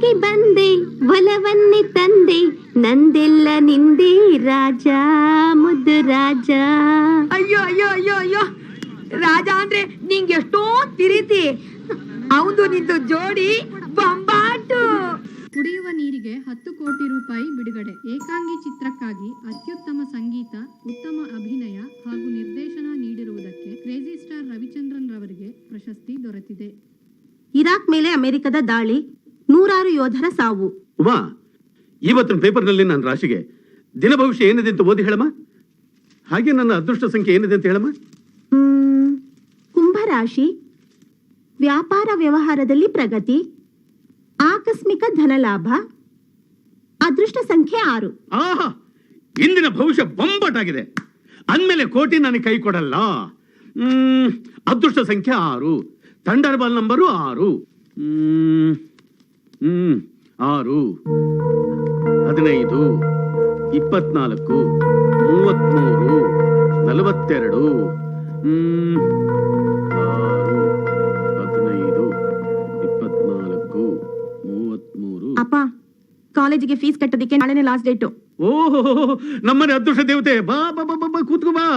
ಮುದ್ದಾಗಿ ಬಂದೆ ಒಲವನ್ನೇ ತಂದೆ ನಂದೆಲ್ಲ ನಿಂದೆ ರಾಜ ಮುದ್ದು ರಾಜ. ಅಯ್ಯೋ ಅಯ್ಯೋ ಅಯ್ಯೋ ಅಯ್ಯೋ, ರಾಜ ಅಂದ್ರೆ ನಿಂಗೆ ಎಷ್ಟೊಂದು ತಿರಿತಿ. ಹೌದು, ನಿಂದು ಜೋಡಿ ಬೊಂಬಾಟು. ಕುಡಿಯುವ ನೀರಿಗೆ 10 ಕೋಟಿ ರೂಪಾಯಿ ಬಿಡುಗಡೆ. ಏಕಾಂಗಿ ಚಿತ್ರಕ್ಕಾಗಿ ಅತ್ಯುತ್ತಮ ಸಂಗೀತ, ಉತ್ತಮ ಅಭಿನಯ ಹಾಗೂ ನಿರ್ದೇಶನ ನೀಡಿರುವುದಕ್ಕೆ ಕ್ರೇಜಿ ಸ್ಟಾರ್ ರವಿಚಂದ್ರನ್ ರವರಿಗೆ ಪ್ರಶಸ್ತಿ ದೊರೆತಿದೆ. ಇರಾಕ್ ಮೇಲೆ ಅಮೆರಿಕದ ದಾಳಿ, 100 ಯೋಧರ ಸಾವು. ಉಮಾ, ಇವತ್ತಿನ ಪೇಪರ್ನಲ್ಲಿ ನನ್ನ ರಾಶಿಗೆ ದಿನ ಭವಿಷ್ಯ ಏನಿದೆ ಅಂತ ಓದಿ ಹೇಳಮ್ಮ. ಹಾಗೆ ನನ್ನ ಅದೃಷ್ಟ ಸಂಖ್ಯೆ ಏನಿದೆ ಅಂತ ಹೇಳಮ್ಮ. ಕುಂಭರಾಶಿ, ವ್ಯಾಪಾರ ವ್ಯವಹಾರದಲ್ಲಿ ಪ್ರಗತಿ, ಆಕಸ್ಮಿಕ ಧನಲಾಭ, ಅದೃಷ್ಟ ಸಂಖ್ಯೆ 6. ಆಹಾ, ಇಂದಿನ ಭವಿಷ್ಯ ಬೊಂಬಾಟಾಗಿದೆ. ಅಂದ್ಮೇಲೆ ಕೋಟಿ ನನಗೆ ಕೈ ಕೊಡಲ್ಲ. ಅದೃಷ್ಟ ಸಂಖ್ಯೆ 6, ಥಂಡರ್ ಬಾಲ್ ನಂಬರು 6. 6, 15, 24, 33, 42. 6, 15, 24, 33. ಅಪ್ಪ, ಕಾಲೇಜಿಗೆ ಫೀಸ್ ಕಟ್ಟೋದಿಕ್ಕೆ ನಾಳೆನೇ ಲಾಸ್ಟ್ ಡೇಟು. ಓಹೋ, ನಮ್ಮನೆ ಅದೃಷ್ಟ ದೇವತೆ. ಬಾ ಬಾ ಬಾ ಬಾ, ಕೂತ್ಕೋ ಬಾ.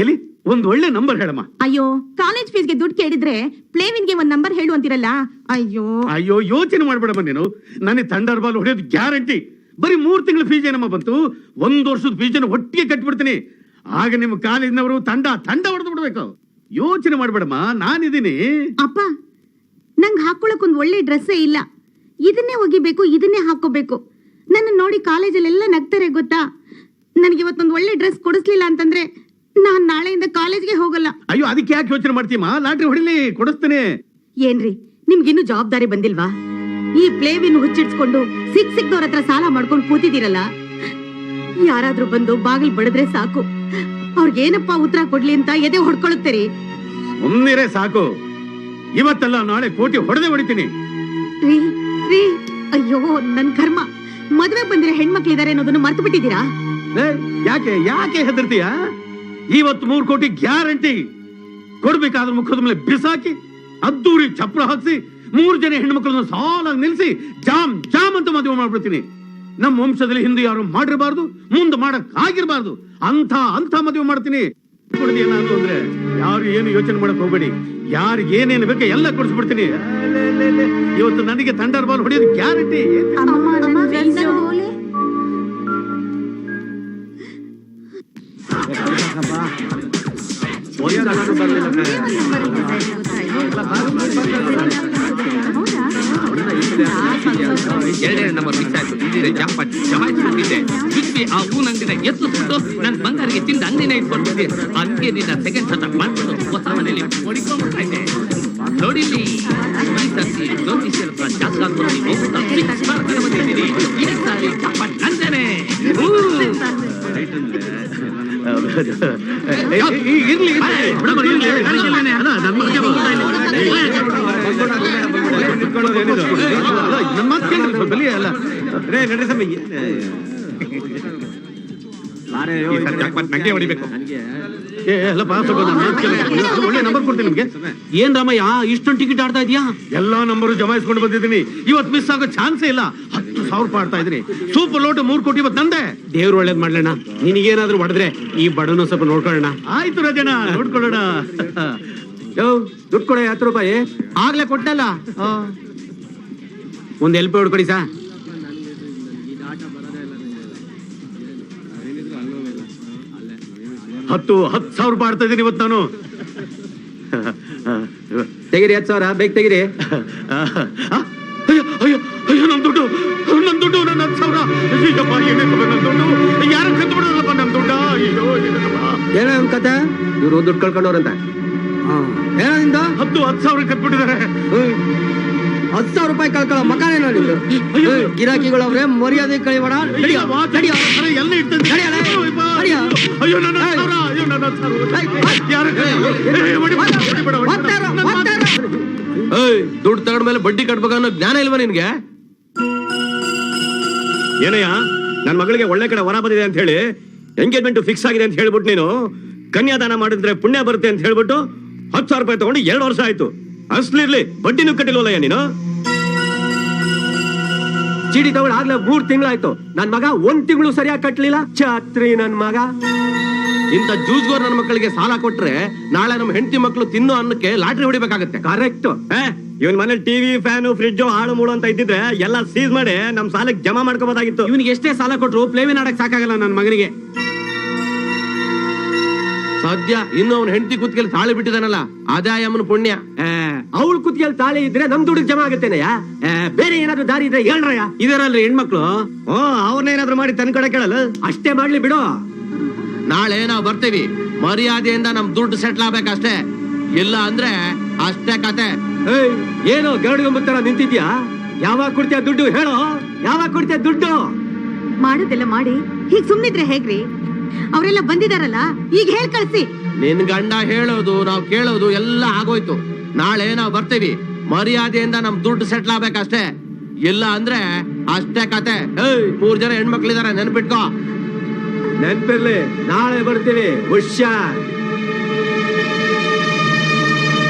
ಎಲ್ಲಿ ಒಂದ್ ಒಳ್ಳೆ ನಂಬರ್ ಹೇಳಮ್ಮ. ಅಯ್ಯೋ, ಕಾಲೇಜ್ ಫೀಸ್ಗೆ ದುಡ್ಡು ಕೇಳಿದ್ರೆ ಪ್ಲೇವಿನ್ಗೆ ಒಂದ್ ನಂಬರ್ ಹೇಳು ಅಂತಿರಲ್ಲ. ಅಯ್ಯೋ ಅಯ್ಯೋ, ಯೋಚನೆ ಮಾಡ್ಬೇಡಮ್ಮ ನೀನು. ನನಗೆ ಥಂಡರ್ ಬಾಲ್ ಹೊಡೆಯೋದು ಗ್ಯಾರಂಟಿ. ಬರೀ 3 ತಿಂಗಳ ಫೀಸ್ ಏನಮ್ಮ ಬಂತು, 1 ವರ್ಷದ ಫೀಸನ್ನು ಒಟ್ಟಿಗೆ ಕಟ್ಬಿಡ್ತೀನಿ. ಆಗ ನಿಮ್ಮ ಕಾಲೇಜಿನವರು ತಂಡ ಹೊಡೆದು ಬಿಡ್ಬೇಕು. ಯೋಚನೆ ಮಾಡ್ಬೇಡಮ್ಮ, ನಾನಿದ್ದೀನಿ. ಅಪ್ಪ, ನಂಗೆ ಹಾಕೊಳಕ್ ಒಂದ್ ಒಳ್ಳೆ ಡ್ರೆಸ್ಸೇ ಇಲ್ಲ. ಇದನ್ನೇ ಒಗಿಬೇಕು, ಇದನ್ನೇ ಹಾಕೋಬೇಕು. ನನ್ನ ನೋಡಿ ಕಾಲೇಜಲ್ಲೆಲ್ಲ ನಗ್ತಾರೆ ಗೊತ್ತಾ. ನನಗೆ ಇವತ್ತೊಂದು ಒಳ್ಳೆ ಡ್ರೆಸ್ ಕೊಡಿಸ್ಲಿಲ್ಲ ಅಂತಂದ್ರೆ ನಾನ್ ನಾಳೆಯಿಂದ ಕಾಲೇಜ್ಗೆ ಹೋಗಲ್ಲ. ಅಯ್ಯೋ, ಅದಕ್ಕೆ ಯಾಕೆ ಯೋಚನೆ ಮಾಡ್ತೀಯಮ್ಮ? ಲಾಟ್ರಿ ಹೊಡಿಲಿ, ಕೊಡಿಸ್ತೇನೆ. ಏನ್ರಿ, ನಿಮ್ಗಿನ್ನೂ ಜವಾಬ್ದಾರಿ ಬಂದಿಲ್ವಾ? ಈ ಪ್ಲೇವಿನ್ ಹುಚ್ಚಿಡ್ಸ್ಕೊಂಡು ಸಿಕ್ದವ್ರ ಹತ್ರ ಸಾಲ ಮಾಡ್ಕೊಂಡು ಕೂತಿದ್ದೀರಲ್ಲ. ಯಾರಾದ್ರೂ ಬಂದು ಬಾಗಿಲು ಬಡಿದ್ರೆ ಸಾಕು, ಅವ್ರಿಗೇನಪ್ಪ ಉತ್ತರ ಕೊಡ್ಲಿ ಅಂತ ಎದೆ ಹೊಡ್ಕೊಳುತ್ತೀರಿ. ಸುಮ್ಮನಿರೇ ಸಾಕು. ಇವತ್ತಲ್ಲ ನಾಳೆ ಕೋಟಿ ಹೊಡೆದೇ ಹೊಡಿತೀನಿ. ಅಯ್ಯೋ, ನನ್ ಕರ್ಮ. ಮದ್ವೆ ಬಂದಿರೋ ಹೆಣ್ಮಕ್ಳಿದಾರೆ ಅನ್ನೋದನ್ನು ಮರ್ತು ಬಿಟ್ಟಿದ್ದೀರಾ? ಯಾಕೆ ಹೆದರ್ತೀಯ? ಇವತ್ತು 3 ಕೋಟಿ ಗ್ಯಾರಂಟಿ. ಕೊಡ್ಬೇಕಾದ್ರೆ ಮುಖದ ಮೇಲೆ ಬಿಸಾಕಿ ಅದ್ದೂರಿ ಚಪ್ರ ಹಾಕ್ಸಿ 3 ಜನ ಹೆಣ್ಮಕ್ಳನ್ನ ಸಾಲ ನಿಲ್ಸಿ ಜಾಮ್ ಜಾಮ್ ಅಂತ ಮದುವೆ ಮಾಡ್ಬಿಡ್ತೀನಿ. ನಮ್ಮ ವಂಶದಲ್ಲಿ ಹಿಂದೆ ಯಾರು ಮಾಡಿರಬಾರ್ದು, ಮುಂದೆ ಮಾಡಕ್ ಆಗಿರ್ಬಾರ್ದು ಅಂತ ಮದುವೆ ಮಾಡ್ತೀನಿ. ನಾನು ಅಂದ್ರೆ ಯಾರು ಏನು ಯೋಚನೆ ಮಾಡಕ್ ಹೋಗ್ಬೇಡಿ. ಯಾರಿಗೆ ಏನೇನು ಬೇಕೋ ಎಲ್ಲ ಕೊಡಿಸ್ಬಿಡ್ತೀನಿ. ಇವತ್ತು ನನಗೆ ಥಂಡರ್ ಬಾಲ್ ಹೊಡೆಯೋದು ಗ್ಯಾರಂಟಿ. ಎರಡನೇ ನಂಬರ್ ಮಿಸ್ ಆಯ್ತು. ಜಮಾಯಿಸಿಬಿಟ್ಟಿದ್ದೆ. ಬಿಟ್ವಿ ಆ ಹೂನಂದಿನ ಎತ್ತು ಸುಟ್ಟು ನನ್ನ ಬಂಗಾರಿಗೆ ತಿಂದು ಅಂಗಡಿನ ಇಟ್ಕೊಂಡ್ಬಿಟ್ಟೆ. ಹಂಗೆ ನಿನ್ನ ಸೆಕೆಂಡ್ ಸೆಟಪ್ ಮಾಡ್ಕೊಂಡು ಹೊಸ ಮನೆಯಲ್ಲಿ ಹೊಡಿಕೊಂಡ್ಬಿಡ್ತಾ ಇದ್ದೆ. ನೋಡಿಲ್ಲಿ ಜ್ಯೋತಿಷ್ಯರ ಹತ್ರ ಜಾಸ್ತಿ ಬಂದಿದ್ದೀನಿ. ಈ ಸಾರಿ ಚಪ್ಪಟ್ ನಂದೇನೆ. ಒಳ್ಳೆ ನಂಬರ್ ಕೊಡ್ತೀನಿ ನಿಮ್ಗೆ. ಏನ್ ರಾಮಯ್ಯ, ಇಷ್ಟೊಂದು ಟಿಕೆಟ್ ಆಡ್ತಾ ಇದೀಯಾ? ಎಲ್ಲಾ ನಂಬರು ಜಮಾಯಿಸ್ಕೊಂಡು ಬಂದಿದ್ದೀನಿ. ಇವತ್ತು ಮಿಸ್ ಆಗೋ ಚಾನ್ಸೇ ಇಲ್ಲ. 10,000 ರೂಪಾಯಿ ಆಡ್ತಾ ಇದ್ದೀನಿ. ಸೂಪರ್ ಲೋಟ 3 ಕೋಟಿ ಇವತ್ತು ನಂದೆ. ದೇವ್ರು ಒಳ್ಳೇದ್ ಮಾಡ್ಲಣ್ಣ. ನಿನಗೇನಾದ್ರೂ ಹೊಡೆದ್ರೆ ಈ ಬಡವನ ಸ್ವಲ್ಪ ನೋಡ್ಕೊಳ್ಳೋಣ. ಆಯ್ತು ರಾಜಣ್ಣ, ನೋಡ್ಕೊಳ್ಳೋಣ. ದುಡ್ಡು ಕೊಡ 10 ರೂಪಾಯಿ. ಆಗ್ಲೇ ಕೊಟ್ಟಲ್ಲ. ಒಂದ್ ಎಲ್ಪಿ ಹೊಡ್ಕೊಡಿ ಸಾ. 10,000 ರೂಪಾಯಿ ಆಡ್ತಾ ಇದ್ದೀನಿ ಇವತ್ತು ನಾನು. ತೆಗಿರಿ 10,000, ಬೇಗ ತೆಗಿರಿ. ಅಯ್ಯೋ, ನನ್ ದುಡ್ಡು ನನ್ನ 10,000. ನನ್ನ ದುಡ್ಡು ಯಾರು ಕದ್ದು ಬಿಡೋದಲ್ಲಪ್ಪ ನನ್ನ ದುಡ್ಡ. ಅಯ್ಯೋ, ಏನೋ ಒಂದ್ ಕತೆ. ಇವ್ರು ದುಡ್ಡು ಕಳ್ಕೊಂಡವ್ರಂತ. ಏನೋ ನಿಂದ 10,000 ಕತ್ಬಿಟ್ಟಿದ್ದಾರೆ. 10,000 ರೂಪಾಯಿ ಕಳ್ಕೊಳ್ಳೋ ಮಕಾನೇನೋ ನಿಂದು. ಗಿರಾಕಿಗಳು ಅವ್ರೆ, ಮರ್ಯಾದೆ ಕಳಿಬೇಡ. ದುಡ್ಡು ತಗೊಂಡ್ಮೇಲೆ ಬಡ್ಡಿ ಕಟ್ಬೇಕನ್ನೋ ಜ್ಞಾನ ಇಲ್ವಾ ನಿನ್ಗೆ? ಏನಯ್ಯ, ನನ್ನ ಮಗಳಿಗೆ ಒಳ್ಳೆ ಕಡೆ ವರ ಬಂದಿದೆ ಅಂತ ಹೇಳಿ ಎಂಗೇಜ್ಮೆಂಟ್ ಫಿಕ್ಸ್ ಆಗಿದೆ ಅಂತ ಹೇಳ್ಬಿಟ್ಟು ನೀನು ಕನ್ಯಾದಾನ ಮಾಡಿದ್ರೆ ಪುಣ್ಯ ಬರುತ್ತೆ ಅಂತ ಹೇಳ್ಬಿಟ್ಟು 10,000 ರೂಪಾಯಿ ತಗೊಂಡು 2 ವರ್ಷ ಆಯ್ತು. ಅಸ್ಲಿರ್ಲಿ, ಬಡ್ಡಿನೂ ಕಟ್ಟಿಲ್ವಲ್ಲಯ್ಯ ನೀನು. ಚೀಟಿ ತಗೊಳ್ಳಿ ಆಗ್ಲೇ 3 ತಿಂಗಳಾಯ್ತು. ನನ್ ಮಗ 1 ತಿಂಗಳು ಸರಿಯಾಗಿ ಕಟ್ಲಿಲ್ಲ. ಛತ್ರಿ ನನ್ ಮಗ. ಇಂಥ ಜೂಜ್ಗೋರ್ ನನ್ನ ಮಕ್ಕಳಿಗೆ ಸಾಲ ಕೊಟ್ರೆ ನಾಳೆ ನಮ್ಮ ಹೆಂಡತಿ ಮಕ್ಕಳು ತಿನ್ನೋ ಅನ್ನಕ್ಕೆ ಲಾಟ್ರಿ ಹೊಡಿಬೇಕಾಗತ್ತೆ. ಕರೆಕ್ಟ್. ಇವನ್ ಮನೇಲಿ ಟಿವಿ, ಫ್ಯಾನು, ಫ್ರಿಡ್ಜ್ ಹಾಳು ಮೂಳು ಅಂತ ಇದ್ದಿದ್ರೆ ಎಲ್ಲ ಸೀಸ್ ಮಾಡಿ ನಮ್ ಸಾಲಕ್ಕೆ ಜಮಾ ಮಾಡ್ಕೋಬಹುದಾಗಿತ್ತು. ಇವನಿಗೆ ಎಷ್ಟೇ ಸಾಲ ಕೊಟ್ರು ಪ್ಲೇವಿನ ಆಡಕ್ ಸಾಕಾಗಲ್ಲ ನನ್ನ ಮಗನಿಗೆ. ಸದ್ಯ ಇನ್ನು ಅವ್ನ ಹೆಂಡತಿ ಕುತ್ತಿಗೆಲ್ಲಿ ತಾಳಿ ಬಿಟ್ಟಿದಾನಲ್ಲ, ಅದೇ ಅಮ್ಮನ ಪುಣ್ಯ. ಅವಳು ಕುತ್ತಿಗೆಲ್ ತಾಳಿ ಇದ್ರೆ ನಮ್ ದುಡ್ಡು ಜಮಾ ಆಗುತ್ತೇನೆಯ. ಬೇರೆ ಏನಾದ್ರು ದಾರಿ ಇದ್ರೆ ಹೇಳ್ರಯ್ಯ. ಇದರಲ್ಲಿ ಹೆಣ್ಮಕ್ಳು ಅವ್ರನ್ನೇನಾದ್ರು ಮಾಡಿ ತನ್ ಕಡೆ ಕೇಳಲ್ಲ. ಅಷ್ಟೇ ಮಾಡ್ಲಿ ಬಿಡು. ನಾಳೆ ನಾವು ಬರ್ತೀವಿ, ಮರ್ಯಾದೆಯಿಂದ ನಮ್ ದುಡ್ಡು ಸೆಟ್ಲ್ ಆಗ್ಬೇಕಷ್ಟೇ. ಇಲ್ಲ ಅಂದ್ರೆ ಅಷ್ಟೇ ಕತೆ. ಏನೋ ಗರುಡ್ಗೊಂಬತ್ತರ ನಿಂತಿದ್ಯಾ? ಯಾವಾಗ ಕೊಡ್ತೀಯ ದುಡ್ಡು ಹೇಳೋ? ಯಾವಾಗ ಕೊಡ್ತೀಯ ದುಡ್ಡು? ಮಾಡೋದೆಲ್ಲ ಮಾಡಿ ಹೀಗ್ ಸುಮ್ನಿದ್ರೆ ಹೇಗ್ರಿ? ಅವರೆಲ್ಲ ಬಂದಿದಾರಲ್ಲ, ಈಗ ಹೇಳ್ ಕಳ್ಸಿ. ನಿನ್ ಗಂಡ ಹೇಳೋದು ನಾವ್ ಕೇಳೋದು ಎಲ್ಲ ಆಗೋಯ್ತು. ನಾಳೆ ನಾವು ಬರ್ತೀವಿ, ಮರ್ಯಾದೆಯಿಂದ ನಮ್ ದುಡ್ಡು ಸೆಟ್ಲ್ ಆಗ್ಬೇಕಷ್ಟೇ. ಇಲ್ಲ ಅಂದ್ರೆ ಅಷ್ಟೇ ಕತೆ. 3 ಜನ ಹೆಣ್ಮಕ್ಳಿದಾರೆ, ನೆನ್ಪಿಟ್ಕೋ. ನೆನ್ಪಿರ್ಲಿ, ನಾಳೆ ಬರ್ತೀವಿ. ಹುಷಾರ್.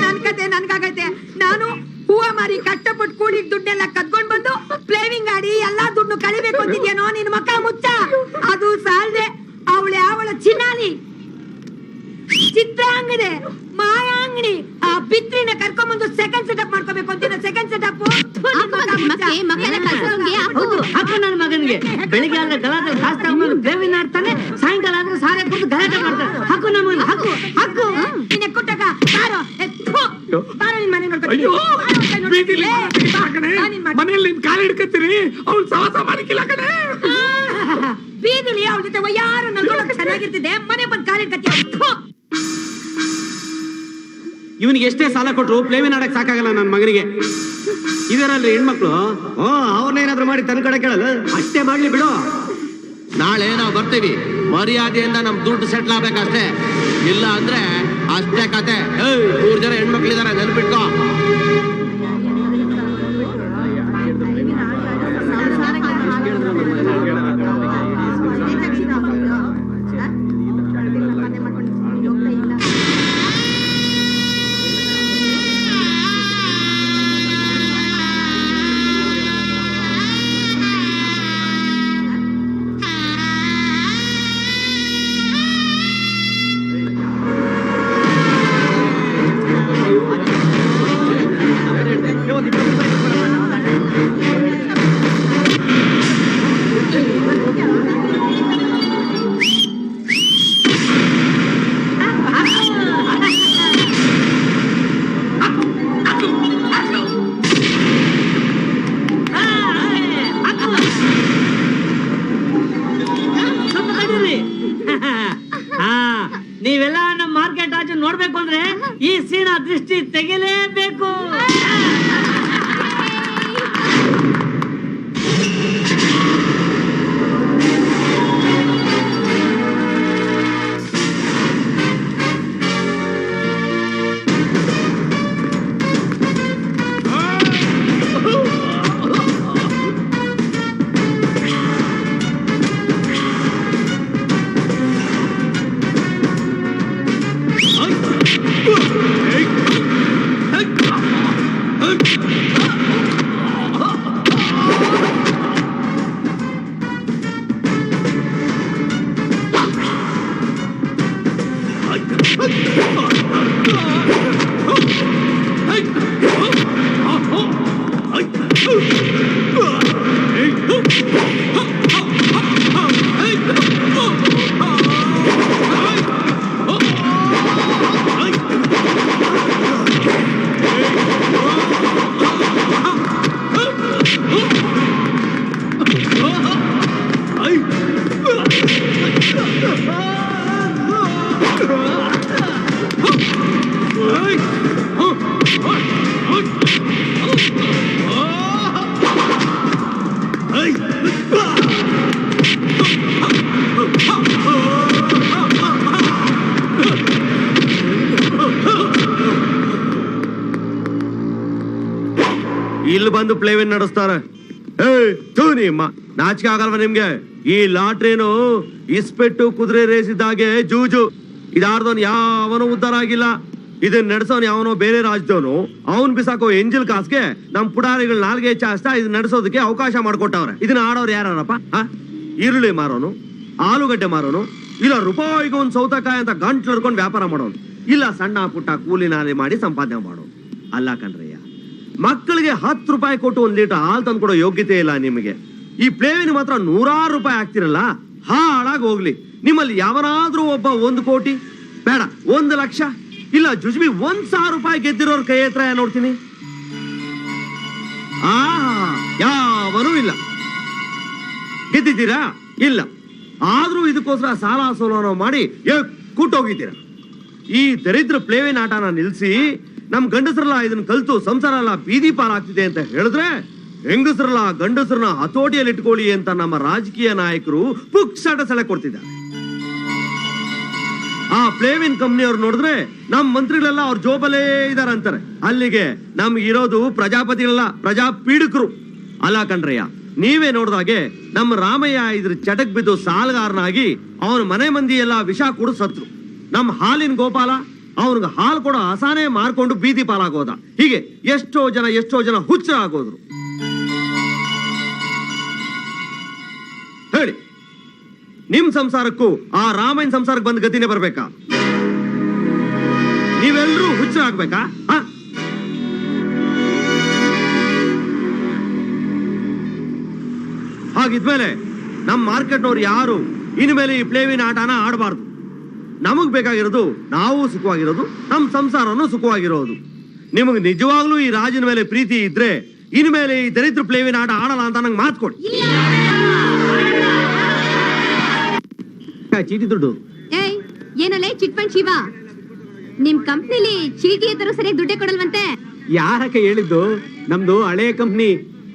ನನ್ ಕತೆ ನನ್ಗಾಗೈತೆ. ನಾನು ಹೂವ ಮಾರಿ ಕಷ್ಟಪಟ್ಟು ಕೂಡಿಗ್ ದುಡ್ಡೆಲ್ಲ ಕದ್ಕೊಂಡ್ ಬಂದು ಪ್ಲೇವಿಂಗ್ ಆಡಿ ಎಲ್ಲಾ ದುಡ್ಡು ಕಳಿಬೇಕು ಅಂತಿದ್ಯೇನೋ ನಿನ್ ಮಕ್ಕ ಮುಚ್ಚ. ಅದು ಸಾಲದೆ ಅವಳ ಚಿನ್ನಾಲಿ ಚಿತ್ರಾಂಗದೆ ಮಾಯಾಂಗಣಿ ಆ ಬಿತ್ರಿನ ಕರ್ಕೊಂಡ್ಬಂದು ಸೆಕೆಂಡ್ ಸೆಟಪ್ ಮಾಡ್ಕೋಬೇಕು ಅಂತೀನ. ಸೆಕೆಂಡ್ ಸೆಟಪ್ ಹಾಕು ನನ್ನ ಮಗನಿಗೆ. ಬೆಳಿಗ್ಗೆ ಆದ್ರೆ ಗಲಾಟೆ ಜಾಸ್ತಿ ಆದ್ಮೇಲೆ ಪ್ಲೇವಿನ ಆಡ್ತಾನೆ, ಸಾಯಂಕಾಲ ಆದ್ರೆ ಸಾರೆ ಕುಡಿದು ಗಲಾಟೆ ಮಾಡ್ತಾನೆ. ಹಾಕು ನಮ್ಮ ಮಗನ, ಹಾಕು ಹಾಕು. ನಿನ್ನ ಕುಟ್ಟಕ ಬಾರೋ ಬಾರೋ ನಿನ್ ಮನೆ ನೋಡ್ಕೊಂಡು ಮನೇಲಿ ನಿನ್ ಕಾಲ ಹಿಡ್ಕತ್ತೀರಿ, ಅವ್ಳು ಸಾಹಸ ಮಾಡಿಕ್ಕಿಲ್ಲ ಕಣೆ. ಬೀದಿಲಿ ಅವಳ ಜೊತೆ ಯಾರು ನಲ್ಗೊಳಕ್ ಚೆನ್ನಾಗಿರ್ತಿದೆ, ಮನೆ ಬಂದ್ ಕಾಲಿಡ್ಕತ್ತೀಯ. ಇವನಿಗೆ ಎಷ್ಟೇ ಸಾಲ ಕೊಟ್ರು ಪ್ಲೇವಿನ ಆಡಕ್ ಸಾಕಾಗಲ್ಲ ನನ್ನ ಮಗನಿಗೆ. ಇದರಲ್ಲಿ ಹೆಣ್ಮಕ್ಳು ಅವ್ರನ್ನೇನಾದ್ರು ಮಾಡಿ ತನ್ ಕಡೆ ಕೇಳಲ್ಲ. ಅಷ್ಟೇ ಮಾಡ್ಲಿ ಬಿಡು. ನಾಳೆ ನಾವು ಬರ್ತೀವಿ, ಮರ್ಯಾದೆಯಿಂದ ನಮ್ ದುಡ್ಡು ಸೆಟ್ಲ್ ಆಗ್ಬೇಕಷ್ಟೇ. ಇಲ್ಲ ಅಂದ್ರೆ ಅಷ್ಟೇ ಕತೆ. 3 ಜನ ಹೆಣ್ಮಕ್ಳಿದಾರೆ, ನೆನ್ಪಿಟ್ಕೋ. ನೀವೆಲ್ಲ ನಮ್ಮ ಮಾರ್ಕೆಟ್ ಆಚೆ ನೋಡ್ಬೇಕು ಅಂದ್ರೆ ಈ ಸೀನ ದೃಷ್ಟಿ ತೆಗಿಲೇಬೇಕು. ಇಲ್ಲಿ ಬಂದು ಪ್ಲೇವಿನ್ ನಡೆಸ್ತಾರೆ. ನಿಮ್ಮ ನಾಚಿಕೆ ಆಗಲ್ವಾ ನಿಮ್ಗೆ? ಈ ಲಾಟ್ರಿನು ಇಸ್ಪೆಟ್ಟು ಕುದುರೆ ರೇಸ್ ಇದ್ದಾಗೆ ಜೂಜು. ಇದಾರ್ದವನ್ ಯಾವನು ಉದ್ಧಾರ ಆಗಿಲ್ಲ. ಇದನ್ನ ನಡೆಸೋನ್ ಯಾವನೋ ಬೇರೆ ರಾಜ್ಯದವನು ಅವನ್ ಬಿಸಾಕೋ ಎಂಜಿಲ್ ಕಾಸ್ಗೆ ನಮ್ ಪುಡಾರಿಗಳ ನಾಲ್ಗೆ ಚಾಸ್ತಾ ಇದನ್ನ ನಡೆಸೋದಕ್ಕೆ ಅವಕಾಶ ಮಾಡ್ಕೊಟ್ಟವ್ರೆ. ಇದನ್ನ ಆಡೋರು ಯಾರಪ್ಪ? ಈರುಳ್ಳಿ ಮಾರೋನು, ಆಲೂಗಡ್ಡೆ ಮಾರೋನು, ಇಲ್ಲ ರೂಪಾಯಿಗೆ ಒಂದ್ ಸೌತೆಕಾಯಿ ಅಂತ ಗಂಟ್ಲು ಹಿಡ್ಕೊಂಡು ವ್ಯಾಪಾರ ಮಾಡೋನು, ಇಲ್ಲ ಸಣ್ಣ ಪುಟ್ಟ ಕೂಲಿ ನಾಲಿ ಮಾಡಿ ಸಂಪಾದನೆ ಮಾಡೋನು. ಅಲ್ಲ ಕಣ್ರಯ್ಯ, ಮಕ್ಕಳಿಗೆ 10 ರೂಪಾಯಿ ಕೊಟ್ಟು 1 ಲೀಟರ್ ಹಾಲು ತಂದು ಕೊಡೋ ಯೋಗ್ಯತೆ ಇಲ್ಲ ನಿಮಗೆ. ಈ ಪ್ಲೇವಿನ ಮಾತ್ರ 100 ರೂಪಾಯಿ ಹಾಕ್ತಿರಲ್ಲ, ಹಾಳಾಗಿ ಹೋಗ್ಲಿ. ನಿಮ್ಮಲ್ಲಿ ಯಾವನಾದ್ರೂ ಒಬ್ಬ 1 ಕೋಟಿ ಬೇಡ 1 ಲಕ್ಷ ಇಲ್ಲ ಜುಜ್ಬಿ 1,000 ರೂಪಾಯಿ ಗೆದ್ದಿರೋರ್ ಕೈ ಹತ್ರ ನೋಡ್ತೀನಿ. ಯಾವನೂ ಇಲ್ಲ. ಗೆದ್ದಿದ್ದೀರಾ? ಇಲ್ಲ. ಆದ್ರೂ ಇದಕ್ಕೋಸ್ಕರ ಸಾಲ ಸೋಲೋ ಮಾಡಿ ಕೂಟೋಗಿದ್ದೀರಾ. ಈ ದರಿದ್ರ ಪ್ಲೇವಿನ ಆಟನ ನಿಲ್ಸಿ ನಮ್ ಗಂಡಸರಲ್ಲ ಇದನ್ನ ಕಲ್ತು ಸಂಸಾರ ಎಲ್ಲ ಬೀದಿ ಪಾಲಾಗ್ತಿದೆ ಅಂತ ಹೇಳಿದ್ರೆ, ಹೆಂಗಸರಲ್ಲ ಗಂಡಸರನ್ನ ಹತೋಟಿಯಲ್ಲಿ ಇಟ್ಕೊಳ್ಳಿ ಅಂತ ನಮ್ಮ ರಾಜಕೀಯ ನಾಯಕರು ಪುಕ್ಸಾಟ ಸೆಳೆ ಕೊಡ್ತಿದ್ದಾರೆ. ಆ ಪ್ಲೇವಿನ್ ಕಂಪ್ನಿಯವ್ರು ನೋಡಿದ್ರೆ ನಮ್ ಮಂತ್ರಿಗಳೆಲ್ಲ ಅವ್ರ ಜೋಬಲ್ಲೇ ಇದಾರ ಅಂತಾರೆ. ಅಲ್ಲಿಗೆ ನಮ್ಗೆ ಇರೋದು ಪ್ರಜಾಪತಿಗಳಲ್ಲ, ಪ್ರಜಾಪೀಡಕರು. ಅಲ್ಲ ಕಣ್ರಯ್ಯ, ನೀವೇ ನೋಡ್ದಾಗೆ ನಮ್ಮ ರಾಮಯ್ಯ ಇದ್ರ ಚಟಕ್ ಬಿದ್ದು ಸಾಲಗಾರನಾಗಿ ಅವನ ಮನೆ ಮಂದಿ ಎಲ್ಲ ವಿಷ ಕೊಡು ಸತ್ರು. ನಮ್ಮ ಹಾಲಿನ ಗೋಪಾಲ ಅವನಿಗೆ ಹಾಲು ಕೊಡೋ ಹಸಾನೆ ಮಾರ್ಕೊಂಡು ಬೀದಿ ಪಾಲಾಗೋದ. ಹೀಗೆ ಎಷ್ಟೋ ಜನ ಹುಚ್ಚ ಆಗೋದ್ರು. ಹೇಳಿ, ನಿಮ್ ಸಂಸಾರಕ್ಕೂ ಆ ರಾಮಯ್ಯನ ಸಂಸಾರಕ್ಕೆ ಬಂದ ಗತಿನೇ ಬರ್ಬೇಕಾ? ನೀವೆಲ್ಲರೂ ಹುಚ್ಚ ಆಗ್ಬೇಕಾ? ಹಾಗಿದ್ಮೇಲೆ ನಮ್ ಮಾರ್ಕೆಟ್ನವ್ರು ಯಾರು ಇನ್ಮೇಲೆ ಈ ಪ್ಲೇವಿನ ಆಟನ ಆಡಬಾರ್ದು. ನಮಗ್ ಬೇಕಾಗಿರೋದು ನಾವು ಸುಖವಾಗಿರೋದು, ನಮ್ ಸಂಸಾರನು ಸುಖವಾಗಿರೋದು. ನಿಮಗ್ ನಿಜವಾಗ್ಲೂ ಈ ರಾಜನ ಮೇಲೆ ಪ್ರೀತಿ ಇದ್ರೆ ಇನ್ಮೇಲೆ ಈ ದರಿದ್ರ ಪ್ಲೇವಿನ ಆಟ ಆಡಲ್ಲ ಅಂತ ನಂಗೆ ಮಾತು ಕೊಡಿ. ಚೀಟಿ ದುಡ್ಡು ಏಯ್, ಏನಲ್ಲೇ ಚಿಟ್ ಫಂಡ್ ಶಿವ, ನಿಮ್ ಕಂಪ್ನಿಲಿ ಚೀಟಿ ಎತ್ತರೂ ಸರಿಯಾಗಿ ದುಡ್ಡೇ ಕೊಡಲ್ವಂತೆ. ಯಾರಕ್ಕೆ ಹೇಳಿದ್ದು? ನಮ್ದು ಹಳೆ ಕಂಪ್ನಿ.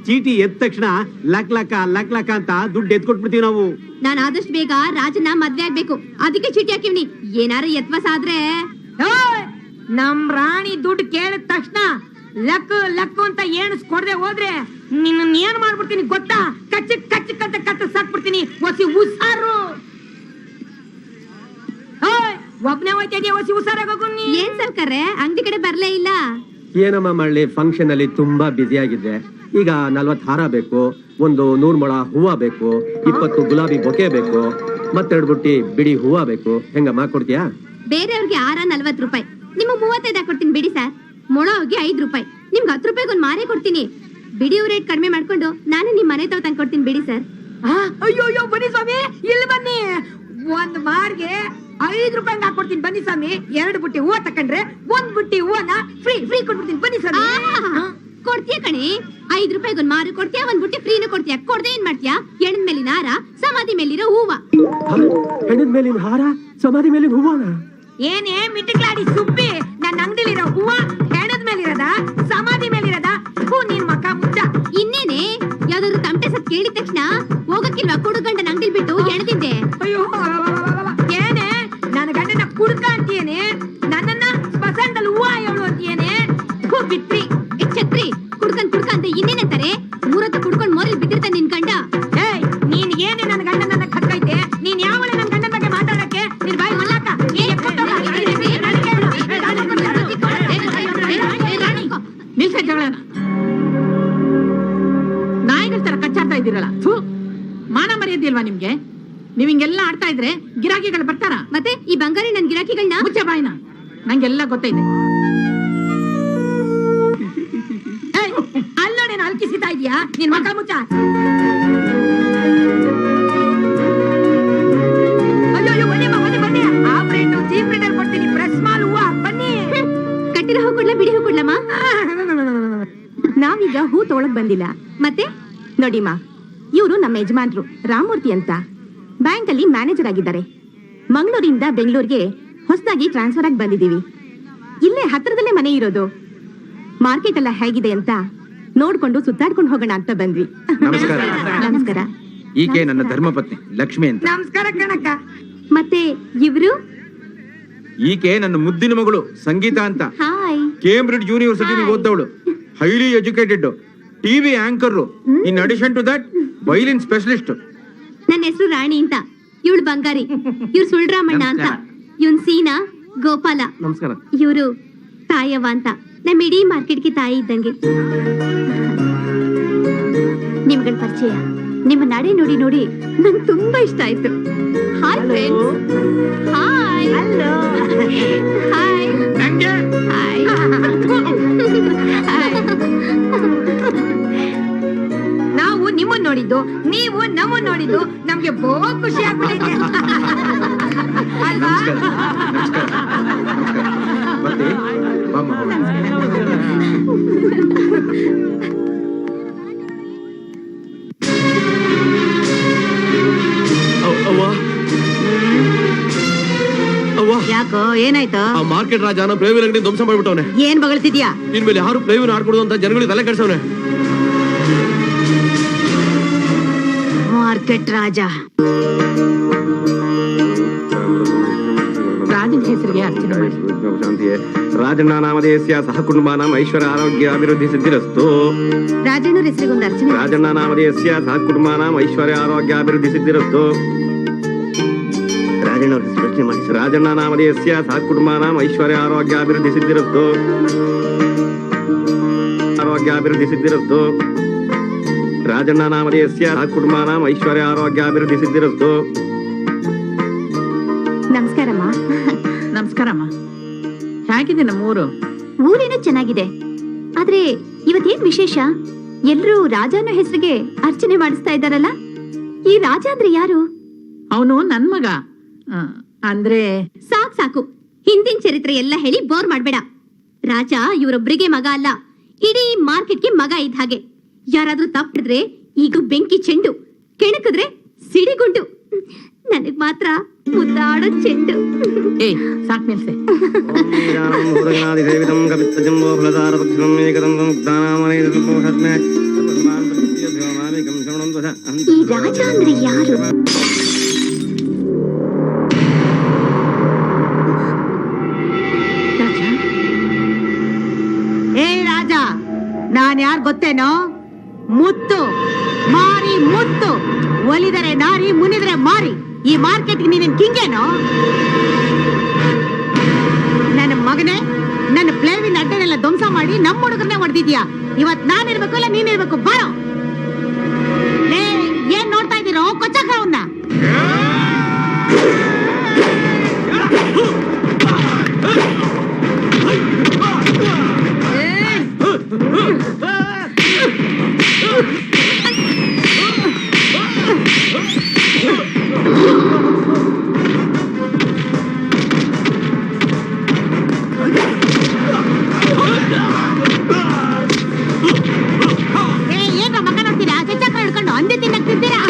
ಚೀಟಿ ಎದ್ದ ತಕ್ಷಣ ಲಕ್ ಲಕ್ಕ ಅಂತ ದುಡ್ಡು ಎತ್ಕೊಟ್ಬಿಡ್ತೀವಿ ನಾವು. ನಾನು ಆದಷ್ಟು ಬೇಗ ರಾಜನ ಮದ್ವೆ ಆಗ್ಬೇಕು, ಅದಕ್ಕೆ ಚೀಟಿ ಹಾಕಿವ್ನಿ. ಏನಾರು ಎತ್ವಸ ಆದ್ರೆ ನಮ್ ರಾಣಿ ದುಡ್ಡು ಕೇಳಿದ ತಕ್ಷಣ ಲಕ್ಕು ಅಂತ ಎಣಿಸ್ಕೊಡ್ದೆ ಹೋದ್ರೆ ನಿನ್ನ ಏನ್ ಮಾಡ್ಬಿಡ್ತೀನಿ ಗೊತ್ತಾ? ಕಚ್ಚಕ್ ಅಂತ ಕತ್ತರಿಸಾಕ್ಬಿಡ್ತೀನಿ. ಒಸಿ ಉಸಾರು ಒಬ್ನೇ ಹೋಯ್ತಿದ್ಯಾ? ಒಸಿ ಹುಷಾರಾಗೋಗು. ಏನ್ ಸರ್ಕಾರೆ ಅಂಗಡಿ ಕಡೆ ಬರ್ಲೇ ಇಲ್ಲ? ಏನಮ್ಮ ಮಾಡ್ಲಿ, ಫಂಕ್ಷನ್ ಅಲ್ಲಿ ತುಂಬಾ ಬ್ಯುಸಿ ಆಗಿದ್ದೆ. ಈಗ 40 ಹಾರ ಬೇಕು, ಒಂದು 100 ಮೊಳ ಹೂವ ಬೇಕು, 20 ಗುಲಾಬಿ ಬೊಕೆ ಬೇಕು, ಮತ್ತೆರಡು ಬುಟ್ಟಿ ಬಿಡಿ ಹೂವ ಬೇಕು. ಹೆಂಗಮ್ಮ ಕೊಡ್ತೀಯಾ? ಬೇರೆಯವ್ರಿಗೆ ಹಾರ 40 ರೂಪಾಯಿ, ನಿಮ್ಗೆ 35 ಕೊಡ್ತೀನಿ ಬಿಡಿ ಸರ್. ಮೊಳ ಹೋಗಿ 5 ರೂಪಾಯಿ, ನಿಮ್ಗೆ 10 ರೂಪಾಯಿಗೆ ಒಂದ್ ಮಾರೇ ಕೊಡ್ತೀನಿ. ಬಿಡಿ ರೇಟ್ ಕಡಿಮೆ ಮಾಡ್ಕೊಂಡು ನಾನು ನಿಮ್ ಮನೆ ತಾವ್ ತಂದು ಕೊಡ್ತೀನಿ ಬಿಡಿ ಸರ್. ಅಯ್ಯೋ ಬನ್ನಿ ಸ್ವಾಮಿ, ಇಲ್ಲಿ ಬನ್ನಿ. ಒಂದ್ ಮಾರ್ಗೆ 5 ರೂಪಾಯಿ ಹಾಕೊಡ್ತೀನಿ ಬನ್ನಿ ಸ್ವಾಮಿ. 2 ಬುಟ್ಟಿ ಹೂವ ತಕೊಂಡ್ರೆ 1 ಬುಟ್ಟಿ ಹೂವನ ಫ್ರೀ ಕೊಡ್ಬಿಡ್ತೀನಿ ಬನ್ನಿ ಸ್ವಾಮಿ. ಕೊಡ್ತೀಯ ಕಣಿ, 5 ರೂಪಾಯಿಗೆ ಒಂದ್ ಮಾರು ಕೊಡ್ತೀಯ, 1 ಬುಟ್ಟಿ ಫ್ರೀನು ಕೊಡ್ತೀಯ. ಕೊಡ್ದೆ ಏನ್ ಮಾಡ್ತೀಯಾ? ಹೆಣದ ಮೇಲಿನ ಹಾರ, ಸಮಾಧಿ ಮೇಲಿರೋ ಹೂವ. ಹೆಣದ ಮೇಲಿನ ಹಾರ, ಸಮಾಧಿ ಮೇಲಿನ ಹೂವನ? ಏನೇ ಮಿಟಿಕ್ಲಾಡಿ ಸುಬ್ಬಿ, ನನ್ನ ಅಂಗಡಿಲಿರೋ ಹೂವ ಹೆಣದ ಮೇಲಿರದ, ಸಮಾಧಿ ಮೇಲಿರದ ನೀನ್ ಮಕ್ಕ ಮುಚ್ಚ. ಇನ್ನೇನೆ, ಯಾವ್ದಾದ್ರು ತಮಟೆ ಸತ್ ಕೇಳಿದ ತಕ್ಷಣ ಹೋಗಕ್ಕಿಲ್ವಾ? ಕುಡುಗಂಡನ ಅಂಗಡಿ ಬಿಟ್ಟು ಎಣದಿದ್ದೆ. ಅಯ್ಯೋ ಏನೇ ನನ್ನ ಗಂಡನ ಕುಡ್ಕ ಅಂತೀಯೇನೆ, ನನ್ನನ್ನ ಬಸಂಡಲ್ಲಿ ಹೂವ ಹೇಳು ಅಂತೀಯೇನೆ. ಬಿಟ್ರಿ ಛತ್ರಿ ಕುಡ್ಕಂಡ್ ಅಂತ ಇನ್ನೇನಂತಾರೆ? 30 ಕುಡ್ಕೊಂಡ್ ಮೋರಿಲ್ ಬಿದ್ದಿರ್ತಾನೆ ನಿನ್ ಗಂಡ. ಏಯ್, ನೀನ್ ಏನೇ ನನ್ನ ಗಂಡನನ್ನ ಕಟ್ಕೈತೆ? ನೀನ್ ಯಾವಳೆ ನನ್ನ ಗಂಡನ ಬಗ್ಗೆ ಮಾತಾಡಕ್ಕೆ? ನಿನ್ ಬಾಯಿ ಮಲ್ಲಾಕ. ನಿಲ್ಸ ಜಗಳನ, ನಾಯಿಗಳ ತರ ಕಚ್ಚಾಡ್ತಾ ಇದ್ದೀರಲ್ಲ. ಮಾನ ಮರ್ಯಾದಿಲ್ವಾ ನಿಮ್ಗೆ? ನೀವ್ ಹಿಂಗೆಲ್ಲ ಆಡ್ತಾ ಇದ್ರೆ ಗಿರಾಕಿಗಳು ಬರ್ತಾರ? ಮತ್ತೆ ಈ ಬಂಗಾರಿ ನನ್ ಗಿರಾಕಿಗಳನ್ನ ಮುಚ್ಚ ಬಾಯಿನ, ನಂಗೆಲ್ಲ ಗೊತ್ತೈತೆ. ಅಲ್ಲೋಡೇನು ಅಲ್ಕಿಸಿತಾ ಇದೀಯಾ? ನಿನ್ ಮಕ್ಕ ಮುಚ್ಚ. ಅಯ್ಯೋ ಬನ್ನಿ. ಆಫ್ ರೇಟ್ ಚೀಪ್ ರೇಟ್ ಅಲ್ಲಿ ಕೊಡ್ತೀನಿ. ಫ್ರೆಶ್ ಮಾಲ್ ಹೂವ ಬನ್ನಿ. ಕಟ್ಟಿರೋ ಹೂ ಕೊಡ್ಲಾ ಬಿಡಿ ಹೂ ಕೊಡ್ಲಮ್ಮ? ನಾವೀಗ ಹೂ ತೊಗೊಳಕ್ ಬಂದಿಲ್ಲ. ಮತ್ತೆ ನೋಡಿಮ್ಮ, ಇವರು ನಮ್ಮ ಯಜಮಾನ್ರು ರಾಮಮೂರ್ತಿ ಅಂತ, ಬ್ಯಾಂಕ್ ಅಲ್ಲಿ ಮ್ಯಾನೇಜರ್ ಆಗಿದ್ದಾರೆ. ಮಂಗಳೂರಿಂದ ಬೆಂಗಳೂರಿಗೆ ಹೊಸದಾಗಿ ಟ್ರಾನ್ಸ್ಫರ್ ಆಗಿ ಬಂದಿದ್ದೀವಿ. ಇಲ್ಲೇ ಹತ್ರದಲ್ಲೇ ಮನೆ ಇರೋದು. ಮಾರ್ಕೆಟ್ ಎಲ್ಲ ಹೇಗಿದೆ ಅಂತ ನೋಡ್ಕೊಂಡು ಸುತ್ತಾಡ್ಕೊಂಡು ಹೋಗೋಣ ಅಂತ ಬಂದ್ವಿ. ನಮಸ್ಕಾರ. ನಮಸ್ಕಾರ. ಈಕೆ ನನ್ನ ಧರ್ಮಪತ್ನಿ ಲಕ್ಷ್ಮಿ ಅಂತ. ನಮಸ್ಕಾರ ಕಣಕ್ಕ. ಮತ್ತೆ ಇವ್ರು? ಈಕೆ ನನ್ನ ಮುದ್ದಿನ ಮಗಳು ಸಂಗೀತ ಅಂತ. ಹಾಯ್. ಕೇಂಬ್ರಿಡ್ಜ್ ಯೂನಿವರ್ಸಿಟಿ ಓದ್ದವಳು, highly educated, TV anchor, in addition to that violin specialist. ನನ್ನ ಹೆಸರು ರಾಣಿ ಅಂತ, ಇವಳು ಬಂಗಾರಿ, ಇವ್ರು ಸುಳ್ರಾಮಣ್ಣ ಅಂತ, ಇವನ್ ಸೀನಾ, ಗೋಪಾಲ. ನಮಸ್ಕಾರ. ಇವರು ತಾಯವ್ವ ಅಂತ ನಮ್ಮ ಇಡೀ ಮಾರ್ಕೆಟ್ಗೆ ತಾಯಿ ಇದ್ದಂಗೆ. ನಿಮ್ಗಳ ಪರಿಚಯ, ನಿಮ್ಮ ನಡೆ ನೋಡಿ ನೋಡಿ ನಂಗೆ ತುಂಬಾ ಇಷ್ಟ ಆಯ್ತು. Hi friends. Hi. Hello. Hi. Hi. ನಾವು ನಿಮ್ಮನ್ನ ನೋಡಿದ್ದು, ನೀವು ನಮ್ಮನ್ನ ನೋಡಿದ್ದು ನಮ್ಗೆ ಬಹು ಖುಷಿ ಆಗ್ಬಿಟ್ಟೈತೆ ಅಲ್ವಾ? ಯಾಕೋ ಏನಾಯ್ತು? ಆ ಮಾರ್ಕೆಟ್ ರಾಜನ ಪ್ಲೇವಿನ ಅಂಗಡಿ ಧ್ವಂಸ ಮಾಡ್ಬಿಟ್ಟವನೆ. ಏನ್ ಬಗಳ್ತಿದ್ಯಾ? ಇನ್ಮೇಲೆ ಯಾರು ಪ್ಲೇವಿನ ಆಡ್ಕೊಡುದು ಅಂತ ಜನಗಳಿಗೆ ತಲೆ ಕೆಡ್ಸವನೆ. ಮಾರ್ಕೆಟ್ ರಾಜ ರಾಜನ ಹೆಸರಿಗೆ ಅರ್ಚನೆ ಮಾಡಿ. ರಾಜಣ್ಣ ನಾಮಧೇಯಸ್ಯ ಸಹ ಕುಟುಂಬಾನಾಂ ಐಶ್ವರ್ಯ ಆರೋಗ್ಯ ಅಭಿವೃದ್ಧಿ ಸಿದ್ಧಿರಸ್ತು. ರಾಜಣ್ಣವ್ರ ಹೆಸರಿಗೊಂದು ಅರ್ಚನೆ. ರಾಜಣ್ಣ ನಾಮಧೇಯಸ್ಯ ಸಹ ಕುಟುಂಬಾನಾಂ ಐಶ್ವರ್ಯ ಆರೋಗ್ಯ ಅಭಿವೃದ್ಧಿ ಸಿದ್ಧಿರಸ್ತು. ರಾಜಣ್ಣವ್ರ ಹೆಸರು ಯೋಚನೆ ಮಾಡಿ. ರಾಜಣ್ಣ ನಾಮಧೇಯಸ್ಯ ಸಹ ಕುಟುಂಬಾನಾಂ ಐಶ್ವರ್ಯ ಆರೋಗ್ಯ ಅಭಿವೃದ್ಧಿ ಸಿದ್ಧಿರಸ್ತು. ಆರೋಗ್ಯ ಅಭಿವೃದ್ಧಿ ಸಿದ್ಧಿರಸ್ತು. ರಾಜಣ್ಣ ನಾಮಧೇಯಸ್ಯ ಸಹ ಕುಟುಂಬಾನಾಂ ಐಶ್ವರ್ಯ ಆರೋಗ್ಯ ಅಭಿವೃದ್ಧಿ ಸಿದ್ಧಿರಸ್ತು. ನಮಸ್ಕಾರಮ್ಮ. ನಮಸ್ಕಾರಮ್ಮ. ಹೇಗಿದೆ ನಮ್ಮೂರು? ಊರೇನೋ ಚೆನ್ನಾಗಿದೆ, ಆದ್ರೆ ಇವತ್ತೇನ್ ವಿಶೇಷ? ಎಲ್ರೂ ರಾಜ ಅನ್ನೋ ಹೆಸರಿಗೆ ಅರ್ಚನೆ ಮಾಡಿಸ್ತಾ ಇದ್ದಾರಲ್ಲ, ಈ ರಾಜ ಅಂದ್ರೆ ಯಾರು? ಅವನು ನನ್ ಮಗ. ಅಂದ್ರೆ ಸಾಕು ಸಾಕು, ಹಿಂದಿನ ಚರಿತ್ರೆ ಎಲ್ಲ ಹೇಳಿ ಬೋರ್ ಮಾಡ್ಬೇಡ. ರಾಜ ಇವರೊಬ್ರಿಗೆ ಮಗ ಅಲ್ಲ, ಇಡೀ ಮಾರ್ಕೆಟ್ಗೆ ಮಗ ಇದ್ದ ಹಾಗೆ. ಯಾರಾದ್ರೂ ತಪ್ಪಿದ್ರೆ ಈಗ ಬೆಂಕಿ ಚೆಂಡು, ಕೆಣಕಿದ್ರೆ ಸಿಡಿಗುಂಡು, ನನಗ್ ಮಾತ್ರ ಮುದ್ದಾಡೋ ಚೆಂಡು. ಏ ಸಾಕ್ ನಿಲ್ಸೆ. ಈ ರಾಜ ಅಂದ್ರೆ ಯಾರು? ಏ ರಾಜ, ನಾನ್ ಯಾರ್ ಗೊತ್ತೇನೋ? ಮುತ್ತು, ಮಾರಿ ಮುತ್ತು. ಒಲಿದರೆ ನಾರಿ, ಮುನಿದರೆ ಮಾರಿ. ಈ ಮಾರ್ಕೆಟ್ಗೆ ನೀನೇನ್ ಕಿಂಗೇನೋ? ನನ್ನ ಮಗನೇ, ನನ್ನ ಪ್ಲೇವಿನ ಅಡ್ಡನೆಲ್ಲ ಧ್ವಂಸ ಮಾಡಿ ನಮ್ಮ ಹುಡುಗರನ್ನೇ ಹೊಡೆದಿದ್ಯಾ. ಇವತ್ ನಾನಿರ್ಬೇಕು ಇಲ್ಲ ನೀನಿರ್ಬೇಕು, ಬಾರೋ. ಏನ್ ನೋಡ್ತಾ ಇದ್ದೀರೋ? ಕೊಚ್ಚಕ ಅವನ್ನ. ಏನ್ರ ಮಕ್ಕ ನೋಡ್ತೀರಾ? ಚಚ್ಚಕ ಹಿಡ್ಕೊಂಡು ಅಂದೆ ತಿನ್ನಕ್ತಿದ್ದೀರಾ?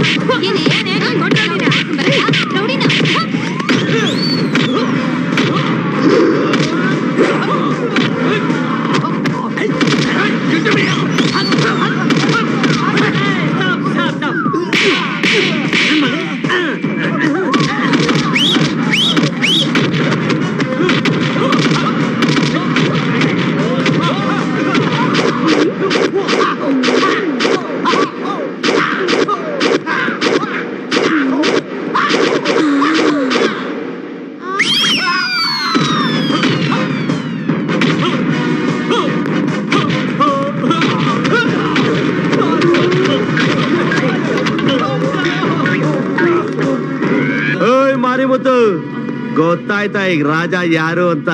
ಗೊತ್ತಾಯ್ತಾ ಈಗ ರಾಜ ಯಾರು ಅಂತ?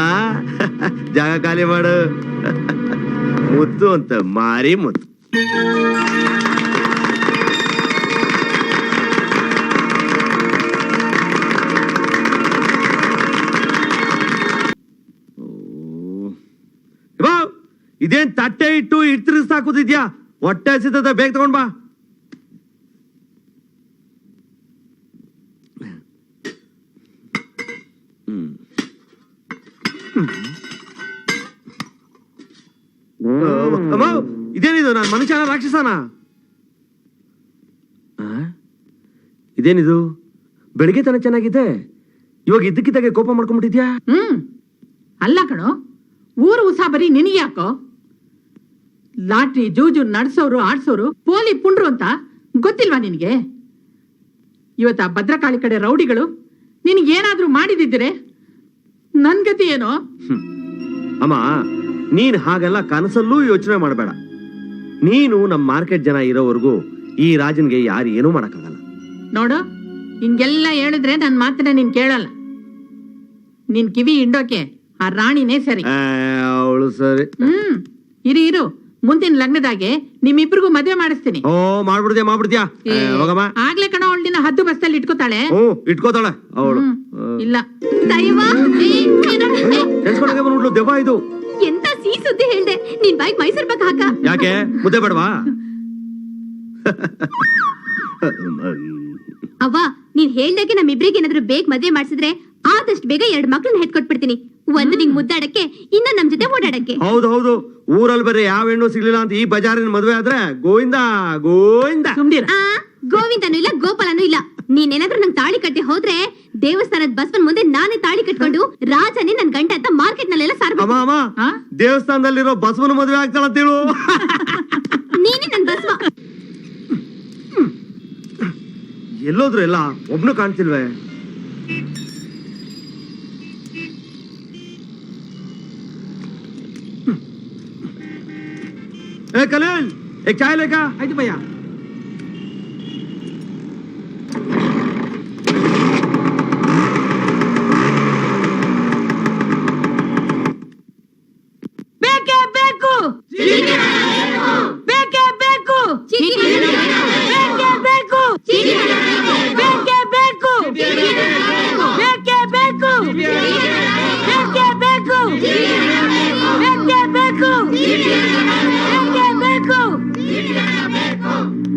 ಜಾಗ ಖಾಲಿ ಮಾಡು. ಮುತ್ತು ಅಂತ, ಮಾರಿ ಮುತ್ತು. ಇದೇನ್ ತಟ್ಟೆ ಇಟ್ಟು ಇಡ್ತಿರಿಸಾಕುದಿದ್ಯಾ? ಹೊಟ್ಟೆ ಹಸಿತದ, ಬೇಗ ತಗೊಂಡ್ ಬಾ. ಇದೇನಿದು? ನಾನು ಮನುಷ್ಯನ ರಾಕ್ಷಸನ? ಇದೇನಿದು? ಬೆಳಿಗ್ಗೆ ತನ ಚೆನ್ನಾಗಿದೆ, ಇವಾಗ ಇದ್ದಕ್ಕಿದ್ದಾಗೆ ಕೋಪ ಮಾಡ್ಕೊಂಡ್ಬಿಟ್ಟಿದ್ಯಾ? ಅಲ್ಲ ಕಣೋ, ಊರು ಉಸಾಬರಿ ನಿನಗೆ ಯಾಕೋ? ಲಾಟ್ರಿ ಜೂಜು ನಡ್ಸೋರು ಆಡ್ಸೋರು ಪೋಲಿ ಪುಂಡ್ರು ಅಂತ ಗೊತ್ತಿಲ್ವಾ ನಿನಗೆ? ಇವತ್ತ ಭದ್ರಕಾಳಿ ಕಡೆ ರೌಡಿಗಳು ನಿನಗೇನಾದ್ರೂ ಮಾಡಿದಿದ್ರೆ ನನ್ ಗತಿ ಏನೋ? ಅಮ್ಮ ನೀನ್ ಹಾಗೆಲ್ಲ ಕನಸಲ್ಲೂ ಯೋಚನೆ ಮಾಡಬೇಡ. ನೀನು ನಮ್ಮ ಮಾರ್ಕೆಟ್ ಜನ ಇರೋವರೆಗೂ ಈ ರಾಜನ್ಗೆ ಯಾರು ಏನೂ ಮಾಡಕ್ಕಾಗಲ್ಲ. ನೋಡು, ಹಿಂಗೆಲ್ಲ ಹೇಳಿದ್ರೆ ನನ್ನ ಮಾತನ್ನ ನೀನ್ ಕೇಳಲ್ಲ. ನಿನ್ ಕಿವಿ ಹಿಂಡೋಕೆ ಆ ರಾಣಿನೇ ಸರಿ. ಅವಳು ಸರಿ. ಇರು ಮುಂದಿನ ಲಗ್ನದಾಗೆ ನಿಮ್ಮಿಬ್ರಿಗೂ ಮದುವೆ ಮಾಡಿಸ್ತೀನಿ. ಓ ಮಾಡ್ಬಿಡ್ತೀಯ ಹೋಗಮ್ಮ. ಆಗ್ಲೇ ಕಣ ಅವಳು ನಿನ್ನ ಹದ್ದು ಬಸ್ತಲ್ಲಿ ಇಟ್ಕೋತಾಳೆ. ಇಟ್ಕೋತಾಳೆ ಅವಳು. ಇಲ್ಲ ನೆನ್ಸ್ಕೊಂಡಾಗೆ ಬಂದ್ಬಿಟ್ಲು ದೆವ್ವ ಇದು. ಎಂತ ಸಿಹಿ ಸುದ್ದಿ ಹೇಳ್ದೆ. ನಿನ್ ಬಾಯಿಗೆ ಮೈಸೂರ್ ಪಾಕ್ ಹಾಕ. ಯಾಕೆ ಮುದ್ದೆ ಬೇಡವಾ? ಅವ್ವ, ನೀನ್ ಹೇಳ್ದಾಗೆ ನಮ್ಮಿಬ್ರಿಗೆ ಏನಾದ್ರು ಬೇಗ ಮದ್ವೆ ಮಾಡ್ಸಿದ್ರೆ ಆದಷ್ಟು ಬೇಗ 2 ಮಕ್ಳನ್ನ ಹೆತ್ಕೊಟ್ಬಿಡ್ತೀನಿ. ಒಂದು ನಿಂಗ್ ಮುದ್ದಾಡಕ್ಕೆ, ಇನ್ನ ನಮ್ ಜೊತೆ ಓಡಾಡಕ್ಕೆ. ಹೌದು ಊರಲ್ಲಿ ಬೇರೆ ಯಾವ ಹೆಣ್ಣು ಸಿಗ್ಲಿಲ್ಲ ಅಂತ ಈ ಬಜಾರಿನ ಮದ್ವೆ ಆದ್ರೆ ಗೋವಿಂದ ಗೋವಿಂದ. ಗೋವಿಂದನೂ ಇಲ್ಲ, ಗೋಪಾಲನೂ ಇಲ್ಲ. ನೀನೇನಾದ್ರೂ ನಂಗೆ ತಾಳಿ ಕಟ್ಟಿ ಹೋದ್ರೆ ದೇವಸ್ಥಾನದ ಬಸ್ವನ್ ಮುಂದೆ ನಾನೇ ತಾಳಿ ಕಟ್ಕೊಂಡು ರಾಜನೇ ನನ್ ಗಂಡ ಅಂತ ಮಾರ್ಕೆಟ್ ನಲ್ಲೆಲ್ಲ ಸಾರ್ಬೇಕು. ದೇವಸ್ಥಾನದಲ್ಲಿರೋ ಬಸವನ ಮದ್ವೆ ಆಗ್ತಾಳಂತೇಳು. ನೀನೇ ನನ್ ಬಸ್ವ. ಎಲ್ಲೋದ್ರು ಎಲ್ಲ ಒಬ್ನು ಕಾಣ್ತಿಲ್ವೇ? ಕಲೇಲ್ एक चाय लेगा? ಆಯ್ತು ಭಯ್ಯ. ಬೇಕೇ ಬೇಕು, ಬೇಕೇ ಬೇಕು, ಬೇಕೇ ಬೇಕು, ಬೇಕೇ ಬೇಕು, ಬೇಕೇ ಬೇಕು, ಬೇಕೇ ಬೇಕು, ಬೇಕೇ ಬೇಕು, ಬೇಕೇ ಬೇಕು.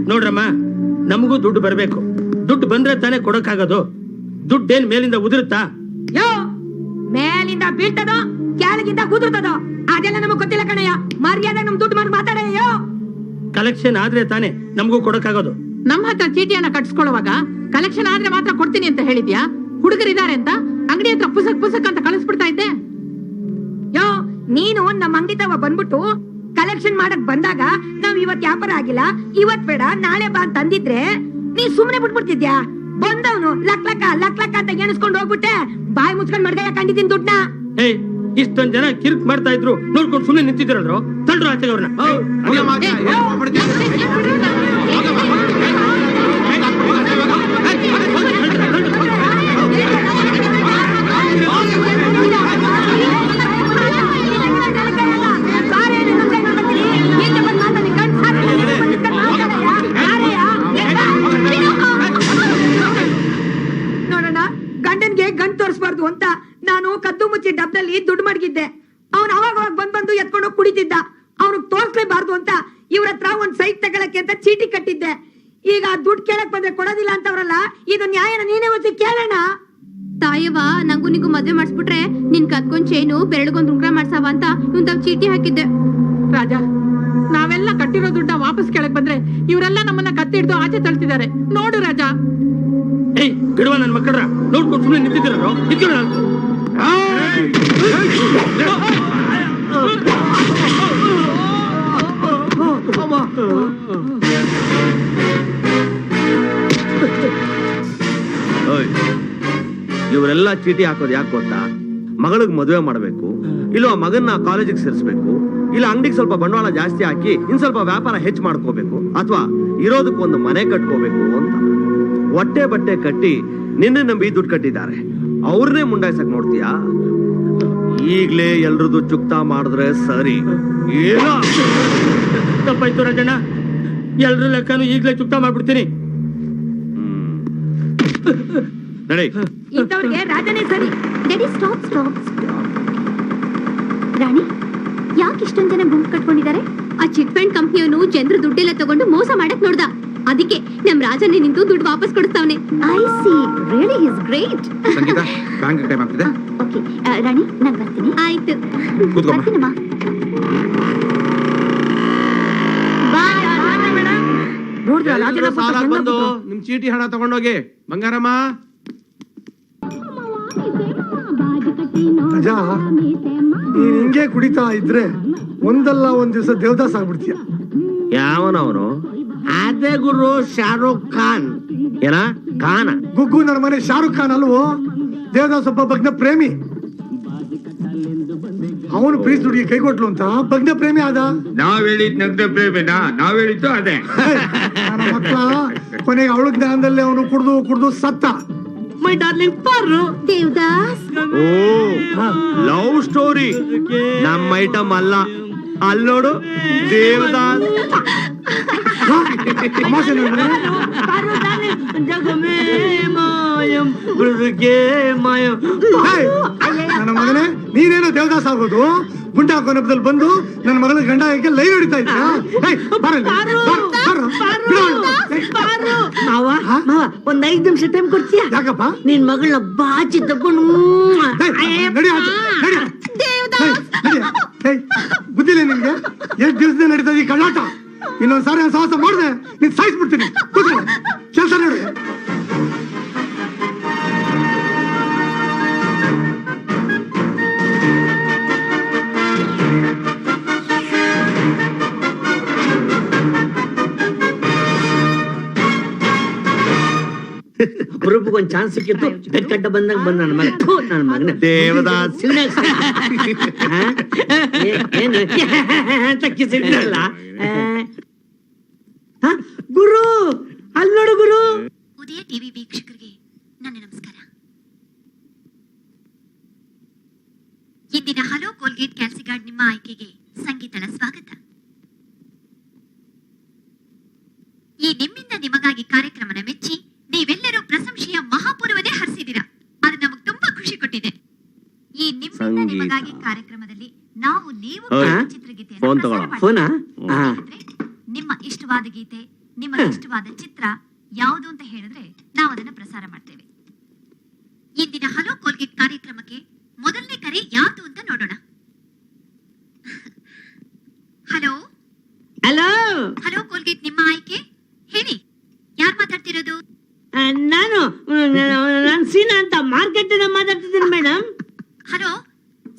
ನೋಡ್ರಮ್ಮ, ನಮಗೂ ದುಡ್ಡು ಬರಬೇಕು. ದುಡ್ಡು ಬಂದ್ರೆ ತಾನೇ ಕೊಡಕ್ಕಾಗೋದು. ದುಡ್ಡೇನ್ ಮೇಲಿಂದ ಉದುರುತ್ತಾ? ಯೋ, ಮೇಲಿಂದ ಬೀಳ್ತದೋ ಕೆಳಗಿಂದ ಕುದುರ್ತದೋ ಅದೆಲ್ಲ ನಮಗ್ ಗೊತ್ತಿಲ್ಲ ಕಣಯ್ಯ. ಮರ್ಯಾದೆ ನಮ್ ದುಡ್ಡು ಮಾತಾಡಯ್ಯೋ. ಕಲೆಕ್ಷನ್ ಆದ್ರೆ ತಾನೇ ನಮಗೂ ಕೊಡಕ್ಕಾಗೋದು. ನಮ್ಮ ಹತ್ರ ಚೀಟಿಯನ್ನ ಕಟ್ಸ್ಕೊಳ್ಳುವಾಗ ಕಲೆಕ್ಷನ್ ಆದ್ರೆ ಮಾತ್ರ ಕೊಡ್ತೀನಿ ಅಂತ ಹೇಳಿದ್ಯಾ? ಹುಡುಗರಿದ್ದಾರೆ ಅಂತ ಅಂಗಡಿ ಹತ್ರ ಪುಸಕ್ ಅಂತ ಕಳಿಸ್ಬಿಡ್ತಾ ಇದ್ದೆ. ಯೋ, ನೀನು ನಮ್ಮ ಅಂಗಡಿ ತವ ಬಂದ್ಬಿಟ್ಟು ಕಲೆಕ್ಷನ್ ಮಾಡಕ್ ಬಂದಾಗ ನಾವ್ ಇವತ್ ವ್ಯಾಪಾರ ಆಗಿಲ್ಲ, ಇವತ್ ಬೇಡ ನಾಳೆ ಬಾ ಅಂತ ಅಂದಿದ್ರೆ ನೀ ಸುಮ್ನೆ ಬಿಟ್ಬಿಡ್ತಿದ್ಯಾ? ಬಂದವನು ಲಕ್ ಲಕ್ಕ ಅಂತ ಎಣಿಸ್ಕೊಂಡು ಹೋಗ್ಬಿಟ್ಟೆ ಬಾಯಿ ಮುಚ್ಕೊಂಡ್ ಮಡ್ಗಯ್ಯ ಕಂಡಿದ್ದೀನಿ ದುಡ್ಡನ್ನ. ಏಯ್, ಇಷ್ಟೊಂದ್ ಜನ ಕಿರ್ಕ್ ಮಾಡ್ತಾ ಇದ್ರು ನೋಡ್ಕೊಂಡು ಸುಮ್ಮನೆ ನಿಂತಿದ್ರಲ್ರು. ತಳ್ರು ಆಚೆಗೆ ಅವ್ರನ್ನ. ನೋಡೋಣ, ಗಂಡನ್ಗೆ ಗಂಡ್ ತೋರಿಸಬಾರ್ದು ಅಂತ ನಾನು ಕದ್ದು ಮುಚ್ಚಿ ಡಬ್ದಲ್ಲಿ ದುಡ್ಡು ಮಡಗಿದ್ದೆ. ಅವ್ನು ಅವಾಗ ಬಂದು ಎತ್ಕೊಂಡು ಕುಡಿತಿದ್ದ. ಅವ್ನಿಗೆ ತೋರ್ಸ್ಲೇಬಾರ್ದು ಅಂತ ಇವ್ರ ಹತ್ರ ಒಂದ್ ಸೈಟ್ ತಗೊಳಕ್ಕೆ ಅಂತ ಚೀಟಿ ಕಟ್ಟಿದ್ದೆ. ಈಗ ದುಡ್ಡು ಕೇಳಕ್ ಬಂದ್ರೆ ಕೊಡೋದಿಲ್ಲ ಅಂತವ್ರಲ್ಲ, ಇದು ನ್ಯಾಯನ ನೀನೇ ಒತ್ತಿ ಕೇಳೋಣ. ತಾಯವ್ವ, ನಂಗೂ ನಿಂಗೂ ಮದ್ವೆ ಮಾಡಿಸ್ಬಿಟ್ರೆ ನಿನ್ ಕತ್ಕೊಂಡ್ ಚೈನು ಬೆರಳಿಗೊಂದ್ ಉಂಗ್ರ ಮಾಡ್ಸವ ಅಂತ ಇವಂತಾವ್ ಚೀಟಿ ಹಾಕಿದ್ದೆ. ರಾಜ, ನಾವೆಲ್ಲ ಕಟ್ಟಿರೋ ದುಡ್ಡ ವಾಪಸ್ ಕೇಳಕ್ ಬಂದ್ರೆ ಇವರೆಲ್ಲ ನಮ್ಮನ್ನ ಕತ್ತಿ ಹಿಡ್ದು ಆಚೆ ತಳ್ತಿದ್ದಾರೆ. ನೋಡು ರಾಜ. ಏಯ್, ಬಿಡುವ ನನ್ ಮಕ್ಕಳ್ರ, ನೋಡ್ಕೊಂಡು ಸುಮ್ಮನೆ ನಿಂತಿದ್ರಲ್ರು. ಇವರೆಲ್ಲ ಚೀಟಿ ಹಾಕೋದು ಯಾಕೆ ಗೊತ್ತಾ? ಮಗಳಿಗೆ ಮದುವೆ ಮಾಡಬೇಕು, ಇಲ್ಲ ಮಗನ್ನ ಕಾಲೇಜಿಗೆ ಸೇರಿಸಬೇಕು, ಇಲ್ಲ ಅಂಗಡಿಗೆ ಸ್ವಲ್ಪ ಬಂಡವಾಳ ಜಾಸ್ತಿ ಹಾಕಿ ಇನ್ ಸ್ವಲ್ಪ ವ್ಯಾಪಾರ ಹೆಚ್ಚು ಮಾಡ್ಕೋಬೇಕು, ಅಥವಾ ಇರೋದಕ್ಕೊಂದು ಮನೆ ಕಟ್ಕೋಬೇಕು ಅಂತ. ಹೊಟ್ಟೆ ಬಟ್ಟೆ ಕಟ್ಟಿ ನಿನ್ನೆ ನಂಬಿ ದುಡ್ಡು ಕಟ್ಟಿದ್ದಾರೆ. ಅವ್ರನ್ನೇ ಮುಂಡಾಯ್ಸಕ್ ನೋಡ್ತೀಯಾ? ಈಗ್ಲೇ ಎಲ್ರದ್ದು ಚುಕ್ತಾ ಮಾಡಿದ್ರೆ ಸರಿ. ಏನೋ ತಪ್ಪಾಯ್ತು ರಾಜಣ್ಣ, ಎಲ್ರ ಲೆಕ್ಕನು ಈಗ್ಲೇ ಚುಕ್ತಾ ಮಾಡ್ಬಿಡ್ತೀನಿ. ನಡಿ. ಇಂಥವ್ರಿಗೆ ರಾಜನೇ ಸರಿ. ಸ್ಟಾಪ್. ರಾಣಿ, ಯಾಕೆ ಇಷ್ಟೊಂದ್ ಜನ ಗುಂಪು ಕಟ್ಕೊಂಡಿದ್ದಾರೆ? ಆ ಚಿಟ್ ಫಂಡ್ ಕಂಪ್ನಿಯವನು ಜನರು ದುಡ್ಡೆಲ್ಲ ತಗೊಂಡು ಮೋಸ ಮಾಡಕ್ ನೋಡ್ದ. ಅದಕ್ಕೆ ನಮ್ ರಾಜನೇ ನಿಂತು ದುಡ್ಡು ವಾಪಸ್ ಕೊಡಿಸ್ತಾವನೆ. I see, really is great. Sangeetha, bank time ಆಗ್ತಿದೆ. ಓಕೆ ರಾಣಿ, ನಾನು ಬರ್ತೀನಿ. ಆಯ್ತು, ಬರ್ತೀನಮ್ಮ. ನೋಡಿದ್ರೆ ಸಾಲ ಬಂದು ನಿಮ್ ಚೀಟಿ ಹಣ ತಗೊಂಡೋಗಿ. ಬಂಗಾರಮ್ಮ, ರಾಜ, ನೀನ್ ಹಿಂಗೆ ಕುಡಿತಾ ಇದ್ರೆ ಒಂದಲ್ಲ ಒಂದ್ ದಿವಸ ದೇವದಾಸ್ ಆಗ್ಬಿಡ್ತೀಯ. ಯಾವನವನು? ಅದೇ ಗುರು, ಶಾರುಖ್ ಖಾನ್. ಏನ ಖಾನ? ಗುಗ್ಗು ನನ್ನ ಮನೆ ಶಾರುಖ್ ಖಾನ್ ಅಲ್ವೋ? ದೇವದಾಸ್ ಒಬ್ಬ ಭಗ್ನ ಪ್ರೇಮಿ. ಅವನು ಪ್ರೀತಿ ದುಡಿಗೆ ಕೈ ಕೊಟ್ಲು ಅಂತ ಭಗ್ನ ಪ್ರೇಮಿ ಆದ. ನಾವ್ ಹೇಳಿದ್ ನಗ್ನ ಪ್ರೇಮಿನಾ? ನಾವ್ ಹೇಳಿದ್ದು ಅದೇ. ನನ್ನ ಮಕ್ಕಳ ಕೊನೆಗೆ ಅವಳ ಜ್ಞಾನದಲ್ಲಿ ಅವನು ಕುಡ್ದು ಸತ್ತ. ಮೈ ಡಾರ್ಲಿಂಗ್ ಪಾರು. ದೇವದಾಸ್ ಓ ಲವ್ ಸ್ಟೋರಿ ನಮ್ಮ ಐಟಮ್ ಅಲ್ಲ. ಅಲ್ಲಿ ನೋಡು ದೇವದಾಸ್. ತಮಾಷೆ ನೋಡ್ರಿ. ಏಯ್, ನನ್ನ ಮಗನೇ ನೀನೇನೋ ದೇವದಾಸ್ ಆಗೋದು. ಗುಂಡ ಕೊನೆಪದಲ್ಲಿ ಬಂದು ನನ್ನ ಮಗನ ಗಂಡ ಯಾಕೆ ಲೈವ್ ಹೊಡಿತಾ ಇದ್ದ. ಮಾವ ಒಂದ್ 5 ನಿಮಿಷ ಟೈಮ್ ಕೊಡ್ತೀಯ? ಯಾಕಪ್ಪ? ನಿನ್ ಮಗಳನ್ನ ಬಾಚಿ ತಗೊಂಡು ನಡಿ ಆಚೆ, ನಡಿ. ಬುದ್ಧಿಲ್ಲ ನಿನ್ಗೆ? ಎಷ್ಟ್ ದಿವಸದಿಂದ ನಡೀತಾ ಈ ಕಳ್ಳಾಟ. ಇನ್ನೊಂದ್ಸಾರಿ ಸಾಹಸ ಮಾಡಿದೆ ನೀನ್ ಸಾಯಿಸ್ಬಿಡ್ತೀನಿ. ಕೆಲಸ ನೋಡಿ. ಅಪರೂಪಕ್ಕೊಂದು ಚಾನ್ಸ್ ಸಿಕ್ಕಿತ್ತು. ಬೆಕ್ಕಡ್ಡ ಬಂದಾಗ ಬಂದ ನನ್ನ ಮಗ. ನನ್ನ ಮಗನ ದೇವದಾಸ್ ಏನು ತಕ್ಕಿಸಿಲ್ಲ. ಗುರು ಅಲ್ಲಿ ನೋಡು ಗುರು. ಉದಯ ಟಿವಿ ವೀಕ್ಷಕರಿಗೆ ನನ್ನ ನಮಸ್ಕಾರ. ಇಂದಿನ ಹಲೋ ಕೋಲ್ಗೇಟ್ ಕ್ಯಾಲ್ಸಿಗಾರ್ಡ್ ನಿಮ್ಮ ಆಯ್ಕೆಗೆ ಸಂಗೀತಳ ಸ್ವಾಗತ. ಈ ನಿಮ್ಮಿಂದ ನಿಮಗಾಗಿ ಕಾರ್ಯಕ್ರಮನ ಮೆಚ್ಚಿ ನೀವೆಲ್ಲರೂ ಪ್ರಶಂಸೆಯ ಮಹಾಪೂರ್ವನೇ ಹರಿಸಿದಿರ. ಅದು ನಮಗೆ ತುಂಬಾ ಖುಷಿ ಕೊಟ್ಟಿದೆ. ಈ ನಿಮ್ಮಿಂದ ನಿಮಗಾಗಿ ಕಾರ್ಯಕ್ರಮದಲ್ಲಿ ನಾವು ನೀವು ಚಿತ್ರಗೀತೆಯನ್ನು ಪ್ರಸಾರ ಮಾಡ್ತೀವಿ. ನಿಮ್ಮ ಇಷ್ಟವಾದ ಗೀತೆ, ನಿಮ್ಮ ಇಷ್ಟವಾದ ಚಿತ್ರ ಯಾವುದು ಅಂತ ಹೇಳಿದ್ರೆ ನಾವು ಅದನ್ನ ಪ್ರಸಾರ ಮಾಡ್ತೇವೆ. ಇಂದಿನ ಹಲೋ ಕೋಲ್ಗೇಟ್ ಕಾರ್ಯಕ್ರಮಕ್ಕೆ ಮೊದಲನೇ ಕರೆ ಯಾವುದು ಅಂತ ನೋಡೋಣ. ಹಲೋ ಹಲೋ ಹಲೋ ಕೋಲ್ಗೇಟ್ ನಿಮ್ಮ ಆಯ್ಕೆ ಹೇಳಿ. ಯಾರು ಮಾತಾಡ್ತಿರೋದು? ನಾನು ಸೀನಾ ಅಂತ ಮಾರ್ಕೆಟ್ ಇಂದ ಮಾತಾಡ್ತಿದ್ದೀನಿ ಮೇಡಮ್. ಹಲೋ,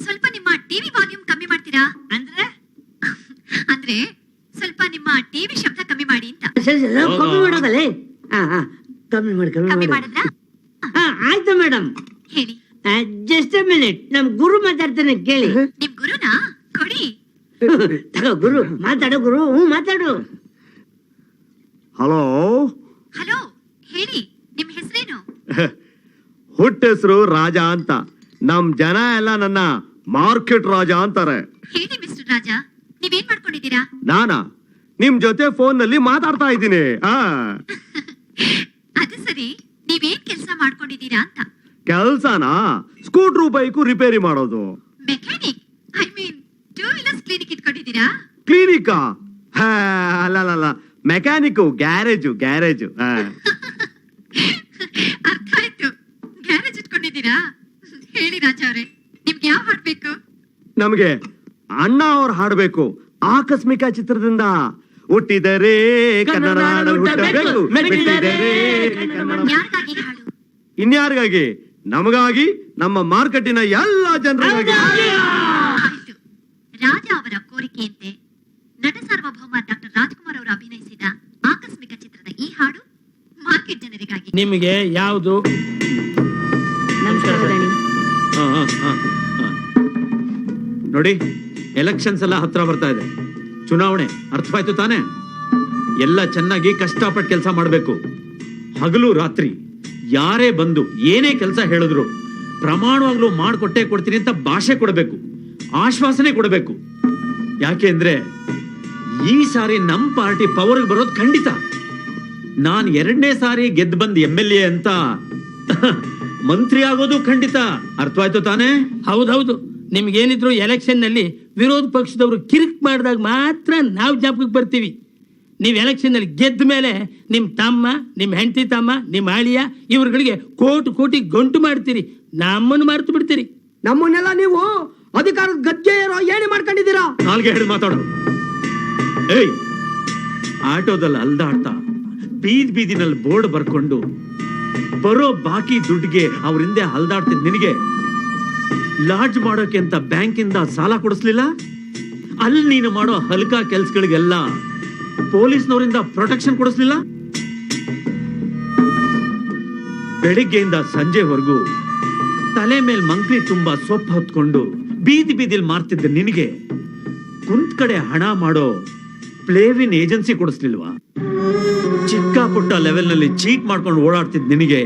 ಸ್ವಲ್ಪ ನಿಮ್ಮ ಟಿವಿ ವಾಲ್ಯೂಮ್ ಕಮ್ಮಿ ಮಾಡ್ತೀರಾ? ಅಂದ್ರೆ ಸ್ವಲ್ಪ ನಿಮ್ಮ ಟಿವಿ ಶಬ್ದ ಕಮ್ಮಿ ಮಾಡಿ ಅಂತ. ಕಮ್ಮಿ ಮಾಡೋದಲ್ಲೇ. ಕಮ್ಮಿ ಮಾಡಿದ್ರಾ? ಆಯ್ತು ಮೇಡಮ್. ಹೇಳಿ. ಜಸ್ಟ್ ಎ ಮಿನಿಟ್, ನಮ್ ಗುರು ಮಾತಾಡ್ತಾನೆ ಕೇಳಿ. ನಿಮ್ ಗುರುನಾ? ಕೊಡಿ. ತಗೋ ಗುರು, ಮಾತಾಡು ಗುರು. ಮಾತಾಡು. ಹಲೋ ಹಲೋ, ಹೇಳಿ. ನಿಮ್ ಹೆಸರೇನು? ಹುಟ್ಟ ಹೆಸರು ರಾಜ ಅಂತ. ನಮ್ ಜನ ಎಲ್ಲ ನನ್ನ ಮಾರ್ಕೆಟ್ ರಾಜ ಅಂತಾರೆ. ಹೇಳಿ ಮಿಸ್ಟರ್ ರಾಜ, ನೀವೇನ್ ಮಾಡ್ಕೊಂಡಿದ್ದೀರಾ? ನಾನಾ ನಿಮ್ ಜೊತೆ ಫೋನ್ ನಲ್ಲಿ ಮಾತಾಡ್ತಾ ಇದ್ದೀನಿ. ಅದು ಸರಿ, ನೀವೇನ್ ಕೆಲಸ ಮಾಡ್ಕೊಂಡಿದ್ದೀರಾ ಅಂತ. ಕೆಲ್ಸನಾ? ಸ್ಕೂಟ್ರು ಬೈಕು ರಿಪೇರಿ ಮಾಡೋದು. Mechanic? I mean 2 wheelers clinic ಇಟ್ಕೊಂಡಿದ್ದೀರಾ? ಕ್ಲಿನಿಕಾ? ಅಲ್ಲ, ಮೆಕ್ಯಾನಿಕ್ ಗ್ಯಾರೇಜು. ಅರ್ಥ ಆಯ್ತು, ಗ್ಯಾರೇಜ್ ಇಟ್ಕೊಂಡಿದ್ದೀರಾ. ಹೇಳಿ ರಾಜ ಅವರೇ, ನಿಮ್ಗೆ ಯಾವ ಹಾಡ್ಬೇಕು? ನಮ್ಗೆ ಅಣ್ಣ ಅವ್ರು ಹಾಡ್ಬೇಕು. ಆಕಸ್ಮಿಕ ಚಿತ್ರದಿಂದ ಹುಟ್ಟಿದರೆ ಕನ್ನಡ ನಾಡಲ್ಲಿ ಹುಟ್ಟಬೇಕು, ಮೆಟ್ಟಿದರೆ ಕನ್ನಡ. ಯಾರಿಗಾಗಿ ಹಾಡು? ಇನ್ಯಾರಿಗಾಗಿ? ನಮಗಾಗಿ, ನಮ್ಮ ಮಾರ್ಕೆಟಿನ ಎಲ್ಲ ಜನರಿಗಾಗಿ. ಆಯ್ತು. ರಾಜ ಅವರ ಕೋರಿಕೆಯಂತೆ ನಟ ಸಾರ್ವಭೌಮ ಡಾಕ್ಟರ್ ರಾಜ್ಕುಮಾರ್ ಅವರು ಅಭಿನಯಿಸಿದ ಆಕಸ್ಮಿಕ ಚಿತ್ರದ ಈ ಹಾಡು ಮಾರ್ಕೆಟ್ ಜನರಿಗಾಗಿ. ನಿಮಗೆ ಯಾವುದು? ನೋಡಿ, ಎಲೆಕ್ಷನ್ಸ್ ಎಲ್ಲ ಹತ್ರ ಬರ್ತಾ ಇದೆ. ಚುನಾವಣೆ ಅರ್ಥವಾಯ್ತು ತಾನೆ? ಎಲ್ಲ ಚೆನ್ನಾಗಿ ಕಷ್ಟಪಟ್ಟು ಕೆಲಸ ಮಾಡಬೇಕು. ಹಗಲು ರಾತ್ರಿ ಯಾರೇ ಬಂದು ಏನೇ ಕೆಲಸ ಹೇಳಿದ್ರು ಪ್ರಮಾಣವಾಗ್ಲೂ ಮಾಡ್ಕೊಟ್ಟೆ ಕೊಡ್ತೀನಿ ಅಂತ ಭಾಷೆ ಕೊಡಬೇಕು, ಆಶ್ವಾಸನೆ ಕೊಡಬೇಕು. ಯಾಕೆ ಅಂದ್ರೆ ಈ ಸಾರಿ ನಮ್ ಪಾರ್ಟಿ ಪವರ್ ಬರೋದು ಖಂಡಿತ. ನಾನ್ 2ನೇ ಸಾರಿ ಗೆದ್ದು ಬಂದ್ MLA ಅಂತ ಮಂತ್ರಿ ಆಗೋದು ಖಂಡಿತ. ಅರ್ಥವಾಯ್ತು ತಾನೇ? ಹೌದೌದು. ನಿಮ್ಗೇನಿದ್ರು ಎಲೆಕ್ಷನ್ ನಲ್ಲಿ ವಿರೋಧ ಪಕ್ಷದವರು ಕಿರಿಕ್ ಮಾಡಿದಾಗ ಮಾತ್ರ ನಾವು ಜ್ಞಾಪಕಕ್ಕೆ ಬರ್ತೀವಿ. ನೀವು ಎಲೆಕ್ಷನ್ ನಲ್ಲಿ ಗೆದ್ದ ಮೇಲೆ ನಿಮ್ ತಮ್ಮ, ನಿಮ್ ಹೆಂಡತಿ ತಮ್ಮ, ನಿಮ್ ಆಳಿಯ ಇವ್ರುಗಳಿಗೆ ಕೋಟಿ ಗಂಟು ಮಾಡ್ತೀರಿ, ನಮ್ಮನ್ನು ಮರೆತು ಬಿಡ್ತೀರಿ. ನಮ್ಮನ್ನೆಲ್ಲ ನೀವು ಅಧಿಕಾರದ ಗದ್ದೆ ಇರೋ ಏಣಿ ಮಾಡ್ಕೊಂಡಿದ್ದೀರಾ? ನಾಲ್ಗೆ ಹಿಡಿದು ಮಾತಾಡು. ಏಯ್, ಆಟೋದಲ್ಲಿ ಅಲ್ದಾಡ್ತಾ ಬೀದಿನಲ್ಲಿ ಬೋರ್ಡ್ ಬರ್ಕೊಂಡು ಬರೋ ಬಾಕಿ ದುಡ್ಡಿಗೆ ಅವ್ರ ಹಿಂದೆ ಹಲ್ದಾಡ್ತಿದ್ ನಿನಗೆ ಲಾಡ್ಜ್ ಮಾಡೋಕೆ ಅಂತ ಬ್ಯಾಂಕಿಂದ ಸಾಲ ಕೊಡಿಸ್ಲಿಲ್ಲ? ಅಲ್ಲಿ ನೀನು ಮಾಡೋ ಹಲ್ಕಾ ಕೆಲ್ಸಗಳಿಗೆಲ್ಲ ಪೊಲೀಸ್ನವರಿಂದ ಪ್ರೊಟೆಕ್ಷನ್ ಕೊಡಿಸ್ಲಿಲ್ಲ? ಬೆಳಿಗ್ಗೆಯಿಂದ ಸಂಜೆವರೆಗೂ ತಲೆ ಮೇಲೆ ಮಂಕ್ಲಿ ತುಂಬಾ ಸೊಪ್ಪು ಹೊತ್ಕೊಂಡು ಬೀದಿ ಬೀದಿಲ್ ಮಾರ್ತಿದ್ದ ನಿನಗೆ ಕುಂತ್ ಕಡೆ ಹಣ ಮಾಡೋ ಪ್ಲೇವಿನ್ ಏಜೆನ್ಸಿ ಕೊಡಿಸ್ಲಿಲ್ವಾ? ಚಿಕ್ಕ ಪುಟ್ಟ ಲೆವೆಲ್ ನಲ್ಲಿ ಚೀಟ್ ಮಾಡ್ಕೊಂಡು ಓಡಾಡ್ತಿದ್ ನಿನಗೆ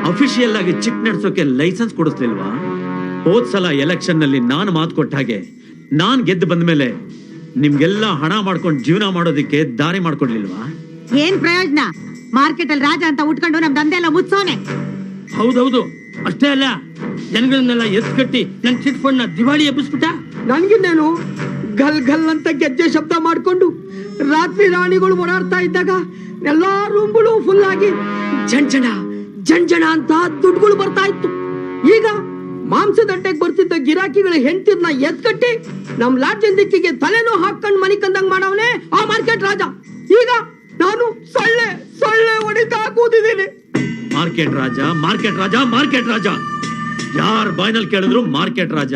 ಅಫಿಷಿಯಲ್ ಆಗಿ ಚಿಕ್ ನಡೆಸೋಕೆ ಲೈಸೆನ್ಸ್ ಕೊಡಿಸ್ಲಿಲ್ವಾ? ಹೋದ್ ಸಲ ಎಲೆಕ್ಷನ್ ನಲ್ಲಿ ನಾನು ಮಾತು ಕೊಟ್ಟ ಹಾಗೆ ನಾನ್ ಗೆದ್ದು ಬಂದ ಮೇಲೆ ನಿಮ್ಗೆಲ್ಲ ಹಣ ಮಾಡ್ಕೊಂಡು ಜೀವನ ಮಾಡೋದಕ್ಕೆ ದಾರಿ ಮಾಡ್ಕೊಡ್ಲಿಲ್ವಾ? ಏನ್ ಪ್ರಯೋಜನ? ಮಾರ್ಕೆಟ್ ಅಲ್ಲಿ ರಾಜ ಅಂತ ಉಟ್ಕೊಂಡು ನಮ್ ದಂಧೆ ಎಲ್ಲ ಮುಚ್ಚೋನೆ. ಹೌದೌದು, ಅಷ್ಟೇ ಅಲ್ಲ, ಜನಗಳನ್ನೆಲ್ಲ ಎತ್ಕಟ್ಟಿ ನನ್ ಚಿಟ್ ಫಂಡ್ ನ ದಿವಾಳಿ ಎಬ್ಬಿಸ್ಬಿಟ್ಟ. ನನ್ಗಿನ್ನೇನು ಗಲ್ ಗಲ್ ಅಂತ ಗೆಜ್ಜೆ ಶಬ್ದ ಮಾಡ್ಕೊಂಡು ರಾತ್ರಿ ರಾಣಿಗಳು ಓಡಾಡ್ತಾ ಇದ್ದಾಗ ಎಲ್ಲಾ ರೂಮ್ಗಳು ಫುಲ್ ಆಗಿ ಜಂಜಣ ಜಂಜಣ ಅಂತ ದುಡ್ಡುಗಳು ಬರ್ತಾ ಇತ್ತು. ಈಗ ಮಾಂಸದಡ್ಡೆಗೆ ಬರ್ತಿದ್ದ ಗಿರಾಕಿಗಳ ಹೆಂಡತಿರ್ನ ಎತ್ಕಟ್ಟಿ ನಮ್ ಲಾಡ್ಜಿನ ದಿಕ್ಕಿಗೆ ತಲೆನೋ ಹಾಕೊಂಡು ಮನಿ ಕಂದಂಗ್ ಮಾಡವನೇ ಆ ಮಾರ್ಕೆಟ್ ರಾಜ. ಈಗ ನಾನು ಸೊಳ್ಳೆ ಸೊಳ್ಳೆ ಹೊಡಿತಾ ಕೂತಿದ್ದೀನಿ. ಮಾರ್ಕೆಟ್ ರಾಜ, ಮಾರ್ಕೆಟ್ ರಾಜ, ಮಾರ್ಕೆಟ್ ರಾಜ, ಯಾರ್ ಬಾಯ್ನಲ್ಲಿ ಕೇಳಿದ್ರು ಮಾರ್ಕೆಟ್ ರಾಜ.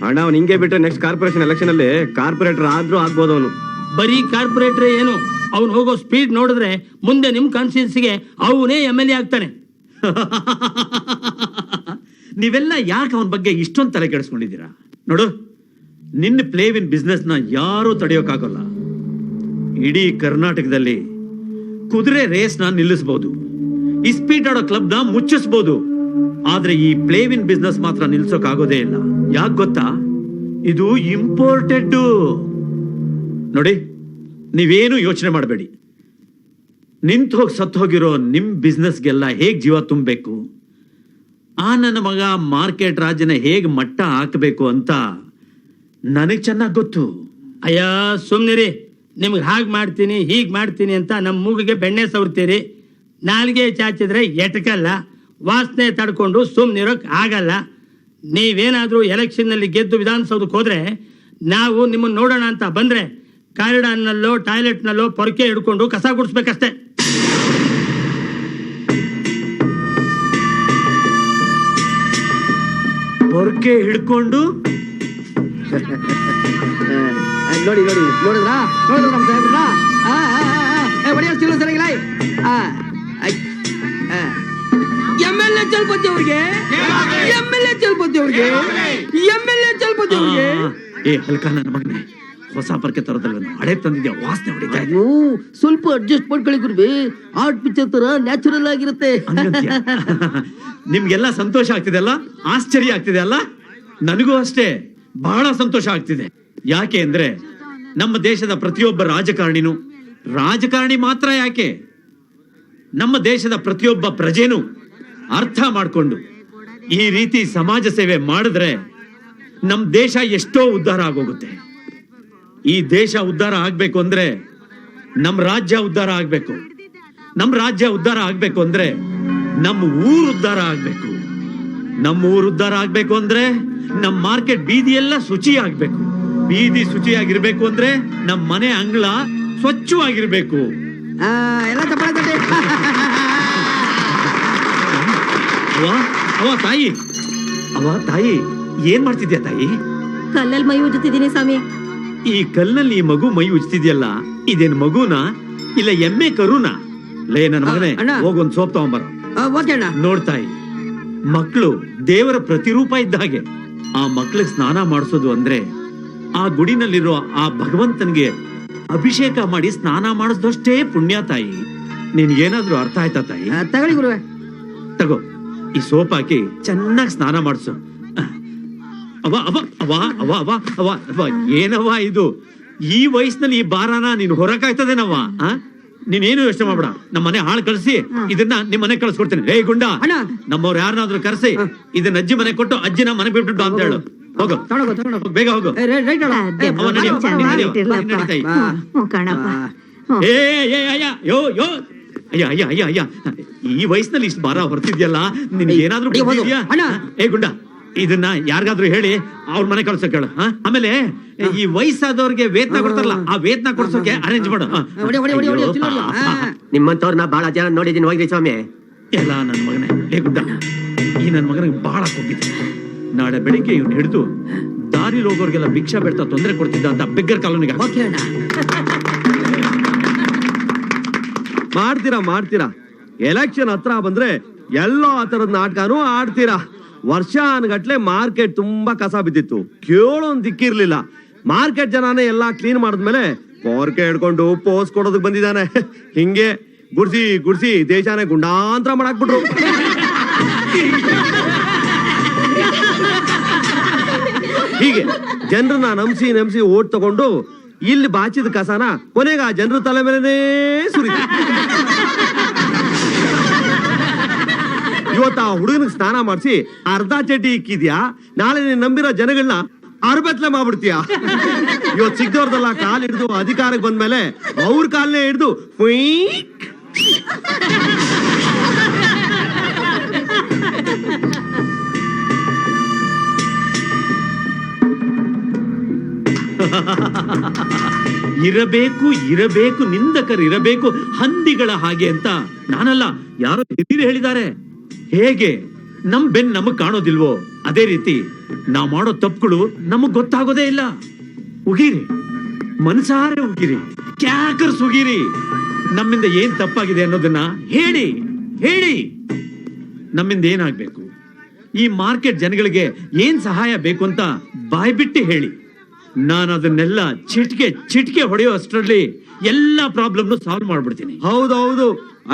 ಅಣ್ಣ ಅವ್ನು ಹಿಂಗೆ ಬಿಟ್ರೆ ನೆಕ್ಸ್ಟ್ ಕಾರ್ಪೊರೇಷನ್ ಎಲೆಕ್ಷನ್ ಅಲ್ಲಿ ಕಾರ್ಪೊರೇಟರ್ ಆದ್ರೂ ಆಗ್ಬೋದು ಅವನು. ಬರೀ ಕಾರ್ಪೊರೇಟರ್ ಏನು, ಅವ್ನು ಹೋಗೋ ಸ್ಪೀಡ್ ನೋಡಿದ್ರೆ ಮುಂದೆ ನಿಮ್ ಕಾನ್ಸ್ಟಿಟ್ಯೂನ್ಸಿಗೆ ಅವನೇ MLA ಆಗ್ತಾನೆ. ನೀವೆಲ್ಲ ಯಾಕೆ ಅವನ ಬಗ್ಗೆ ಇಷ್ಟೊಂದು ತಲೆ ಕೆಡಿಸ್ಕೊಂಡಿದ್ದೀರಾ? ನೋಡು, ನಿನ್ನ ಪ್ಲೇವಿನ್ ಬಿಸ್ನೆಸ್ ನ ಯಾರೂ ತಡೆಯೋಕ್ಕಾಗಲ್ಲ. ಇಡೀ ಕರ್ನಾಟಕದಲ್ಲಿ ಕುದುರೆ ರೇಸ್ ನ ನಿಲ್ಲಿಸಬಹುದು, ಇಸ್ಪೀಟ್ ಆಡೋ ಕ್ಲಬ್ ನ ಮುಚ್ಚಿಸಬಹುದು, ಆದ್ರೆ ಈ ಪ್ಲೇವಿನ್ ಬಿಸ್ನೆಸ್ ಮಾತ್ರ ನಿಲ್ಸೋಕಾಗೋದೇ ಇಲ್ಲ. ಯಾಕೆ ಗೊತ್ತಾ? ಇದು ಇಂಪೋರ್ಟೆಡ್. ನೋಡಿ, ನೀವೇನು ಯೋಚನೆ ಮಾಡಬೇಡಿ. ನಿಂತು ಹೋಗಿ ಸತ್ತು ಹೋಗಿರೋ ನಿಮ್ ಬಿಸ್ನೆಸ್ಗೆಲ್ಲ ಹೇಗ್ ಜೀವ ತುಂಬಬೇಕು, ಆ ನನ್ನ ಮಗ ಮಾರ್ಕೆಟ್ ರಾಜನ ಹೇಗ್ ಮಟ್ಟ ಹಾಕಬೇಕು ಅಂತ ನನಗ್ ಚೆನ್ನಾಗ್ ಗೊತ್ತು. ಅಯ್ಯ ಸುಮ್ನಿರಿ, ನಿಮ್ಗೆ ಹಾಗೆ ಮಾಡ್ತೀನಿ ಹೀಗೆ ಮಾಡ್ತೀನಿ ಅಂತ ನಮ್ಮ ಮೂಗಿಗೆ ಬೆಣ್ಣೆ ಸವರ್ತೀರಿ. ನಾಲ್ಗೆ ಚಾಚಿದ್ರೆ ಎಟಕಲ್ಲ, ವಾಸನೆ ತಡ್ಕೊಂಡು ಸುಮ್ನಿರೋಕ್ ಆಗಲ್ಲ. ನೀವೇನಾದ್ರೂ ಎಲೆಕ್ಷನ್ನಲ್ಲಿ ಗೆದ್ದು ವಿಧಾನಸೌಧಕ್ಕೆ ಹೋದ್ರೆ ನಾವು ನಿಮ್ಮನ್ನ ನೋಡೋಣ ಅಂತ ಬಂದ್ರೆ ಕಾರಿಡಾರ್ನಲ್ಲೋ ಟಾಯ್ಲೆಟ್ನಲ್ಲೋ ಪೊರಕೆ ಹಿಡ್ಕೊಂಡು ಕಸ ಗುಡಿಸ್ಬೇಕಷ್ಟೇ. ಪೊರಕೆ ಹಿಡ್ಕೊಂಡು ನೋಡಿ ನೋಡಿ ನೋಡಿದ್ರಾ ನೋಡಿದ್ರ ನಮ್ ಸಾಹೇಬ್ರನ್ನ ಹೊಡೆಯೋ ಚಲೋ ಸರಿಗಿಲ್ಲ. MLA ಚಲ್ಪತಿ ಅವ್ರಿಗೆ, MLA ಚಲ್ಪತಿ ಅವ್ರಿಗೆ, MLA ಚಲ್ಪತಿ ಅವ್ರಿಗೆ. ಏ ಹಲ್ಕ ನನ್ನ ಮಗನೇ, ಹೊಸ ಪರ್ಕೆ ತರೋದಲ್ಲ, ಹಳೆ ತಂದಿದ್ಯಾ, ವಾಸನೆ ಹೊಡಿತಾ ಇದೆ. ಸ್ವಲ್ಪ ಅಡ್ಜಸ್ಟ್ ಮಾಡ್ಕೊಳ್ಳಿ ಗುರುವೆ, ಆರ್ಟ್ ಪಿಕ್ಚರ್ ತರ ನ್ಯಾಚುರಲ್ ಆಗಿರುತ್ತೆ. ನಿಮ್ಗೆಲ್ಲ ಸಂತೋಷ ಆಗ್ತಿದೆ ಅಲ್ಲ, ಆಶ್ಚರ್ಯ ಆಗ್ತಿದೆ ಅಲ್ಲ? ನನಗೂ ಅಷ್ಟೇ ಬಹಳ ಸಂತೋಷ ಆಗ್ತಿದೆ. ಯಾಕೆ ಅಂದ್ರೆ ನಮ್ಮ ದೇಶದ ಪ್ರತಿಯೊಬ್ಬ ರಾಜಕಾರಣಿ ಮಾತ್ರ ಯಾಕೆ, ನಮ್ಮ ದೇಶದ ಪ್ರತಿಯೊಬ್ಬ ಪ್ರಜೆನೂ ಅರ್ಥ ಮಾಡಿಕೊಂಡು ಈ ರೀತಿ ಸಮಾಜ ಸೇವೆ ಮಾಡಿದ್ರೆ ನಮ್ಮ ದೇಶ ಎಷ್ಟೋ ಉದ್ಧಾರ ಆಗೋಗುತ್ತೆ. ಈ ದೇಶ ಉದ್ಧಾರ ಆಗ್ಬೇಕು ಅಂದ್ರೆ ನಮ್ಮ ರಾಜ್ಯ ಉದ್ಧಾರ ಆಗ್ಬೇಕು. ನಮ್ಮ ರಾಜ್ಯ ಉದ್ಧಾರ ಆಗ್ಬೇಕು ಅಂದ್ರೆ ನಮ್ಮ ಊರು ಉದ್ಧಾರ ಆಗ್ಬೇಕು. ನಮ್ಮ ಊರು ಉದ್ಧಾರ ಆಗ್ಬೇಕು ಅಂದ್ರೆ ನಮ್ಮ ಮಾರ್ಕೆಟ್ ಬೀದಿ ಎಲ್ಲ ಶುಚಿ ಆಗ್ಬೇಕು. ಬೀದಿ ಶುಚಿಯಾಗಿರ್ಬೇಕು ಅಂದ್ರೆ ನಮ್ಮ ಮನೆ ಅಂಗಳ ಸ್ವಚ್ಛವಾಗಿರ್ಬೇಕು. ಎಲ್ಲ ತಗೊಳ್ಳಿ. ಅವ ತಾಯಿ ಏನ್ ಮಾಡ್ತಿದ್ಯಾ ತಾಯಿ? ಕಲ್ಲಲ್ಲಿ ಮೈ ಉಜ್ಜುತ್ತಿದ್ದೀನಿ ಸ್ವಾಮಿ. ಈ ಕಲ್ನಲ್ಲಿ ಈ ಮಗು ಮೈ ಉಜ್ತಿದ್ಯಲ್ಲ, ಇದೇನ್ ಮಗುನಾ ಇಲ್ಲ ಎಮ್ಮೆ ಕರುನಾ? ಲೇ ನನ್ನ ಮಗನೇ, ಹೋಗೊಂದ್ ಸೋಪ್ ತಗೊಂಬರ. ನೋಡ್ತಾಯಿ, ಮಕ್ಕಳು ದೇವರ ಪ್ರತಿರೂಪ ಇದ್ದ ಹಾಗೆ. ಆ ಮಕ್ಳಿಗೆ ಸ್ನಾನ ಮಾಡಿಸೋದು ಅಂದ್ರೆ ಆ ಗುಡಿನಲ್ಲಿರೋ ಆ ಭಗವಂತನಿಗೆ ಅಭಿಷೇಕ ಮಾಡಿ ಸ್ನಾನ ಮಾಡಿಸ್ದಷ್ಟೇ ಪುಣ್ಯ ತಾಯಿ. ನಿನ್ಗೇನಾದ್ರೂ ಅರ್ಥ ಆಯ್ತಾ ತಾಯಿ? ತಗೊಳ್ಳಿ ಗುರುವೆ. ತಗೋ, ಈ ಸೋಪ್ ಹಾಕಿ ಚೆನ್ನಾಗಿ ಸ್ನಾನ ಮಾಡಿಸು. ಅವ ಅವ ಅವ ಅವ ಅವ ಅವ ಅವ ಏನವ್ವ ಇದು? ಈ ವಯಸ್ಸಿನಲ್ಲಿ ಈ ಭಾರನ ನೀನು ಹೊರಕಾಯ್ತದೇನವ್ವ? ನೀನೇನು ಯೋಚನೆ ಮಾಡ್ಬೇಡ, ನಮ್ಮ ಮನೆ ಹಾಳು ಕಳಿಸಿ ಇದನ್ನ ನಿಮ್ ಮನೆ ಕಳ್ಸ್ಕೊಡ್ತೀನಿ. ರೇ ಗುಂಡ, ನಮ್ಮವ್ರು ಯಾರನ್ನಾದ್ರೂ ಕರೆಸಿ ಇದನ್ನ ಅಜ್ಜಿ ಮನೆ ಕೊಟ್ಟು ಅಜ್ಜಿನ ಮನೆ ಬಿಟ್ಬಿಟ್ಟು ಅಂತ ಹೇಳು. ಹೋಗು, ಬೇಗ ಹೋಗು. ಈ ವಯಸ್ಸಿನಲ್ಲಿ ಇಷ್ಟು ಭಾರ ಹೊರತಿದ್ಯಲ್ಲ, ನಿನ್ಗೆ ಏನಾದ್ರೂ ಏ ಗುಂಡ, ಇದನ್ನ ಯಾರಿಗಾದ್ರೂ ಹೇಳಿ ಅವ್ರ ಮನೆ ಕಳ್ಸೋಕೆ ಹೇಳು. ಆಮೇಲೆ ಈ ವಯಸ್ಸಾದವ್ರಿಗೆ ವೇತನ ಕೊಡ್ತಾರಲ್ಲ, ಆ ವೇತನ ಕೊಡ್ಸೋಕೆ ಅರೇಂಜ್ ಮಾಡು. ನಿಮ್ಮಂತವ್ರನ್ನ ಬಹಳ ಜನ ನೋಡಿದೀನಿ, ಹೋಗಿ ಸ್ವಾಮಿ. ಎಲ್ಲ ನನ್ನ ಮಗನೇ, ಲೇ ಗುಡ್ಡ, ಈ ನನ್ನ ಮಗನಿಗೆ ಬಹಳ ಕೊಬ್ಬಿದೆ. ನಾಳೆ ಬೆಳಿಗ್ಗೆ ಇವ್ನು ಹಿಡಿದು ದಾರಿ ಹೋಗೋರ್ಗೆಲ್ಲ ಭಿಕ್ಷಾ ಬೇಡ್ತಾ ತೊಂದರೆ ಕೊಡ್ತಿದ್ದ ಅಂತ ಬೆಗ್ಗರ್ ಕಾಲೋನಿಗೆ ಮಾಡ್ತೀರಾ. ಎಲೆಕ್ಷನ್ ಹತ್ರ ಬಂದ್ರೆ ಎಲ್ಲೋ ಆ ತರದ ನಾಟಕನೂ ಆಡ್ತೀರಾ. ವರ್ಷ ಅನ್ಗಟ್ಲೆ ಮಾರ್ಕೆಟ್ ತುಂಬಾ ಕಸ ಬಿದ್ದಿತ್ತು, ಕೇಳೋನ್ ದಿಕ್ಕಿರ್ಲಿಲ್ಲ. ಮಾರ್ಕೆಟ್ ಜನನೇ ಎಲ್ಲಾ ಕ್ಲೀನ್ ಮಾಡಿದ್ಮೇಲೆ ಪೋರ್ಕೆ ಹಿಡ್ಕೊಂಡು ಪೋಸ್ ಕೊಡೋದಕ್ ಬಂದಿದ್ದಾನೆ. ಹಿಂಗೆ ಗುಡ್ಸಿ ಗುಡ್ಸಿ ದೇಶಾನೇ ಗುಂಡಾಂತರ ಮಾಡಾಕ್ಬಿಟ್ರು. ಹೀಗೆ ಜನರನ್ನ ನಂಬಿಸಿ ಓಟ್ ತಗೊಂಡು ಇಲ್ಲಿ ಬಾಚಿದ ಕಸನ ಕೊನೆಗ ಆ ಜನರ ತಲೆ ಮೇಲೆನೇ ಸುರಿ. ಇವತ್ತು ಆ ಹುಡುಗನಿಗೆ ಸ್ನಾನ ಮಾಡಿಸಿ ಅರ್ಧ ಚಡ್ಡಿ ಇಕ್ಕಿದ್ಯಾ, ನಾಳೆ ನೀನ್ ನಂಬಿರೋ ಜನಗಳನ್ನ ಅರ್ಬತ್ಲೆ ಮಾಡ್ಬಿಡ್ತೀಯ. ಇವತ್ತು ಸಿಗ್ದವ್ರದೆಲ್ಲ ಕಾಲ್ ಹಿಡಿದು ಅಧಿಕಾರಕ್ಕೆ ಬಂದ್ಮೇಲೆ ಅವ್ರ ಕಾಲನೇ ಹಿಡಿದು ಇರಬೇಕು ನಿಂದಕರು ಇರಬೇಕು ಹಂದಿಗಳ ಹಾಗೆ ಅಂತ ನಾನಲ್ಲ, ಯಾರೋ ಹಿರಿಯರು ಹೇಳಿದ್ದಾರೆ. ಹೇಗೆ ನಮ್ ಬೆನ್ ನಮಗ್ ಕಾಣೋದಿಲ್ವೋ ಅದೇ ರೀತಿ ನಾವ್ ಮಾಡೋ ತಪ್ಪುಗಳು ನಮಗ್ ಗೊತ್ತಾಗೋದೇ ಇಲ್ಲ. ಉಗಿರಿ, ಮನಸಾರೆ ಉಗಿರಿ, ಕ್ಯಾಕರ್ಸ್ ಉಗಿರಿ. ನಮ್ಮಿಂದ ಏನ್ ತಪ್ಪಾಗಿದೆ ಅನ್ನೋದನ್ನ ಹೇಳಿ ಹೇಳಿ. ನಮ್ಮಿಂದ ಏನಾಗ್ಬೇಕು, ಈ ಮಾರ್ಕೆಟ್ ಜನಗಳಿಗೆ ಏನ್ ಸಹಾಯ ಬೇಕು ಅಂತ ಬಾಯ್ಬಿಟ್ಟು ಹೇಳಿ. ನಾನು ಅದನ್ನೆಲ್ಲ ಚಿಟಿಕೆ ಹೊಡೆಯೋ ಅಷ್ಟರಲ್ಲಿ ಎಲ್ಲಾ ಪ್ರಾಬ್ಲಮ್ ಸಾಲ್ವ್ ಮಾಡ್ಬಿಡ್ತೀನಿ. ಹೌದೌದು,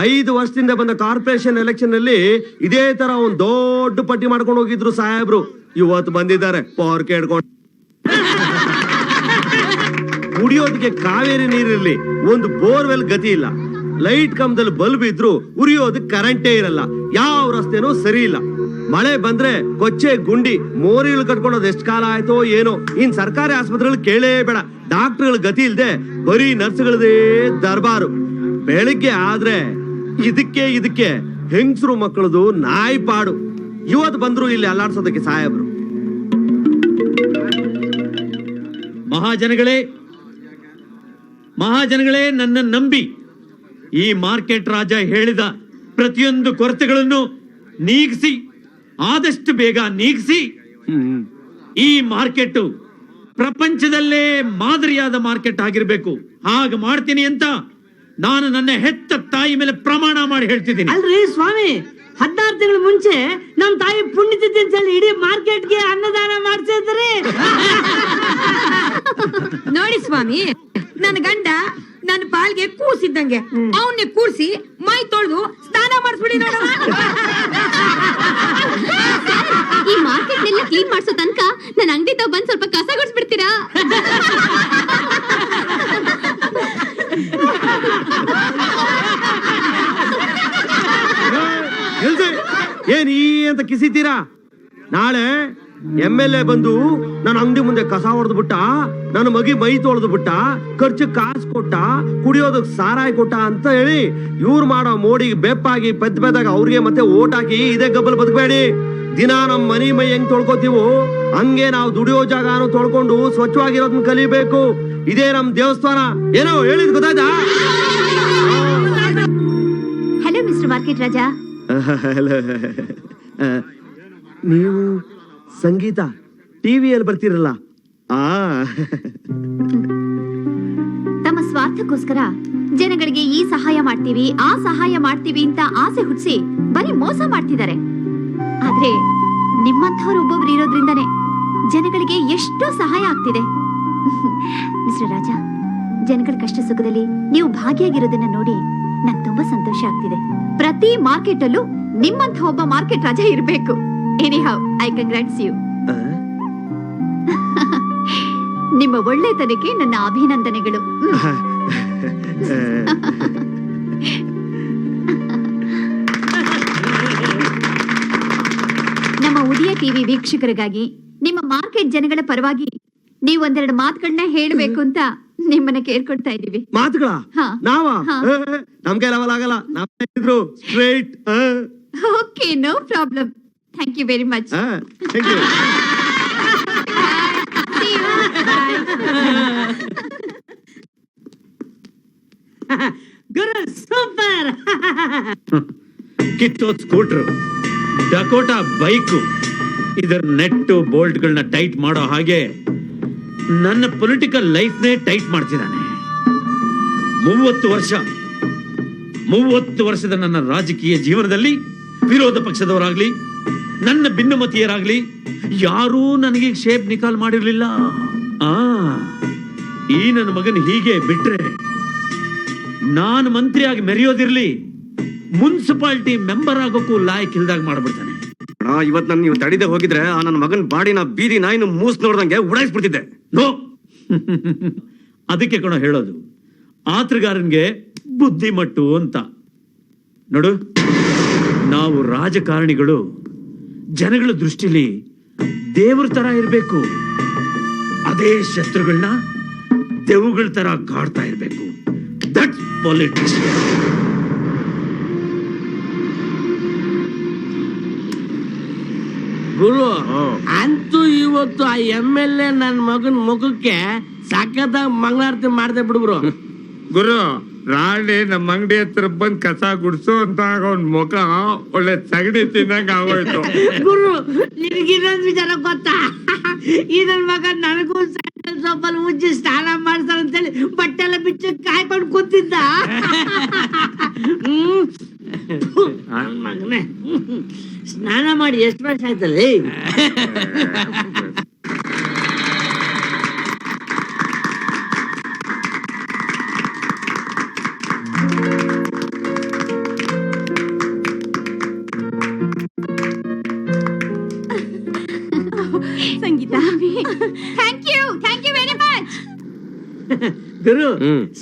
5 ವರ್ಷದಿಂದ ಬಂದ ಕಾರ್ಪೊರೇಷನ್ ಎಲೆಕ್ಷನ್ ನಲ್ಲಿ ಇದೇ ತರ ಒಂದ್ ದೊಡ್ಡ ಪಟ್ಟಿ ಮಾಡ್ಕೊಂಡು ಹೋಗಿದ್ರು ಸಾಹೇಬ್ರು. ಇವತ್ತು ಬಂದಿದ್ದಾರೆ ಪವರ್ ಕೇಳ್ಕೊಂಡು. ಕುಡಿಯೋದಕ್ಕೆ ಕಾವೇರಿ ನೀರಿರ್ಲಿ, ಒಂದು ಬೋರ್ವೆಲ್ ಗತಿ ಇಲ್ಲ. ಲೈಟ್ ಕಂಬದಲ್ಲಿ ಬಲ್ಬ್ ಇದ್ರು ಉರಿಯೋದಕ್ಕೆ ಕರೆಂಟೇ ಇರಲ್ಲ. ಯಾವ ರಸ್ತೆನೂ ಸರಿ ಇಲ್ಲ. ಮಳೆ ಬಂದ್ರೆ ಕೊಚ್ಚೆ ಗುಂಡಿ ಮೋರಿಗಳು ಕಟ್ಕೊಂಡೋದು ಎಷ್ಟು ಕಾಲ ಆಯ್ತೋ ಏನೋ. ಇನ್ ಸರ್ಕಾರಿ ಆಸ್ಪತ್ರೆಗಳು ಕೇಳೇ ಬೇಡ, ಡಾಕ್ಟರ್ಗಳ ಗತಿ ಇಲ್ದೆ ಬರೀ ನರ್ಸ್ಗಳದೇ ದರ್ಬಾರು. ಬೆಳಿಗ್ಗೆ ಆದ್ರೆ ಇದಕ್ಕೆ ಹೆಂಗಸರು ಮಕ್ಕಳದು ನಾಯಿ ಪಾಡು. ಇವತ್ತು ಬಂದ್ರು ಇಲ್ಲಿ ಅಲ್ಲಾಡ್ಸೋದಕ್ಕೆ ಸಾಹೇಬ್ರು. ಮಹಾಜನಗಳೇ ನನ್ನ ನಂಬಿ ಈ ಮಾರ್ಕೆಟ್ ರಾಜ ಹೇಳಿದ ಪ್ರತಿಯೊಂದು ಕೊರತೆಗಳನ್ನು ನೀಗಿಸಿ, ಆದಷ್ಟು ಬೇಗ ನೀಗಿಸಿ ಈ ಮಾರ್ಕೆಟ್ ಪ್ರಪಂಚದಲ್ಲೇ ಮಾದರಿಯಾದ ಮಾರ್ಕೆಟ್ ಆಗಿರ್ಬೇಕು. ಹಾಗೆ ಮಾಡ್ತೀನಿ ಅಂತ ನಾನು ನನ್ನ ಹೆತ್ತ ತಾಯಿ ಮೇಲೆ ಪ್ರಮಾಣ ಮಾಡಿ ಹೇಳ್ತಿದ್ದೀನಿ. ಅಲ್ರಿ ಸ್ವಾಮಿ, 16 ತಿಂಗಳ ಮುಂಚೆ ನಮ್ ತಾಯಿ ಪುಣ್ಯತಿಥಿ ಅಂತ ಹೇಳಿ ಇಡೀ ಮಾರ್ಕೆಟ್ಗೆ ಅನ್ನದಾನ ಮಾಡ್ಸಿದ್ರಿ. ನೋಡಿ ಸ್ವಾಮಿ, ನನ್ನ ಗಂಡ ನನ್ನ ಪಾಲ್ಗೆ ಕೂಸಿದ್ದಂಗೆ ಅವನ್ನೇ ಕೂರ್ಸಿ ಮೈ ತೊಳೆದು ಸ್ನಾನ ಮಾಡಿಸ್ಬಿಡಿ ನೋಡೋಣ. ಈ ಮಾರ್ಕೆಟ್ ಎಲ್ಲ ಕ್ಲೀನ್ ಮಾಡ್ಸೋ ತನಕ ನನ್ನ ಅಂಗಡಿ ತಾವ್ ಬಂದ್ ಸ್ವಲ್ಪ ಕಸ ಗುಡಿಸ್ಬಿಡ್ತೀರಾ? ಏನ್ ಈ ಅಂತ ಕಿಸಿತೀರಾ? ನಾಳೆ MLA ಬಂದು ನನ್ನ ಅಂಗಡಿ ಮುಂದೆ ಕಸ ಹೊಡೆದು ಬಿಟ್ಟ, ನನ್ನ ಮಗಿ ಮೈ ತೊಳೆದು ಬಿಟ್ಟ, ಖರ್ಚು ಕಾಸು ಕೊಟ್ಟ, ಕುಡಿಯೋದಕ್ ಸಾರಾಯಿ ಕೊಟ್ಟ ಅಂತ ಹೇಳಿ ಇವ್ರು ಮಾಡೋ ಮೋಡಿಗೆ ಬೆಪ್ಪಾಗಿ ಪೆದ್ದಾಗ ಅವ್ರಿಗೆ ಮತ್ತೆ ಓಟ್ ಹಾಕಿ ಇದೇ ಗಬ್ಬಲ್ ಬದುಕಬೇಡಿ. ದಿನ ನಮ್ ಮನಿ ಮೈ ಹೆಂಗ್ ತೊಳ್ಕೊತೀವೋ ಹಂಗೆ ನಾವು ದುಡಿಯೋ ಜಾಗನು ತೊಳ್ಕೊಂಡು ಸ್ವಚ್ಛವಾಗಿರೋದನ್ನ ಕಲಿಬೇಕು. ಇದೇ ನಮ್ ದೇವಸ್ಥಾನ. ಏನೋ ಹೇಳಿದ್ ಗೊತ್ತಾಯ್ತಾ? Hello mister market Raja. ನೀವು ಸಂಗೀತ ಟಿವಿಯಲ್ಲಿ ಬರ್ತಿರಲ್ಲ? ತಮ್ಮ ಸ್ವಾರ್ಥಕ್ಕೋಸ್ಕರ ಜನಗಳಿಗೆ ಈ ಸಹಾಯ ಮಾಡ್ತೀವಿ ಆ ಸಹಾಯ ಮಾಡ್ತೀವಿ ಅಂತ ಆಸೆ ಹುಟ್ಟಿಸಿ ಬರೀ ಮೋಸ ಮಾಡ್ತಿದ್ದಾರೆ. ಆದ್ರೆ ನಿಮ್ಮಂಥವ್ರು ಒಬ್ಬೊಬ್ರು ಇರೋದ್ರಿಂದಾನೇ ಜನಗಳಿಗೆ ಎಷ್ಟೋ ಸಹಾಯ ಆಗ್ತಿದೆ. ಮಿಸ್ಟರ್ ರಾಜ, ಜನಗಳ ಕಷ್ಟ ಸುಖದಲ್ಲಿ ನೀವು ಭಾಗಿಯಾಗಿರೋದನ್ನ ನೋಡಿ ನಂಗೆ ತುಂಬಾ ಸಂತೋಷ ಆಗ್ತಿದೆ. ಪ್ರತಿ ಮಾರ್ಕೆಟ್ ಅಲ್ಲೂ ನಿಮ್ಮಂಥ ಒಬ್ಬ ಮಾರ್ಕೆಟ್ ರಾಜ ಇರಬೇಕು. Anyhow I congrats you. ನಿಮ್ಮ ಒಳ್ಳೆತನಕ್ಕೆ ನನ್ನ ಅಭಿನಂದನೆಗಳು. ನಮ್ಮ ಉದಯ ಟಿವಿ ವೀಕ್ಷಕರಿಗಾಗಿ ನಿಮ್ಮ ಮಾರ್ಕೆಟ್ ಜನಗಳ ಪರವಾಗಿ ನೀವು ಒಂದೆರಡು ಮಾತುಗಳನ್ನ ಹೇಳಬೇಕು ಅಂತ ನಿಮ್ಮನ್ನ ಕೇಳ್ಕೊಡ್ತಾ ಇದೀವಿ. ಮಾತುಗಳ ನಾವ ನಮ್ ಕೈಲವಲ್ಲ ಆಗಲ್ಲ. ನಾವಿದ್ರು straight. Okay, no problem. Thank you very much. Thank you. ಗುರು ಸೂಪರ್. ಕಿತ್ತೋದ್ ಸ್ಕೂಟರ್, ಡಕೋಟಾ ಬೈಕು, ಇದರ ನೆಟ್ಟು ಬೋಲ್ಟ್ಗಳನ್ನ ಟೈಟ್ ಮಾಡೋ ಹಾಗೆ ನನ್ನ ಪೊಲಿಟಿಕಲ್ ಲೈಫ್ನೇ ಟೈಟ್ ಮಾಡ್ತಿದ್ದಾನೆ. 30 ವರ್ಷದ ನನ್ನ ರಾಜಕೀಯ ಜೀವನದಲ್ಲಿ ವಿರೋಧ ಪಕ್ಷದವರಾಗ್ಲಿ ನನ್ನ ಭಿನ್ನಮತೀಯರಾಗ್ಲಿ ಯಾರೂ ನನಗೆ ಶೇಪ್ ನಿಕಾಲ್ ಮಾಡಿರ್ಲಿಲ್ಲ. ಈ ನನ್ನ ಮಗನ್ ಹೀಗೆ ಬಿಟ್ರೆ ನಾನು ಮಂತ್ರಿಯಾಗಿ ಮೆರೆಯೋದಿರ್ಲಿ, ಮುನ್ಸಿಪಾಲಿಟಿ ಮೆಂಬರ್ ಆಗೋಕ್ಕೂ ಲಾಯಕ್ ಇಲ್ದಾಗ ಮಾಡ್ಬಿಡ್ತಾನೆ. ಇವತ್ ನಾನು ನೀವು ತಡಿದೆ ಹೋಗಿದ್ರೆ ಆ ನನ್ನ ಮಗನ್ ಬಾಡಿನ ಬೀದಿ ನಾಯಿನ ಮೂಸ್ ನೋಡ್ದಂಗೆ ಉಡಾಯಿಸ್ಬಿಡ್ತಿದ್ದೆ. ನೋ ಅದಕ್ಕೆ ಕಣೋ ಹೇಳೋದು, ಆತ್ರಗಾರನ್ಗೆ ಬುದ್ಧಿ ಮಟ್ಟು ಅಂತ. ನೋಡು, ನಾವು ರಾಜಕಾರಣಿಗಳು ಜನಗಳ ದೃಷ್ಟಿಲಿ ದೇವ್ರ ತರ ಇರಬೇಕು, ಅದೇ ಶತ್ರುಗಳನ್ನ ದೆವ್ವಗಳ ತರ ಕಾಡ್ತಾ ಇರಬೇಕು. That's politics. ಗುರು ಅಂತೂ ಇವತ್ತು ಆ MLA ನನ್ನ ಮಗನ ಮುಖಕ್ಕೆ ಸಖತ್ತಾಗಿ ಮಂಗಳಾರತಿ ಮಾಡ್ದೆ ಬಿಡ್ಬ್ರು. ಗುರು ರಾಣಿ ನಮ್ಮ ಅಂಗಡಿ ಹತ್ರ ಬಂದ್ ಕಸ ಗುಡ್ಸು ಅಂತ ಅವ್ನ್ ಮುಖ ಒಳ್ಳೆ ಸಗಣಿ ತಿನ್ನಂಗ ಆಗೋಯ್ತು. ಗುರು ನಿನಗಿನ್ನೊಂದು ವಿಚಾರ ಗೊತ್ತಾ? ಈ ನನ್ ಮಗ ನನಗೂ ಸ್ಯಾಂಡಲ್ ಸೋಪಲ್ಲಿ ಉಜ್ಜಿ ಸ್ನಾನ ಮಾಡ್ತಾರ ಅಂತೇಳಿ ಬಟ್ಟೆ ಎಲ್ಲ ಬಿಚ್ಚಿ ಕಾಯ್ಕೊಂಡು ಕೂತಿದ್ದ. ನನ್ ಮಗನೇ ಸ್ನಾನ ಮಾಡಿ ಎಷ್ಟು ವರ್ಷ ಆಯ್ತಲ್ಲಿ? ಸಂಗೀತ, ಥ್ಯಾಂಕ್ ಯು ವೆರಿ ಮಚ್. ಗುರು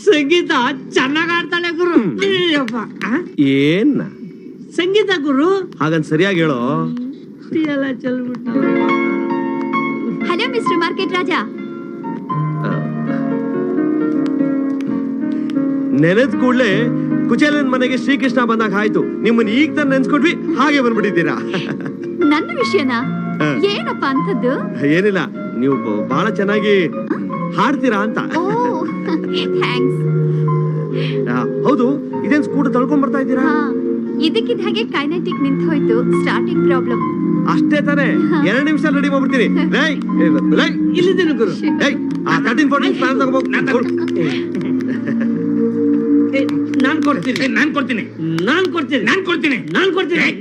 ಸಂಗೀತ ಚೆನ್ನಾಗ್ ಆಡ್ತಾಳೆ ಗುರು. ಏನ್ ಸಂಗೀತ ಗುರು ಹಾಗಂತ ಸರಿಯಾಗಿ ಹೇಳೋ. ಎಲ್ಲ ಚೆಲ್ಬಿಟ್ಟ. ಹಲೋ ಮಿಸ್ಟರ್ ಮಾರ್ಕೆಟ್ ರಾಜ. ನೆನೆದ್ ಕೂಡ್ಲೆ ಕುಚೇಲನ್ ಮನೆಗೆ ಶ್ರೀಕೃಷ್ಣ ಬಂದಾಗ ಆಯ್ತು. ನಿಮ್ಮನ್ನ ಈಗ ತಾನು ನೆನ್ಸ್ಕೊಂಡ್ವಿ, ಹಾಗೆ ಬಂದ್ಬಿಟ್ಟಿದ್ದೀರಾ. ನನ್ನ ವಿಷಯನಾ? ಏನಪ್ಪ ಅಂತದ್ದು? ಏನಿಲ್ಲ, ನೀವು ಬಹಳ ಚೆನ್ನಾಗಿ ಹಾಡ್ತೀರಾ ಅಂತ. ಥ್ಯಾಂಕ್ಸ್. ಹೌದು, ಇದೇನ್ ಸ್ಕೂಟರ್ ತಳ್ಕೊಂಡ್ ಬರ್ತಾ ಇದ್ದೀರಾ? ಇದಕ್ಕಿದ್ದ ಹಾಗೆ ಕೈನೆಟಿಕ್ ನಿಂತು ಹೋಯ್ತು, ಸ್ಟಾರ್ಟಿಂಗ್ ಪ್ರಾಬ್ಲಮ್ ಅಷ್ಟೇ ತಾನೇ. 2 ನಿಮಿಷ ರೆಡಿ ಮಾಡ್ಬಿಡ್ತೀನಿ. ಇಲ್ಲಿದ್ದೇನೆ ಗುರು. ಆ 13-14 ಪ್ಲಾನ್ ತಗೋಬೇಕು. ನಾನ್ ಕೊಡ್ತೀನಿ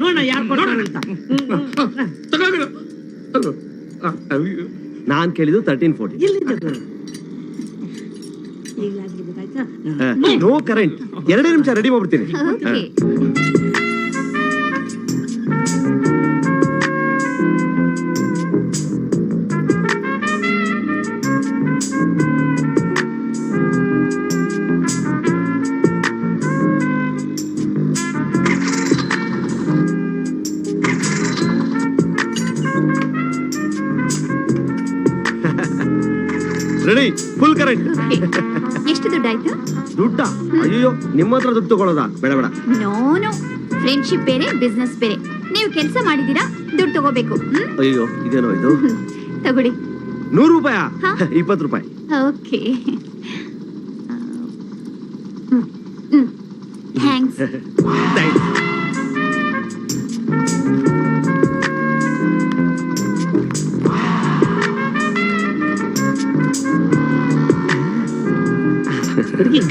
ನೋಡೋಣ ಯಾರು ಕೊಡ್ತಾರಂತ. ನಾನ್ ಕೇಳಿದ್ದು 13-14. ಇಲ್ಲಿದ್ದೆ ಗುರು. ಈಗಲಾದ್ರೂ ಗೊತ್ತಾಯ್ತಾ? No current. 2 ನಿಮಿಷ ರೆಡಿ ಮಾಡ್ಬಿಡ್ತೀನಿ. ಓಕೆ. Ready, full current. ಎಷ್ಟು ದುಡ್ಡಾಯ್ತು? ದುಡ್ಡ? ಅಯ್ಯೋ, ನಿಮ್ಮ ಹತ್ರ ದುಡ್ಡು ತಗೊಳ್ಳೋದಾ? ಬೇಡ ಬೇಡ. ನೋ ಫ್ರೆಂಡ್ಶಿಪ್ ಬೇರೆ, ಬಿಸ್ನೆಸ್ ಬೇರೆ. ನೀವು ಕೆಲಸ ಮಾಡಿದೀರಾ, ದುಡ್ಡು ತಗೋಬೇಕು. ಅಯ್ಯೋ, ಇದೇನೋ ಇದು. ತಗೊಳ್ಳಿ. 100 ರೂಪಾಯ? 20 ರೂಪಾಯಿ. Okay, thanks.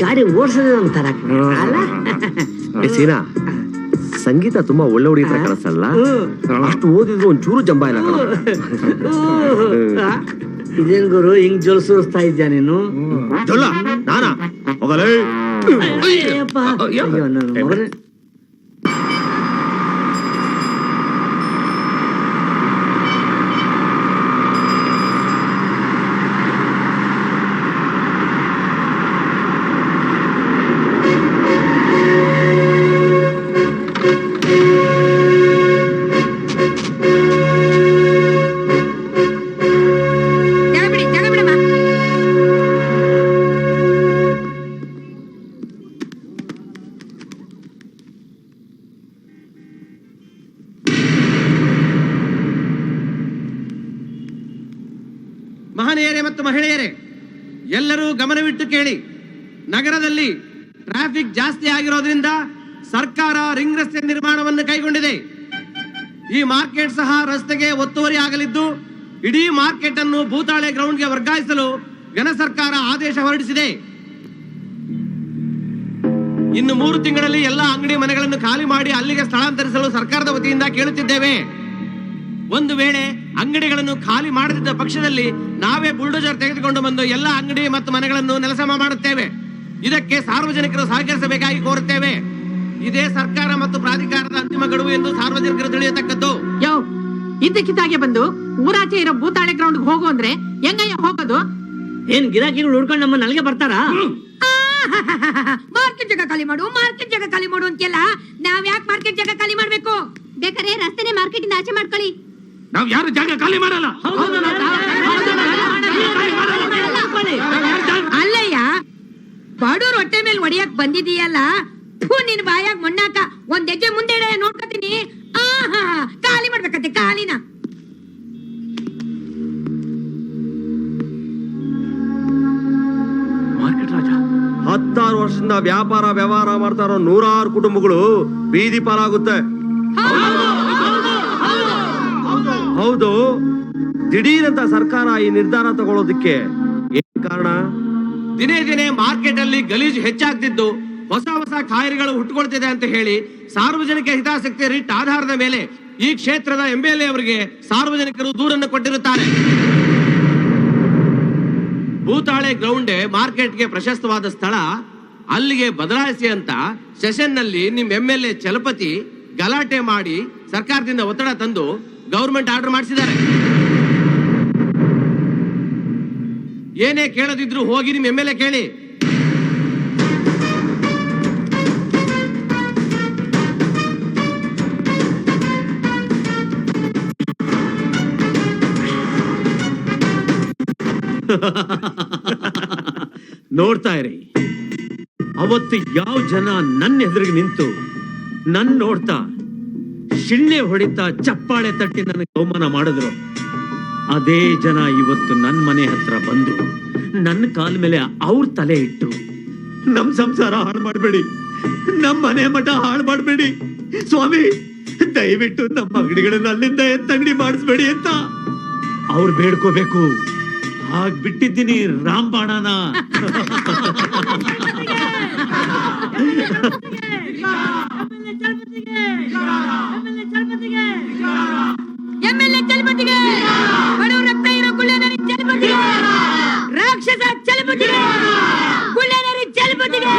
ಗಾಡಿ ಓಡಿಸೋದು ಒಂಥರ ಅಲ್ಲ? ಸೀನಾ, ಸಂಗೀತ ತುಂಬಾ ಒಳ್ಳೆ ಹುಡುಗಿ ತರ ಕಳಿಸಲ್ಲ. ಅಷ್ಟು ಓದಿದ್ರು ಒಂಚೂರು ಜಂಬ ಇಲ್ಲ. ಇದೇನ್ ಗುರು ಹಿಂಗ್ ಜೊಲ್ ಸುರಿಸ್ತಾ ಇದ್ಯಾ ನೀನು? ಜೊಲ್ಲ ನಾನಾ? ಹೋಗಲೇ. ಅಯ್ಯೋ ನನ್ನ ಮಗನೇ. ಮಹನೀಯರೇ ಮತ್ತು ಮಹಿಳೆಯರೇ, ಎಲ್ಲರೂ ಗಮನವಿಟ್ಟು ಕೇಳಿ. ನಗರದಲ್ಲಿ ಟ್ರಾಫಿಕ್ ಜಾಸ್ತಿ ಆಗಿರೋದ್ರಿಂದ ಸರ್ಕಾರ ರಿಂಗ್ ರಸ್ತೆ ನಿರ್ಮಾಣವನ್ನು ಕೈಗೊಂಡಿದೆ. ಈ ಮಾರ್ಕೆಟ್ ಸಹ ರಸ್ತೆಗೆ ಒತ್ತುವರಿ ಆಗಲಿದ್ದು, ಇಡೀ ಮಾರ್ಕೆಟ್ ಅನ್ನು ಭೂತಾಳೆ ಗ್ರೌಂಡ್ಗೆ ವರ್ಗಾಯಿಸಲು ಘನ ಸರ್ಕಾರ ಆದೇಶ ಹೊರಡಿಸಿದೆ. ಇನ್ನು 3 ತಿಂಗಳಲ್ಲಿ ಎಲ್ಲ ಅಂಗಡಿ ಮನೆಗಳನ್ನು ಖಾಲಿ ಮಾಡಿ ಅಲ್ಲಿಗೆ ಸ್ಥಳಾಂತರಿಸಲು ಸರ್ಕಾರದ ವತಿಯಿಂದ ಕೇಳುತ್ತಿದ್ದೇವೆ. ಒಂದು ವೇಳೆ ಅಂಗಡಿಗಳನ್ನು ಖಾಲಿ ಮಾಡದಿದ್ದ ಪಕ್ಷದಲ್ಲಿ ನಾವೇ ಬುಲ್ಡೋಜರ್ ತೆಗೆದುಕೊಂಡು ಬಂದು ಎಲ್ಲ ಅಂಗಡಿ ಮತ್ತು ಮನೆಗಳನ್ನು ನೆಲಸಮ ಮಾಡುತ್ತೇವೆ. ಇದಕ್ಕೆ ಸಾರ್ವಜನಿಕರು ಸಹಕರಿಸಬೇಕಾಗಿ ಕೋರುತ್ತೇವೆ. ಇದೇ ಸರ್ಕಾರ ಮತ್ತು ಪ್ರಾಧಿಕಾರದ ಅಂತಿಮ ಗಡುವು ಎಂದು ಸಾರ್ವಜನಿಕರು ತಿಳಿಯತಕ್ಕದ್ದು. ಯೋ ಇದ್ದಕ್ಕಿದ್ದಾಗೆ ಬಂದು ಊರಾಚೆ ಇರೋ ಭೂತಾಳೆ ಗ್ರೌಂಡ್ ಹೋಗು ಅಂದ್ರೆ ಹೆಂಗಯ್ಯ ಹೋಗೋದು? ಏನ್ ಗಿರಾಕಿಗಳು ಹುಡ್ಕೊಂಡು ನಮ್ಮ ನಲ್ಗೆ ಬರ್ತಾರಾ? ಮಾರ್ಕೆಟ್ ಜಾಗ ಖಾಲಿ ಮಾಡು, ಮಾರ್ಕೆಟ್ ಜಾಗ ಖಾಲಿ ಮಾಡು ಅಂತೆಲ್ಲ ನಾವ್ ಯಾಕೆ ಮಾರ್ಕೆಟ್ ಜಾಗ ಖಾಲಿ ಮಾಡ್ಬೇಕು? ಬೇಕಾದ್ರೆ ರಸ್ತೆನೆ ಮಾರ್ಕೆಟ್ ಇಂದ ಆಚೆ ಮಾಡ್ಕೊಳ್ಳಿ. ನಾವ್ ಯಾರು ಜಾಗ ಖಾಲಿ ಮಾಡಲ್ಲ. ಅಲ್ಲಯ್ಯ, ಬಡವ್ರ ಹೊಟ್ಟೆ ಮೇಲೆ ಹೊಡಿಯಕ್ ಬಂದಿದೀಯಲ್ಲ, ನಿನ್ ಬಾಯಾಗ ಮಣ್ಣಾಕ ಒಂದ್ ಹೆಜ್ಜೆ ಮುಂದೆ ನೋಡ್ಕೊತೀನಿ. ಆಹಾ, ಖಾಲಿ ಮಾಡ್ಬೇಕಂತೆ ಖಾಲಿನ. ಮಾರ್ಕೆಟ್ ರಾಜ 16 ವರ್ಷದಿಂದ ವ್ಯಾಪಾರ ವ್ಯವಹಾರ ಮಾಡ್ತಾ ಇರೋ 100 ಕುಟುಂಬಗಳು ಬೀದಿ ಪಾಲಾಗುತ್ತೆ. ಹೌದು, ದಿಢೀರಂತ ಸರ್ಕಾರ ಈ ನಿರ್ಧಾರ ತಗೊಳ್ಳೋದಿಕ್ಕೆ ಏನ್ ಕಾರಣ? ದಿನೇ ದಿನೇ ಮಾರ್ಕೆಟ್ ಅಲ್ಲಿ ಗಲೀಜು ಹೆಚ್ಚಾಗ್ತಿದ್ದು ಹೊಸ ಹೊಸ ಕಾಯಿಲೆಗಳು ಹುಟ್ಟುಕೊಳ್ತಿದೆ ಅಂತ ಹೇಳಿ ಸಾರ್ವಜನಿಕ ಹಿತಾಸಕ್ತಿ ರಿಟ್ ಆಧಾರದ ಮೇಲೆ ಈ ಕ್ಷೇತ್ರದ MLA ಅವರಿಗೆ ಸಾರ್ವಜನಿಕರು ದೂರನ್ನು ಕೊಟ್ಟಿರುತ್ತಾರೆ. ಭೂತಾಳೆ ಗ್ರೌಂಡ್ ಮಾರ್ಕೆಟ್ಗೆ ಪ್ರಶಸ್ತವಾದ ಸ್ಥಳ, ಅಲ್ಲಿಗೆ ಬದಲಾಯಿಸಿ ಅಂತ ಸೆಷನ್ ನಲ್ಲಿ ನಿಮ್ MLA ಚಲಪತಿ ಗಲಾಟೆ ಮಾಡಿ ಸರ್ಕಾರದಿಂದ ಒತ್ತಡ ತಂದು ಗವರ್ಮೆಂಟ್ ಆರ್ಡರ್ ಮಾಡಿಸಿದ್ದಾರೆ. ಏನೇ ಕೇಳದಿದ್ರು ಹೋಗಿ ನಿಮ್ MLA ಕೇಳಿ. ನೋಡ್ತಾ ಇರಿ, ಅವತ್ತು ಯಾವ ಜನ ನನ್ನ ಎದುರಿಗೆ ನಿಂತು ನನ್ ನೋಡ್ತಾ ಶಿಳ್ಳೆ ಹೊಡಿತಾ ಚಪ್ಪಾಳೆ ತಟ್ಟಿ ನನಗೆ ಅವಮಾನ ಮಾಡಿದ್ರು, ಅದೇ ಜನ ಇವತ್ತು ನನ್ನ ಮನೆ ಹತ್ರ ಬಂದು ನನ್ನ ಕಾಲ ಮೇಲೆ ಅವ್ರ ತಲೆ ಇಟ್ಟು ನಮ್ ಸಂಸಾರ ಹಾಳು ಮಾಡಬೇಡಿ, ನಮ್ಮ ಮನೆ ಮಠ ಹಾಳು ಮಾಡಬೇಡಿ ಸ್ವಾಮಿ, ದಯವಿಟ್ಟು ನಮ್ಮ ಅಂಗಡಿಗಳನ್ನ ಅಲ್ಲಿಂದ ಎತ್ತಂಗಡಿ ಮಾಡಿಸ್ಬೇಡಿ ಅಂತ ಅವ್ರು ಬೇಡ್ಕೋಬೇಕು. ಹಾಗ್ ಬಿಟ್ಟಿದ್ದೀನಿ ರಾಂಬಾಣನ. MLA ಚಲಪತಿಗೆ, ಬಡವರ ರಕ್ತ ಇರೋ ಗುಳ್ಳೆನರಿ ಚಲಪತಿಗೆ, ರಾಕ್ಷಸ ಚಲಪತಿಗೆ, ಗುಳ್ಳೆನರಿ ಚಲಪತಿಗೆ,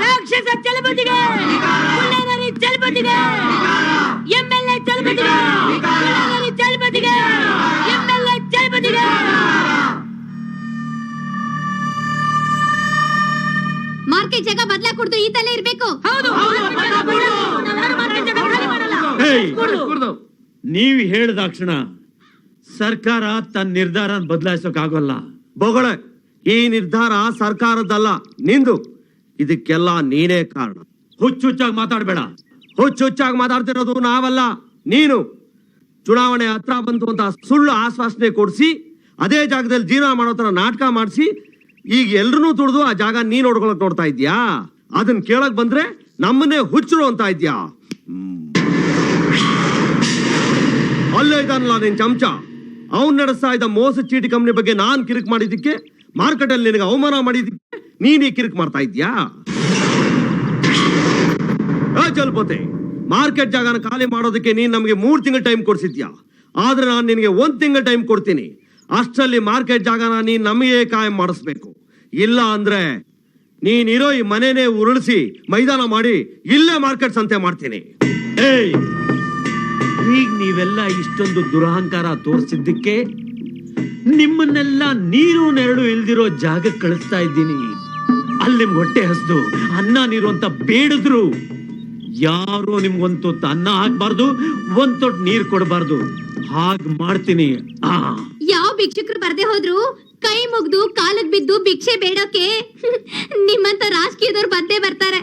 ರಾಕ್ಷಸ ಚಲಪತಿಗೆ, ಗುಳ್ಳೆನರಿ ಚಲಪತಿಗೆ, MLA ಚಲಪತಿಗೆ, ಗುಳ್ಳೆನರಿ ಚಲಪತಿಗೆ, MLA ಚಲಪತಿಗೆ. ಮಾರ್ಕೆಟ್ ಜಾಗ ಬದಲಾ ಕೊಡ್ದು ಈ ತಲೆ ಇರ್ಬೇಕು. ಹೌದು, ನೀವು ಹೇಳಿದಾಕ್ಷಣ ಸರ್ಕಾರ ತನ್ನ ನಿರ್ಧಾರ ಬದಲಾಯಿಸೋಕಾಗಲ್ಲ. ಬೊಗಳೆ, ಈ ನಿರ್ಧಾರ ಸರ್ಕಾರದ್ದಲ್ಲ, ನಿಂದು. ಇದಕ್ಕೆಲ್ಲ ನೀನೇ ಕಾರಣ. ಹುಚ್ಚುಚ್ಚಾಗಿ ಮಾತಾಡ್ಬೇಡ. ಹುಚ್ಚುಚ್ಚಾಗಿ ಮಾತಾಡ್ತಿರೋದು ನಾವಲ್ಲ, ನೀನು. ಚುನಾವಣೆ ಹತ್ರ ಬಂತು ಅಂತ ಸುಳ್ಳು ಆಶ್ವಾಸನೆ ಕೊಡಿಸಿ ಅದೇ ಜಾಗದಲ್ಲಿ ಜೀವನ ಮಾಡೋ ತರ ನಾಟಕ ಮಾಡಿಸಿ ಈಗ ಎಲ್ರೂ ತುಳಿದು ಆ ಜಾಗ ನೀನ್ ನೋಡ್ಕೊಳಕ್ ನೋಡ್ತಾ ಇದ್ಯಾ? ಅದನ್ನ ಕೇಳಕ್ ಬಂದ್ರೆ ನಮ್ಮನ್ನೇ ಹುಚ್ಚರು ಅಂತ ಇದ್ಯಾ? ಅಲ್ಲೇ ಇದಾನಲ್ಲ ನಿನ್ ಚಮಚ, ಅವ್ನ್ ನಡೆಸ್ತಾ ಇದ್ದ ಮೋಸ ಚೀಟಿ ಕಂಪ್ನಿ ಬಗ್ಗೆ ನಾನ್ ಕಿರಿಕ್ ಮಾಡಿದ್ದಕ್ಕೆ, ಮಾರ್ಕೆಟ್ ಅಲ್ಲಿ ನಿನಗೆ ಅವಮಾನ ಮಾಡಿದ್ದಕ್ಕೆ ನೀನ್ ಈ ಕಿರಿಕ್ ಮಾಡ್ತಾ ಇದ್ಯಾ? ಚಲ್ಪತೆ, ಮಾರ್ಕೆಟ್ ಜಾಗನ ಖಾಲಿ ಮಾಡೋದಕ್ಕೆ ನೀನ್ ನಮಗೆ 3 ತಿಂಗಳ ಟೈಮ್ ಕೊಡ್ಸಿದ್ಯಾ, ಆದ್ರೆ ನಾನು ನಿನಗೆ 1 ತಿಂಗಳ ಟೈಮ್ ಕೊಡ್ತೀನಿ. ಅಷ್ಟರಲ್ಲಿ ಮಾರ್ಕೆಟ್ ಜಾಗನ ನೀನ್ ನಮಗೆ ಕಾಯಂ ಮಾಡಿಸ್ಬೇಕು. ಇಲ್ಲ ಅಂದ್ರೆ ನೀನಿರೋ ಈ ಮನೆನೇ ಉರುಳಿಸಿ ಮೈದಾನ ಮಾಡಿ ಇಲ್ಲೇ ಮಾರ್ಕೆಟ್ ಸಂತೆ ಮಾಡ್ತೀನಿ. ಏಯ್, ಈಗ ನೀವೆಲ್ಲ ಇಷ್ಟೊಂದು ದುರಹಂಕಾರ ತೋರಿಸಿದ್ದಕ್ಕೆ ನಿಮ್ಮನ್ನೆಲ್ಲ ನೀರು ನೆರಳು ಇಲ್ದಿರೋ ಜಾಗ ಕಳಿಸ್ತಾ ಇದ್ದೀನಿ. ಅಲ್ಲಿ ನಿಮ್ಗೆ ಹೊಟ್ಟೆ ಹಸ್ದು ಅನ್ನ ನೀರು ಅಂತ ಬೇಡಿದ್ರು ಯಾರು ನಿಮ್ಗೊಂದ್ ತೊಟ್ಟು ಅನ್ನ ಹಾಕ್ಬಾರ್ದು, ಒಂದ್ ತೊಟ್ಟು ನೀರು ಕೊಡಬಾರ್ದು. ಹಾಗ್ ಮಾಡ್ತೀನಿ. ಯಾವ ಭಿಕ್ಷುಕರು ಬರ್ದೆ ಹೋದ್ರು ಕೈ ಮುಗ್ದು ಕಾಲಕ್ ಬಿದ್ದು ಭಿಕ್ಷೆ ಬೇಡೋಕೆ ನಿಮ್ಮಂತ ರಾಜಕೀಯದವ್ರು ಬಂದೇ ಬರ್ತಾರೆ.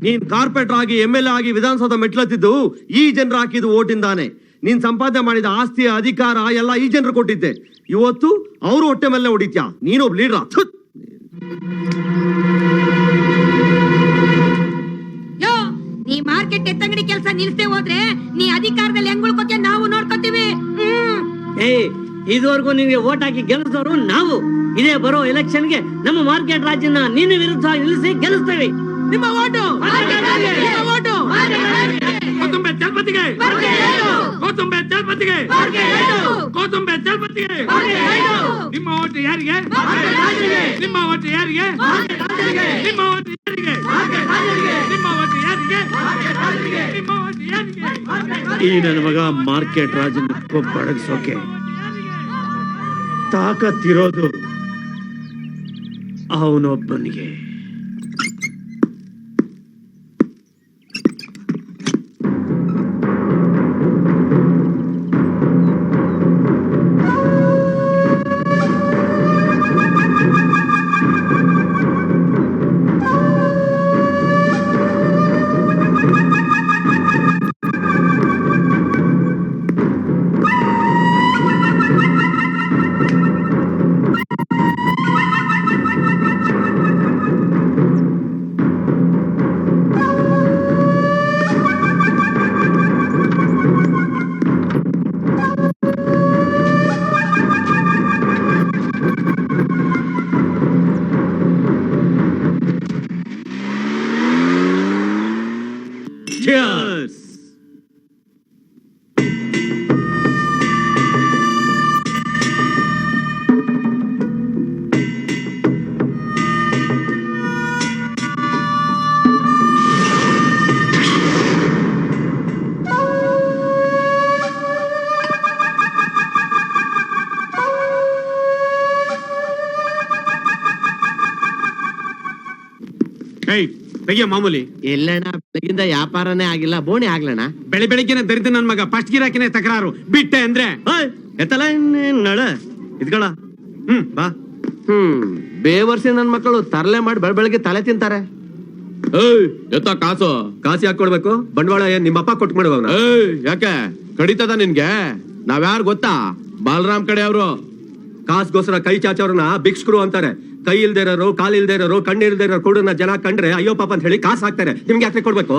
ನೀನ್ ಕಾರ್ಪೊರೇಟರ್ ಆಗಿ MLA ಆಗಿ ವಿಧಾನಸೌಧ ಮೆಟ್ಲತ್ತಿದ್ದು ಈ ಜನರು ಹಾಕಿದ್ದು ಓಟಿಂದಾನೆ. ನೀನ್ ಸಂಪಾದನೆ ಮಾಡಿದ ಆಸ್ತಿ ಅಧಿಕಾರ ಎಲ್ಲ ಈ ಜನರು ಕೊಟ್ಟಿದ್ದೆ. ಇವತ್ತು ಅವರು ಹೊಟ್ಟೆ ಮೇಲೆ ಹೊಡಿತ್ಯಾ? ನೀನೊಬ್ಬ ಲೀಡ್ರ. ಯೋ, ನೀ ಮಾರ್ಕೆಟ್ ಎತ್ತಂಗಡಿ ಕೆಲಸ ನಿಲ್ಸದೆ ಹೋದ್ರೆ ನೀ ಅಧಿಕಾರದಲ್ಲಿ ಹೆಂಗ್ ಉಳ್ಕೋತೀಯ ನಾವು ನೋಡ್ಕೊತೀವಿ. ಇದುವರೆಗೂ ನಿಮಗೆ ವೋಟ್ ಹಾಕಿ ಗೆಲ್ಲಿಸೋರು ನಾವು. ಇದೇ ಬರೋ ಎಲೆಕ್ಷನ್ಗೆ ನಮ್ಮ ಮಾರ್ಕೆಟ್ ರಾಜ್ಯನ ನಿನ್ನ ವಿರುದ್ಧ ನಿಲ್ಲಿಸಿ ಗೆಲ್ಲಿಸ್ತೇವೆ. ನಿಮ್ಮ ಓಟು ಕೋತುಂಬೆ ಚಲ್ಪತಿಗೆ ಕೋತುಂಬೆ ಚಲ್ಪತಿಗೆ ಕೋತುಂಬೆ ಚಲ್ಪತಿಗೆ. ನಿಮ್ಮ ಓಟ್ ಯಾರಿಗೆ? ನಿಮ್ಮ ಓಟ್ ಯಾರಿಗೆ? ನಿಮ್ಮ ಓಟ್ ಯಾರಿಗೆ? ನಿಮ್ಮ ಓಟ್ ಯಾರಿಗೆ? ನಿಮ್ಮ ಓಟ್ ಯಾರಿಗೆ? ಈ ನನ್ನ ಮಗ ಮಾರ್ಕೆಟ್ ರಾಜನ ಬಡಗಿಸೋಕೆ ತಾಕತ್ತಿರೋದು ಅವನೊಬ್ಬನಿಗೆ. Cheers! ತೆಗಿಯ ಮಾಮೂಲಿ. ಎಲ್ಲಣ್ಣ ಬೆಳಗಿಂದ ವ್ಯಾಪಾರನೇ ಆಗಿಲ್ಲ, ಬೋಣಿ ಆಗ್ಲಣ್ಣ. ಬೆಳಿಗ್ಗೆನೆ ದರಿದ್ರ ನನ್ ಮಗ ಫಸ್ಟ್ ಗಿರಾಕಿನೇ ತಕರಾರು ಬಿಟ್ಟೆ ಅಂದ್ರೆ ಎತ್ತಲ ನಳ ಇದ್ಗಳ ಬಾ. ಬೇವರ್ಸಿ ನನ್ ಮಕ್ಕಳು ತರಲೆ ಮಾಡಿ ಬೆಳಗ್ಗೆ ತಲೆ ತಿಂತಾರೆ. ಎತ್ತ ಕಾಸು ಯಾಕೆ ಕೊಡ್ಬೇಕು? ಬಂಡವಾಳ ಏನ್ ನಿಮ್ಮಪ್ಪ ಕೊಟ್ಟು ಮಾಡುವವನ? ಯಾಕೆ ಕಡಿತದ ನಿನ್ಗೆ? ನಾವ್ಯಾರು ಗೊತ್ತಾ? ಬಾಲರಾಮ್ ಕಡೆ ಅವರು. ಕಾಸ್ಗೋಸ್ಕರ ಕೈ ಚಾಚವ್ರನ್ನ ಭಿಕ್ಷುಕರು ಅಂತಾರೆ. ಕೈ ಇಲ್ದೇ ಇರೋರು, ಕಾಲ್ ಇಲ್ದೇ ಇರೋರು, ಕಣ್ಣು ಇಲ್ದೇ ಇರೋರು ಕೂಡ ಜನ ಕಂಡ್ರೆ ಅಯ್ಯೋ ಪಾಪ ಅಂತ ಹೇಳಿ ಕಾಸು ಹಾಕ್ತಾರೆ. ನಿಮ್ಗೆ ಯಾಕೆ ಕೊಡ್ಬೇಕು?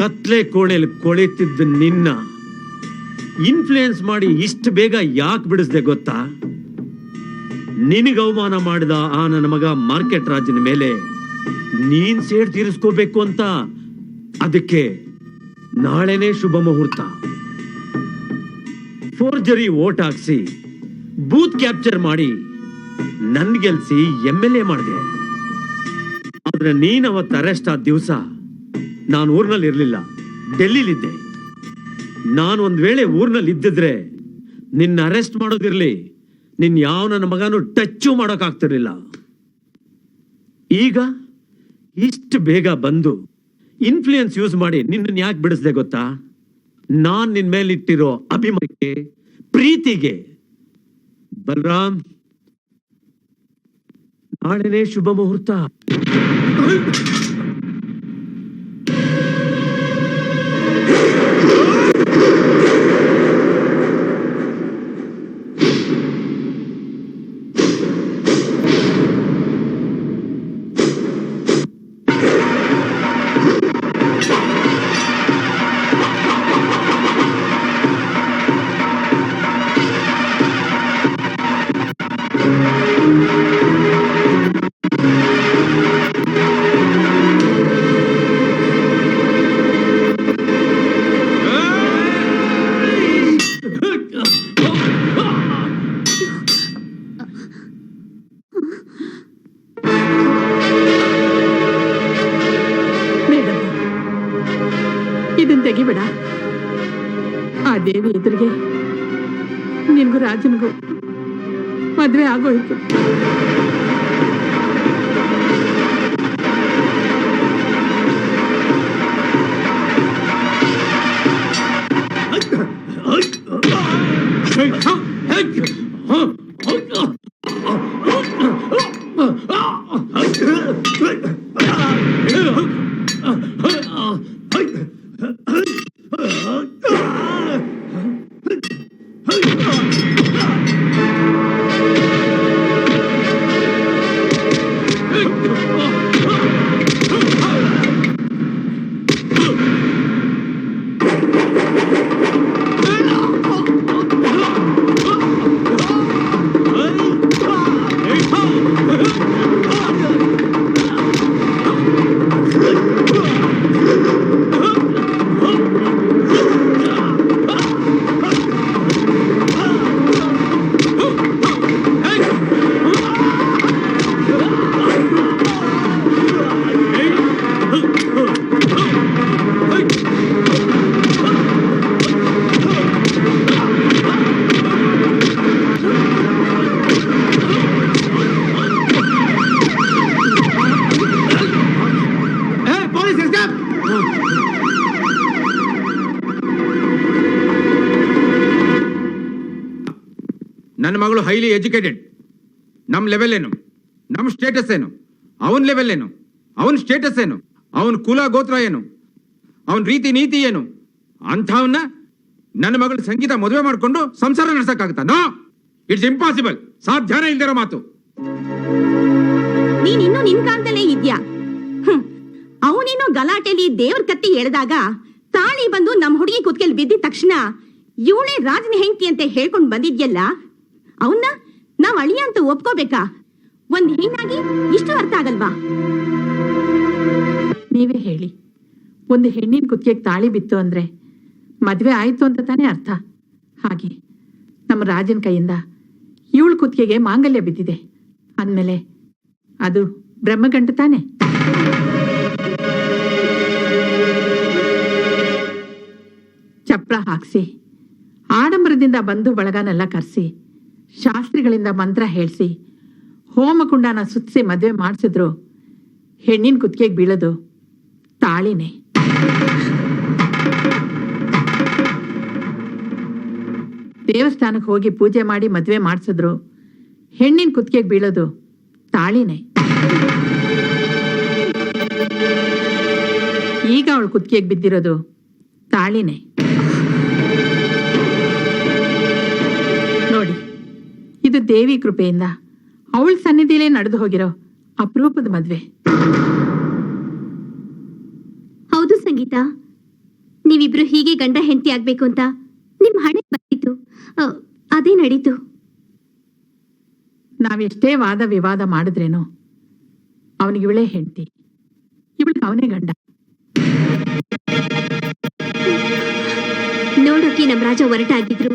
ಕತ್ಲೆ ಕೋಣೆಯಲ್ಲಿ ಕೊಳಿತಿದ್ದ ನಿನ್ನ ಇನ್ಫ್ಲೂಯೆನ್ಸ್ ಮಾಡಿ ಇಷ್ಟು ಬೇಗ ಯಾಕೆ ಬಿಡಿಸ್ದೆ ಗೊತ್ತಾ? ನಿನಗೆ ಅವಮಾನ ಮಾಡಿದ ಆ ನನ್ನ ಮಗ ಮಾರ್ಕೆಟ್ ರಾಜನ ಮೇಲೆ ನೀನ್ ಸೇಡ್ ತೀರಿಸ್ಕೋಬೇಕು ಅಂತ. ಅದಕ್ಕೆ ನಾಳೆನೇ ಶುಭ ಮುಹೂರ್ತ. ಫೋರ್ಜರಿ ವೋಟ್ ಹಾಕ್ಸಿ ಬೂತ್ ಕ್ಯಾಪ್ಚರ್ ಮಾಡಿ ನನ್ ಗೆಲ್ಸಿ MLA ಮಾಡಿದೆ. ಆದ್ರೆ ನೀನ್ ಅವತ್ತು ಅರೆಸ್ಟ್ ಆದ ದಿವಸ ನಾನು ಊರ್ನಲ್ಲಿ ಇರ್ಲಿಲ್ಲ, ಡೆಲ್ಲಿಲಿದ್ದೆ. ನಾನು ಒಂದ್ ವೇಳೆ ಊರ್ನಲ್ಲಿ ಇದ್ದಿದ್ರೆ ನಿನ್ನ ಅರೆಸ್ಟ್ ಮಾಡೋದಿರ್ಲಿ, ನಿನ್ ಯಾವ ನನ್ನ ಮಗನೂ ಟಚ್ಚು ಮಾಡೋಕ್ ಆಗ್ತಿರ್ಲಿಲ್ಲ. ಈಗ ಇಷ್ಟು ಬೇಗ ಬಂದು ಇನ್ಫ್ಲೂಯೆನ್ಸ್ ಯೂಸ್ ಮಾಡಿ ನಿನ್ನ ಯಾಕೆ ಬಿಡಿಸ್ದೆ ಗೊತ್ತಾ? ನಾನ್ ನಿನ್ ಮೇಲಿಟ್ಟಿರೋ ಅಭಿಮಾನಕ್ಕೆ, ಪ್ರೀತಿಗೆ. ಬಲರಾಮ್, ನಾಳೆನೇ ಶುಭ ಮುಹೂರ್ತ. ದೇವಿ ಎದುರಿಗೆ ನಿನ್ಗೂ ರಾಜನಿಗೂ ಮದ್ವೆ ಆಗೋಯ್ತು. ನನ್ನ ಮಗಳು ಹೈಲಿ ಎಜುಕೇಟೆಡ್. ನಮ್ಮ ಲೆವೆಲ್ ಏನು, ನಮ್ಮ ಸ್ಟೇಟಸ್ ಏನು, ಅವನ್ ಲೆವೆಲ್ ಏನು, ಅವನ್ ಸ್ಟೇಟಸ್ ಏನು, ಅವನ್ ಕುಲ ಗೋತ್ರ ಏನು, ಅವನ್ ರೀತಿ ನೀತಿ ಏನು ಅಂಥವನ್ನ ನನ್ನ ಮಗಳು ಸಂಗೀತ ಮದುವೆ ಮಾಡ್ಕೊಂಡು ಸಂಸಾರ ನಡೆಸಕ್ಕಾಗುತ್ತಾ? No, it's impossible. ಸಾಧ್ಯನೇ ಇಲ್ದಿರೋ ಮಾತು. ನೀನ್ ಇನ್ನು ನಿನ್ ಕಾಲದಲ್ಲೇ ಇದ್ಯಾ? ಅವನೇನೋ ಗಲಾಟೆಲಿ ದೇವ್ರ ಕತ್ತಿ ಎಳೆದಾಗ ತಾಳಿ ಬಂದು ನಮ್ ಹುಡುಗಿ ಕುತ್ಕೆಲ್ ಬಿದ್ದಿದ ತಕ್ಷಣ ಇವಳೇ ರಾಜನ ಹೆಂಡತಿ ಅಂತ ಹೇಳ್ಕೊಂಡ್ ಬಂದಿದ್ಯಲ್ಲ, ಅವನ್ನ ನಾವ್ ಅಳಿಯ ಅಂತ ಒಪ್ಕೋಬೇಕಾ? ಒಂದ್ ಹೆಣ್ಣಾಗಿ ಇಷ್ಟು ಅರ್ಥ ಆಗಲ್ವಾ? ನೀವೇ ಹೇಳಿ, ಒಂದು ಹೆಣ್ಣಿನ ಕುತ್ತಿಗೆಗೆ ತಾಳಿ ಬಿತ್ತು ಅಂದ್ರೆ ಮದ್ವೆ ಆಯ್ತು ಅಂತ ತಾನೇ ಅರ್ಥ. ಹಾಗೆ ನಮ್ಮ ರಾಜನ ಕೈಯಿಂದ ಇವಳು ಕುತ್ತಿಗೆಗೆ ಮಾಂಗಲ್ಯ ಬಿದ್ದಿದೆ ಅಂದ್ಮೇಲೆ ಅದು ಬ್ರಹ್ಮಗಂಟು ತಾನೆ. ಚಪ್ರ ಹಾಕ್ಸಿ ಆಡಂಬರದಿಂದ ಬಂದು ಬಳಗನೆಲ್ಲ ಕರೆಸಿ ಶಾಸ್ತ್ರಿಗಳಿಂದ ಮಂತ್ರ ಹೇಳಿಸಿ ಹೋಮಕುಂಡನ ಸುತ್ತಿಸಿ ಮದುವೆ ಮಾಡಿಸಿದ್ರು ಹೆಣ್ಣಿನ ಕುತ್ತಿಗೆಗೆ ಬೀಳೋದು ತಾಳಿನೇ. ದೇವಸ್ಥಾನಕ್ಕೆ ಹೋಗಿ ಪೂಜೆ ಮಾಡಿ ಮದುವೆ ಮಾಡಿಸಿದ್ರು ಹೆಣ್ಣಿನ ಕುತ್ತಿಗೆಗೆ ಬೀಳೋದು ತಾಳಿನೇ. ಈಗ ಅವಳು ಕುತ್ತಿಗೆಗೆ ಬಿದ್ದಿರೋದು ತಾಳಿನೇ. ನೋಡಿ, ಇದು ದೇವಿ ಕೃಪೆಯಿಂದ ಅವಳ ಸನ್ನಿಧಿಲೇ ನಡೆದು ಹೋಗಿರೋ ಅಪರೂಪದ ಮದ್ವೆ. ಹೌದು ಸಂಗೀತ, ನೀವಿಬ್ರು ಹೀಗೆ ಗಂಡ ಹೆಂಡತಿ ಆಗ್ಬೇಕು ಅಂತ ನಿಮ್ ಹಣೆ ಬಂದಿತ್ತು, ಅದೇ ನಡೀತು. ನಾವೆಷ್ಟೇ ವಾದ ವಿವಾದ ಮಾಡಿದ್ರೇನು ಅವನಿಗೆ ಇವಳೇ ಹೆಂಡತಿ, ಇವಳಿಗೆ ಅವನೇ ಗಂಡ. ನೋಡೋಕೆ ನಮ್ ರಾಜ ಹೊರಟಾಗಿದ್ರು,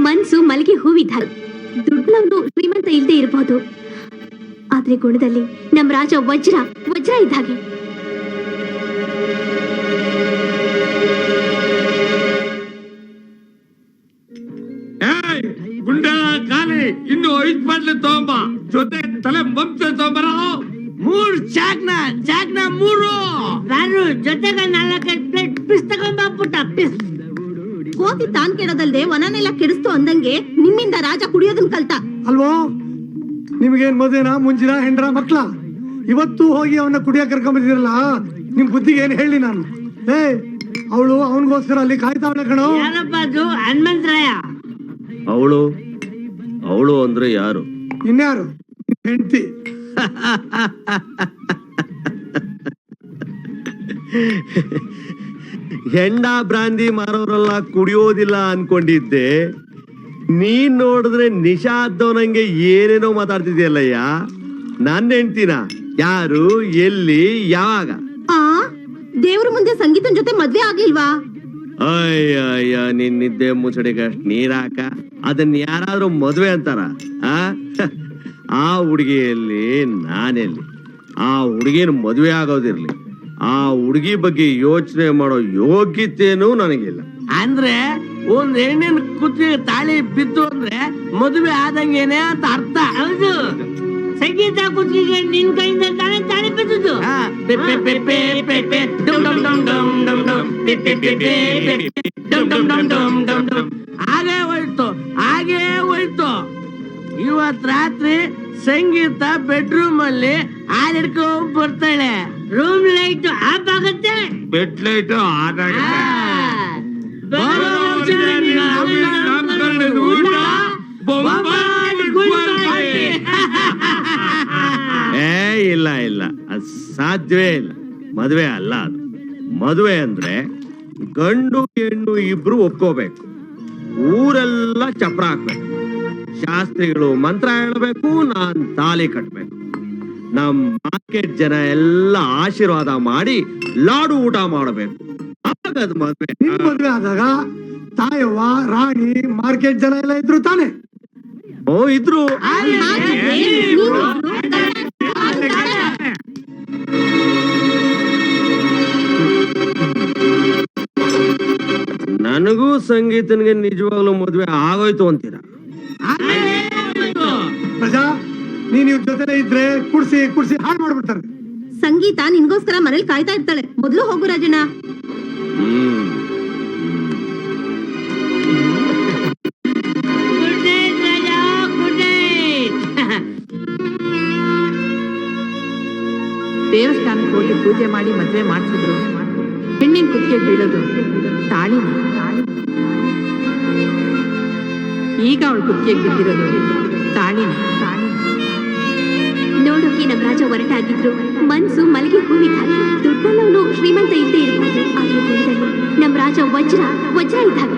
ಮನ್ಸು ಮಲ್ಲಿಗೆ ಹೂವಿದ್ದ. ದುಡ್ಡವನು ಶ್ರೀಮಂತ ಇಲ್ಲದೆ ಇರಬಹುದು, ಆದ್ರೆ ಗುಣದಲ್ಲಿ ನಮ್ ರಾಜ ವಜ್ರ ವಜ್ರ ಇದ್ದ ಹಾಗೆ. ಗುಂಡ ಖಾಲಿ, ಇನ್ನು 5 ಬಾಟ್ಲಿ ತಗೊಂಬ, ಜೊತೆ ತಲೆ ಮಂಚ ತಗೊಂಬರ. 3 ಚಾಕ್ನ 3 ನಾನು ಜೊತೆಗೆ 4 ಪ್ಲೇಟ್ ಪಿಸ್ ತಗೊಂಡ್ಬಿಟ್ಟ. ಪಿಸ್ ಕೋತಿ ತಾನ್ ಕೆಡೋದಲ್ದೆ ವನನೆಲ್ಲ ಕೆಡಿಸ್ತು ಅಂದಂಗೆ ನಿಮ್ಮಿಂದ ರಾಜ ಕುಡಿಯೋದನ್ ಕಲ್ತ ಅಲ್ವೋ? ನಿಮ್ಗೇನ್ ಮದುವೆನ ಮುಂಚಿನ ಹೆಂಡ್ರ ಮಕ್ಳ? ಇವತ್ತು ಹೋಗಿ ಅವನ್ನ ಕುಡಿಯಕ್ ಕರ್ಕೊಂಬಂದಿರಲ್ಲ, ನಿಮ್ ಬುದ್ಧಿಗೆ ಏನ್ ಹೇಳಿ ನಾನು? ಅವಳು ಅವನಿಗೋಸ್ಕರ ಅಲ್ಲಿ ಕಾಯ್ತಾವಳೆ ಕಣೋ. ಯಾರಪ್ಪ ಅದು? ಹನುಮಂತರಾಯ. ಅವಳು ಅಂದ್ರೆ ಯಾರು? ಇನ್ಯಾರು? ಹೆಂಡತಿ. ಹೆಂಡ ಬ್ರಾಂದಿ ಮಾರೋರೆಲ್ಲ ಕುಡಿಯೋದಿಲ್ಲ ಅನ್ಕೊಂಡಿದ್ದೆ, ನೀನ್ ನೋಡಿದ್ರೆ ನಿಶಾ ಆದವನಂಗೆ ಏನೇನೋ ಮಾತಾಡ್ತಿದ್ಯಲ್ಲಯ್ಯ. ನನ್ನ ಹೆಂಡ್ತಿನ? ಯಾರು, ಎಲ್ಲಿ, ಯಾವಾಗ? ದೇವ್ರ ಮುಂದೆ ಸಂಗೀತನ್ ಜೊತೆ ಮದ್ವೆ ಆಗ್ಲಿಲ್ವಾ? ಅಯ್ಯ ನಿನ್ ನಿದ್ದೆ ಮುಚ್ಚಡಿಗೆ ಅಷ್ಟ್ ನೀರಾಕ. ಅದನ್ನ ಯಾರಾದ್ರೂ ಮದ್ವೆ ಅಂತಾರ? ಆ ಹುಡುಗಿಯಲ್ಲಿ ನಾನೆಲ್ಲಿ? ಆ ಹುಡುಗಿನ ಮದ್ವೆ ಆಗೋದಿರ್ಲಿ, ಆ ಹುಡುಗಿ ಬಗ್ಗೆ ಯೋಚನೆ ಮಾಡೋ ಯೋಗ್ಯತೆನೂ ನನಗಿಲ್ಲ. ಅಂದ್ರೆ ಒಂದ್ ಹೆಣ್ಣಿನ ಕುತ್ತಿಗೆ ತಾಳಿ ಬಿತ್ತು ಅಂದ್ರೆ ಮದುವೆ ಆದಂಗೇನೆ ಅಂತ ಅರ್ಥ. ಹೌದು, ಸಂಗೀತ ಕುತ್ತಿಗೆ ನಿನ್ ಕೈಯಿಂದ ತಾನೇ ತಾಳಿ ಬಿದ್ದು. ಹಾಗೇ ಹೋಯ್ತು. ಇವತ್ ರಾತ್ರಿ ಸಂಗೀತ ಬೆಡ್ರೂಮ್ ಅಲ್ಲಿ ಹಾಲ್ ಹಿಡ್ಕೊಂಡ್ ಬರ್ತಾಳೆ. ರೂಮ್ ಲೈಟ್ ಆಫ್ ಆಗುತ್ತೆ, ಬೆಡ್ ಲೈಟ್ ಇಲ್ಲ ಇಲ್ಲ, ಅದ್ ಸಾಧ್ಯವೇ ಇಲ್ಲ. ಮದುವೆ ಅಲ್ಲ ಅದು. ಮದುವೆ ಅಂದ್ರೆ ಗಂಡು ಹೆಣ್ಣು ಇಬ್ರು ಒಪ್ಕೋಬೇಕು, ಊರೆಲ್ಲ ಚಪ್ರ ಹಾಕ್ಬೇಕು, ಶಾಸ್ತ್ರಿಗಳು ಮಂತ್ರ ಹೇಳ್ಬೇಕು, ನಾನ್ ತಾಲಿ ಕಟ್ಬೇಕು, ನಮ್ ಮಾರ್ಕೆಟ್ ಜನ ಎಲ್ಲ ಆಶೀರ್ವಾದ ಮಾಡಿ ಲಾಡು ಊಟ ಮಾಡಬೇಕು. ಆಗದ್ ಮದ್ವೆ. ನಿನ್ ಮದ್ವೆ ಆದಾಗ ತಾಯವ್ವ, ರಾಣಿ, ಮಾರ್ಕೆಟ್ ಜನ ಎಲ್ಲ ಇದ್ರು ತಾನೆ? ಓ, ಇದ್ರು. ನನಗೂ ಸಂಗೀತನಿಗೆ ನಿಜವಾಗ್ಲೂ ಮದ್ವೆ ಆಗೋಯ್ತು ಅಂತೀರಾ? ಪ್ರಜಾ, ನೀನ್ ಇವ್ರ ಜೊತೆ ಇದ್ರೆ ಕುಡ್ಸಿ ಹಾಳು ಮಾಡ್ಬಿಡ್ತಾರೆ. ಸಂಗೀತ ನಿನ್ಗೋಸ್ಕರ ಮನೇಲಿ ಕಾಯ್ತಾ ಇರ್ತಾಳೆ. ಮೊದಲು ಹೋಗು Rajanna. Good night Raja, good night. ದೇವಸ್ಥಾನಕ್ಕೆ ಹೋಗಿ ಪೂಜೆ ಮಾಡಿ ಮದ್ವೆ ಮಾಡಿಸಿದ್ರು. ಹೆಣ್ಣಿನ ಕುತ್ತಿಗೆ ಬೀಳೋದು ತಾಳಿ. ಈಗ ಅವಳು ಕುತ್ತಿಗೆ ಬಿದ್ದಿರೋದು ತಾಳಿನ. ನೋಡೋಕೆ ನಮ್ ರಾಜ ಹೊರಟಾಗಿದ್ರು, ಮನ್ಸು ಮಲಗಿ ಹೂವಿದ್ದಾಗೆ. ದುಡ್ಡಲ್ಲವನು ಶ್ರೀಮಂತ ಇದ್ದೇ ಇರ್ಬೋದು, ಆದ್ರೆ ಗುಣದಲ್ಲಿ ನಮ್ ರಾಜ ವಜ್ರ ಇದ್ದಾಗೆ.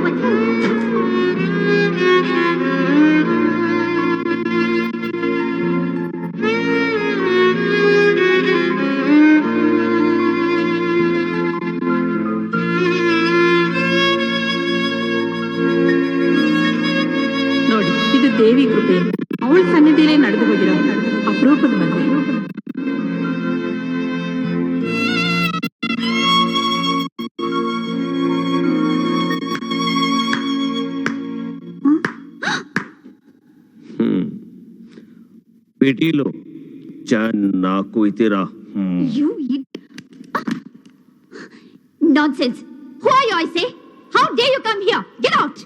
ನೋಡಿ, ಇದು ದೇವಿ ಕೃಪೆ. ಅವಳ ಸನ್ನಿಧಿಲೇ ನಡೆದು ಹೋಗಿರೋ ಅಪರೂಪದ ಮದುವೆ. ಪಿಟೀಲು ಚೆನ್ನಾಗಿ ಕುಯ್ತೀರಾ? Nonsense. Who are you, I say? How dare you come here? Get out.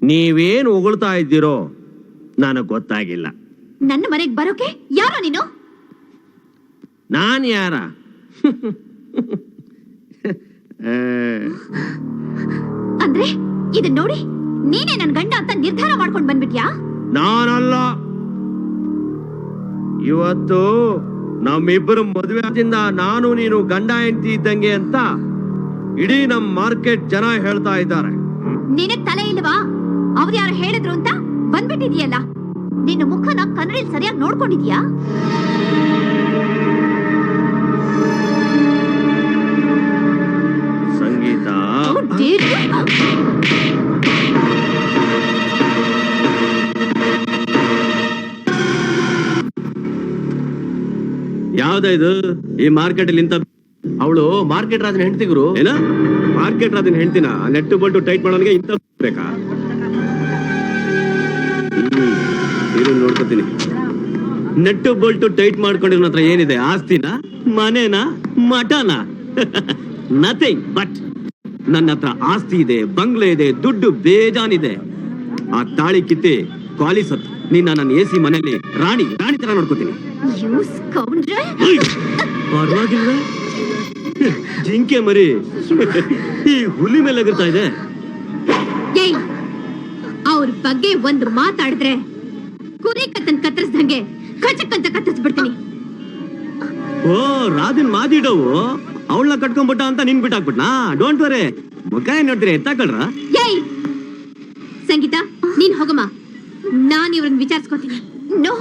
ನೀವೇನು ಹೊಗಳ್ತಾ ಇದ್ದೀರೋ ನನಗ್ ಗೊತ್ತಾಗಿಲ್ಲ. ನನ್ನ ಮನೆಗೆ ಬರೋಕೆ ಯಾರೋ ನೀನು? ನಾನ್ ಯಾರ? ಅಂದ್ರೆ ಇದನ್ ನೋಡಿ ನೀನೇ ನನ್ ಗಂಡ ಅಂತ ನಿರ್ಧಾರ ಮಾಡ್ಕೊಂಡ್ ಬಂದ್ಬಿಟ್ಯಾ? ನಾನಲ್ಲ. ಇವತ್ತು ನಮ್ಮಿಬ್ಬರು ಮದುವೆ ಆದಿಂದ ನಾನು ನೀನು ಗಂಡ ಹೆಂಡತಿ ಇದ್ದಂಗೆ ಅಂತ ಇಡೀ ನಮ್ ಮಾರ್ಕೆಟ್ ಜನ ಹೇಳ್ತಾ ಇದ್ದಾರೆ. ನಿನಗ್ ತಲೆ ಇಲ್ವಾ? ಅವ್ರು ಯಾರು ಹೇಳಿದ್ರು ಅಂತ ಬಂದ್ಬಿಟ್ಟಿದ್ಯಲ್ಲ. ನಿನ್ನ ಮುಖನ ಕನ್ನಡಿಲ್ ಸರಿಯಾಗಿ ನೋಡ್ಕೊಂಡಿದ್ಯಾ? ಸಂಗೀತ, ಯಾವ್ದ ಇದು ಈ ಮಾರ್ಕೆಟ್ ಅಲ್ಲಿ ಇಂತ? ಅವಳು ಮಾರ್ಕೆಟ್ ರಾಜನ ಹೆಂಡತಿಗುರು. ಏನ ಮಾರ್ಕೆಟ್ ರಾಜನ ಹೆಂಡತಿನ? ನೆಟ್ಟು ಬಲ್ಟು ಟೈಟ್ ಮಾಡೋನಿಗೆ ಇಂತ ಬೇಕಾ? ಇದು ನೋಡ್ಕೊತೀನಿ. ನೆಟ್ಟು ಬೋಲ್ಟು ಟೈಟ್ ಮಾಡ್ಕೊಂಡಿರೋ ಹತ್ರ ಏನಿದೆ? ಆಸ್ತಿನ, ಮನೇನ, ಮಠನ? ನಥಿಂಗ್ ಬಟ್ ನನ್ನ ಹತ್ರ ಆಸ್ತಿ ಇದೆ, ಬಂಗ್ಲೆ ಇದೆ, ದುಡ್ಡು ಬೇಜಾನಿದೆ. ಆ ತಾಳಿ ಕಿತ್ತಿ ಕ್ವಾಲಿಸತ್ ನಿನ್ನ ನನ್ನ ಎಸಿ ಮನೇಲಿ ರಾಣಿ ತರ ನೋಡ್ಕೋತೀನಿ. ಪರವಾಗಿಲ್ವ? ಜಿಂಕೆ ಮರಿ ಈ ಹುಲಿ ಮೇಲೆ ಎಗರ್ತಾ ಇದೆ. ಅವ್ರ ಬಗ್ಗೆ ಒಂದು ಮಾತಾಡಿದ್ರೆ ಕುರಿ ಕತ್ತನ್ ಕತ್ತರಿಸ್ದಂಗೆ ಕಚಕ್ಕಂತ ಕತ್ತರಿಸ್ಬಿಡ್ತೀನಿ. ಓ, ರಾಜನ್ ಮಾದಿಡವು ಅವಳನ್ನ ಕಟ್ಕೊಂಡ್ಬಿಟ್ಟ ಅಂತ ನಿನ್ ಬಿಟ್ಟಾಕ್ಬಿಟ್ನಾ? ಡೋಂಟ್ ವರಿ, ಮುಖ ಏನ್ ನೋಡ್ತೀರಿ? ಎತ್ತಾಕಳ್ರ. ಏಯ್ ಸಂಗೀತ, ನೀನ್ ಹೋಗಮ್ಮ, ನಾನ್ ಇವ್ರನ್ನ ವಿಚಾರಿಸ್ಕೋತೀನಿ. ನೋ,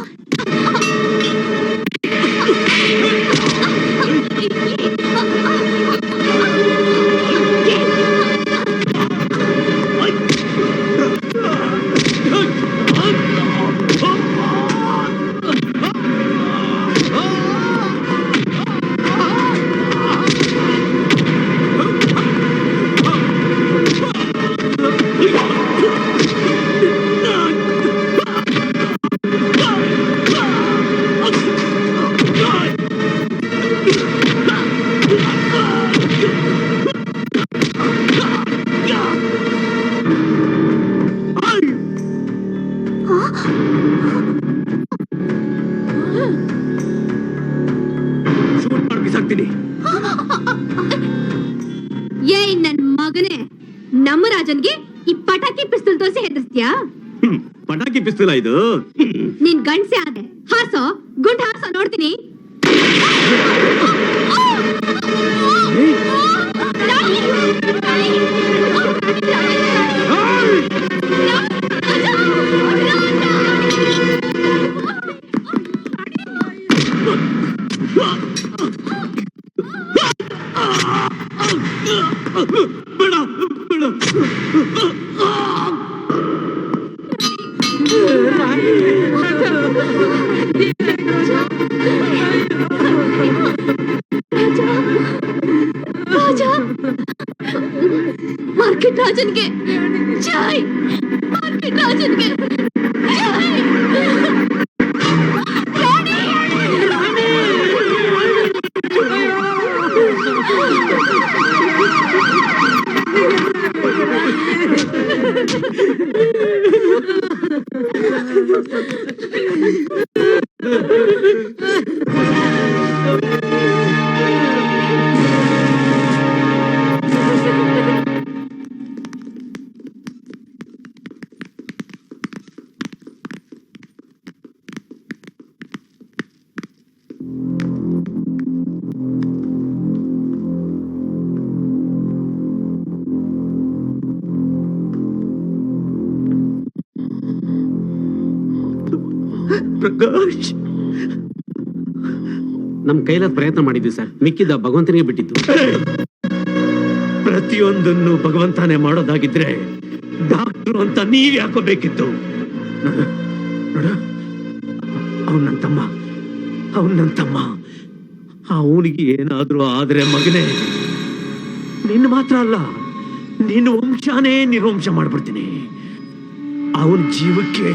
ನನಗೆ ಈ ಪಟಾಕಿ ಪಿಸ್ತೂಲ್ ತೋರಿಸಿ ಹೆದರ್ಸ್ತೀಯಾ? ಪಟಾಕಿ ಪಿಸ್ತೂಲ ಇದು? ನೀನ್ ಗಂಡ್ಸೆ ಆದೆ. ಹಾರ್ಸೋ, ಗುಂಡ್ ಹಾರ್ಸೋ ನೋಡ್ತೀನಿ. ಮಾರ್ಕೆಟ್ ರಾಜನ್ಗೆ ಜೈ, ಮಾರ್ಕೆಟ್ ರಾಜನ್ಗೆ ಜೈ. ಪ್ರಕಾಶ್, ನಮ್ ಕೈಲಾದ ಪ್ರಯತ್ನ ಮಾಡಿದ್ವಿ ಸರ್, ಮಿಕ್ಕಿದ್ದ ಭಗವಂತನಿಗೆ ಬಿಟ್ಟಿದ್ದು. ಪ್ರತಿಯೊಂದನ್ನು ಭಗವಂತನೇ ಮಾಡೋದಾಗಿದ್ರೆ ಡಾಕ್ಟ್ರು ಅಂತ ನೀವ್ ಯಾಕೋಬೇಕಿತ್ತು? ಅವನ್ ನನ್ ತಮ್ಮ, ಅವನಿಗೆ ಏನಾದ್ರೂ ಆದ್ರೆ ಮಗನೇ, ನಿನ್ನ ಮಾತ್ರ ಅಲ್ಲ, ನಿನ್ನ ವಂಶನೇ ನಿರ್ವಂಶ ಮಾಡ್ಬಿಡ್ತೀನಿ. ಅವನ ಜೀವಕ್ಕೆ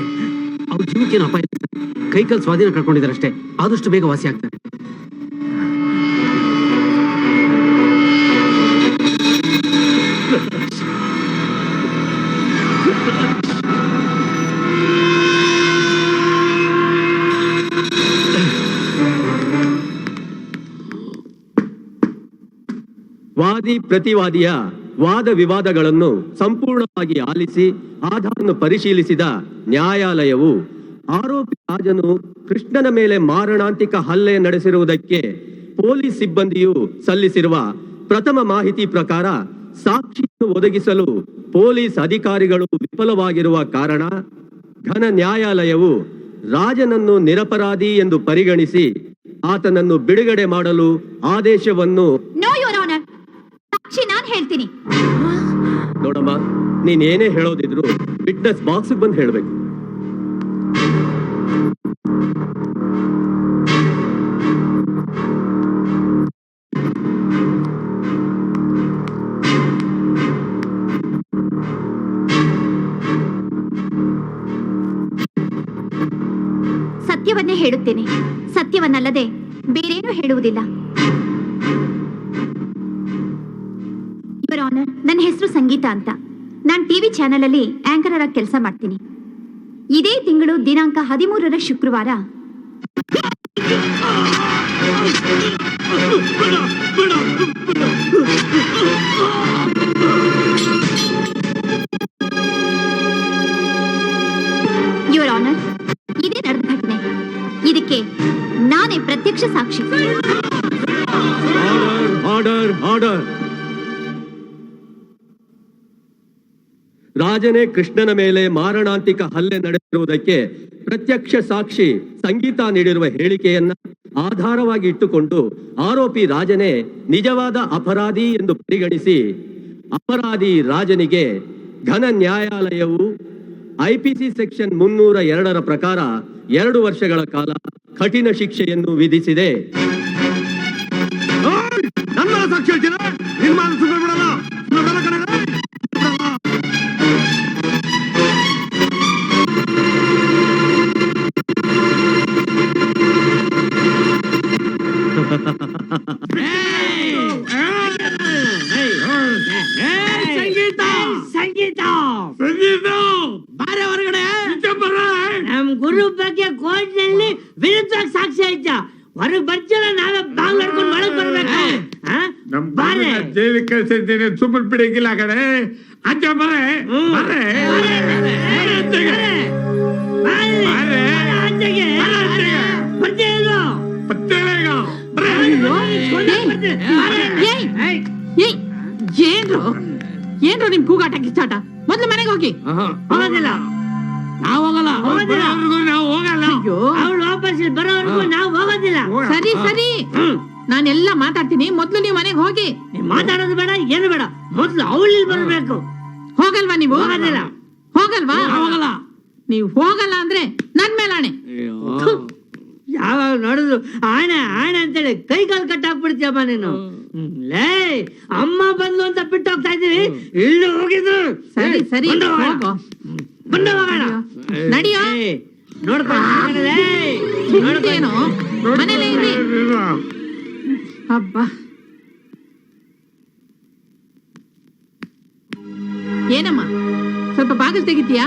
ಅಪಾಯ. ಕೈಕಾಲು ಸ್ವಾಧೀನ ಕಳ್ಕೊಂಡಿದ್ದಾರೆ ಅಷ್ಟೇ, ಆದಷ್ಟು ಬೇಗ ವಾಸಿ ಆಗ್ತಾರೆ. ವಾದಿ ಪ್ರತಿವಾದಿಯ ವಾದ ವಿವಾದಗಳನ್ನು ಸಂಪೂರ್ಣವಾಗಿ ಆಲಿಸಿ ಆಧಾರವನ್ನು ಪರಿಶೀಲಿಸಿದ ನ್ಯಾಯಾಲಯವು ಆರೋಪಿ ರಾಜನು ಕೃಷ್ಣನ ಮೇಲೆ ಮಾರಣಾಂತಿಕ ಹಲ್ಲೆ ನಡೆಸಿರುವುದಕ್ಕೆ ಪೊಲೀಸ್ ಸಿಬ್ಬಂದಿಯು ಸಲ್ಲಿಸಿರುವ ಪ್ರಥಮ ಮಾಹಿತಿ ಪ್ರಕಾರ ಸಾಕ್ಷಿಯನ್ನು ಒದಗಿಸಲು ಪೊಲೀಸ್ ಅಧಿಕಾರಿಗಳು ವಿಫಲವಾಗಿರುವ ಕಾರಣ ಘನ ನ್ಯಾಯಾಲಯವು ರಾಜನನ್ನು ನಿರಪರಾಧಿ ಎಂದು ಪರಿಗಣಿಸಿ ಆತನನ್ನು ಬಿಡುಗಡೆ ಮಾಡಲು ಆದೇಶವನ್ನು ಸಾಕ್ಷಿ ನಾನ್ ಹೇಳ್ತೀನಿ. ನೋಡಮ್ಮ, ನೀನೇನೇ ಹೇಳೋದಿದ್ರು ವಿಟ್ನೆಸ್ ಬಾಕ್ಸ್ ಬಂದು ಹೇಳ್ಬೇಕು. ಸತ್ಯವನ್ನೇ ಹೇಳುತ್ತೇನೆ, ಸತ್ಯವನ್ನಲ್ಲದೆ ಬೇರೇನೂ ಹೇಳುವುದಿಲ್ಲ. ಯುವರ್ ಆನರ್, ನನ್ನ ಹೆಸರು ಸಂಗೀತ ಅಂತ. ನಾನು ಟಿವಿ ಚಾನೆಲ್ ಅಲ್ಲಿ ಆಂಕರ್ ಆಗಿ ಕೆಲಸ ಮಾಡ್ತೀನಿ. ಇದೇ ತಿಂಗಳು ದಿನಾಂಕ 13ರ ಶುಕ್ರವಾರ ಯುವರ್ ಆನರ್, ಇದೇ ನಡೆದ ಘಟನೆ. ಇದಕ್ಕೆ ನಾನೇ ಪ್ರತ್ಯಕ್ಷ ಸಾಕ್ಷಿ. Order, order. ರಾಜನೇ ಕೃಷ್ಣನ ಮೇಲೆ ಮಾರಣಾಂತಿಕ ಹಲ್ಲೆ ನಡೆಸಿರುವುದಕ್ಕೆ ಪ್ರತ್ಯಕ್ಷ ಸಾಕ್ಷಿ ಸಂಗೀತ ನೀಡಿರುವ ಹೇಳಿಕೆಯನ್ನ ಆಧಾರವಾಗಿ ಇಟ್ಟುಕೊಂಡು ಆರೋಪಿ ರಾಜನೇ ನಿಜವಾದ ಅಪರಾಧಿ ಎಂದು ಪರಿಗಣಿಸಿ ಅಪರಾಧಿ ರಾಜನಿಗೆ ಘನ ನ್ಯಾಯಾಲಯವು ಐಪಿಸಿ ಸೆಕ್ಷನ್ 302 ಪ್ರಕಾರ 2 ವರ್ಷಗಳ ಕಾಲ ಕಠಿಣ ಶಿಕ್ಷೆಯನ್ನು ವಿಧಿಸಿದೆ. ಸಾಕ್ಷಿ ಹೇಳ್ತೀರಾ? ನಿರ್ಮಾಣ ಬಿಡಲ್ಲ. ಸಂಗೀತ ಬಾರೆ ಹೊರಗಡೆ. ನಮ್ ಗುರು ಬಗ್ಗೆ ಕೋರ್ಟ್ನಲ್ಲಿ ವಿರುದ್ಧವಾಗಿ ಸಾಕ್ಷಿ ಆಯ್ತಾ? ಹೊರಗ್ ಬರ್ತಿಲ್ಲ, ನಾವೇ ಬಾಗ್ಲು ಹಿಡ್ಕೊಂಡು ಒಳಗ್ ಬರ್ಬೇಕು. ಜೈಲಿಗೆ ತೋರಿಸ್ತಿದ್ದೀನಿ, ಸುಮ್ಮನೆ ಬಿಡಂಗಿಲ್ಲ ಕಡೆ. ಅಜ್ಜ ಬರೇ ಬರೇ ಏನ್ರು ನಿಮ್ ಕೂಗಾಟ ಕಿಚ್ಚಾಟ? ಮೊದ್ಲು ಮನೆಗೆ ಹೋಗಿ. ಹೋಗೋದಿಲ್ಲ, ನಾವು ಹೋಗಲ್ಲ, ನಾವು ಹೋಗಲ್ಲ. ಅವಳು ವಾಪಸ್ ಬರೋವರೆಗೂ ನಾವು ಹೋಗೋದಿಲ್ಲ. ಸರಿ ಸರಿ, ನಾನೆಲ್ಲ ಮಾತಾಡ್ತೀನಿ, ಮೊದ್ಲು ನೀವು ಮನೆಗೆ ಹೋಗಿ. ಮಾತಾಡೋದು ಬೇಡ, ಏನು ಬೇಡ, ಮೊದ್ಲು ಅವಳು ಬರ್ಬೇಕು. ಹೋಗಲ್ವಾ ನೀವು? ಹೋಗೋದಿಲ್ಲ. ಹೋಗಲ್ವಾ? ಹೋಗಲ್ಲ. ನೀವು ಹೋಗಲ್ಲ ಅಂದ್ರೆ ನನ್ ಮೇಲಾಣೆ. ಯಾವಾಗ ನೋಡಿದ್ರು ಆಣೆ ಆಣೆ ಅಂತೇಳಿ ಕೈ ಕಾಲು ಕಟ್ಟಾಕ್ಬಿಡ್ತೀಯಮ್ಮ ನೀನು. ಲೇ, ಅಮ್ಮ ಬಂದ್ಲು ಅಂತ ಬಿಟ್ಟು ಹೋಗ್ತಾ ಇದೀವಿ, ಇಲ್ಲೂ ಹೋಗಿದ್ರು. ಸರಿ ಸರಿ, ಹೋಗು. ನಡಿಯೋ. ನೋಡ್ಕೊಂಡೇನು ಮನೇಲೇ ಇರಿ. ಹಬ್ಬ, ಏನಮ್ಮ ಸ್ವಲ್ಪ ಬಾಗಿಲು ತೆಗಿತೀಯಾ?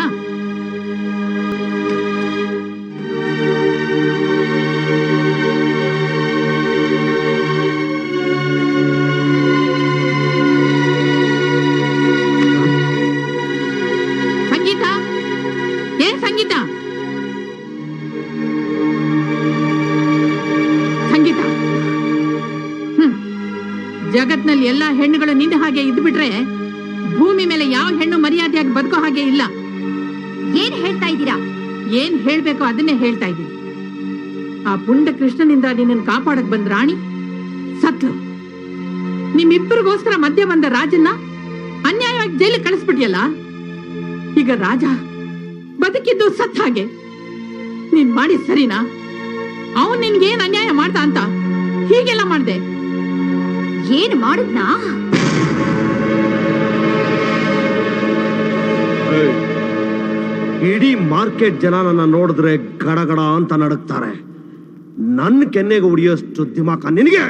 ಸಂಗೀತ, ಏನ್ ಸಂಗೀತ? ಸಂಗೀತ, ಜಗತ್ನಲ್ಲಿ ಎಲ್ಲಾ ಹೆಣ್ಣುಗಳು ನಿಂದ ಹಾಗೆ ಇದ್ಬಿಟ್ರೆ ಭೂಮಿ ಮೇಲೆ ಯಾವ ಹೆಣ್ಣು ಮರ್ಯಾದೆಯಾಗಿ ಬದುಕೋ ಹಾಗೆ ಇಲ್ಲ. ಏನ್ ಹೇಳ್ತಾ ಇದ್ದೀರಾ? ಏನ್ ಹೇಳ್ಬೇಕೋ ಅದನ್ನೇ ಹೇಳ್ತಾ ಇದ್ದೀನಿ. ಆ ಪುಂಡ ಕೃಷ್ಣನಿಂದ ನಿನ್ನನ್ನು ಕಾಪಾಡಕ್ ಬಂದ ರಾಣಿ ಸತ್ಲು. ನಿಮ್ಮಿಬ್ಬರಿಗೋಸ್ಕರ ಮಧ್ಯೆ ಬಂದ ರಾಜನ್ನ ಅನ್ಯಾಯವಾಗಿ ಜೈಲಿಗೆ ಕಳಿಸ್ಬಿಟ್ಟಿಯಲ್ಲ. ಈಗ ರಾಜ ಬದುಕಿದ್ದು ಸತ್ ಹಾಗೆ. ನೀನ್ ಮಾಡಿ ಸರಿನಾ? ಅವನ್ ನಿನ್ಗೇನ್ ಅನ್ಯಾಯ ಮಾಡ್ದ ಅಂತ ಹೀಗೆಲ್ಲ ಮಾಡ್ದೆ? ಏನ್ ಮಾಡುದ್ನಾ? ಇಡೀ ಮಾರ್ಕೆಟ್ ಜನ ನನ್ನ ನೋಡಿದ್ರೆ ಗಡಗಡ ಅಂತ ನಡುಕ್ತಾರೆ. ನನ್ನ ಕೆನ್ನೆಗೆ ಉಡಿಯೋಷ್ಟು ದಿಮಾಕ ನಿನಗೆ?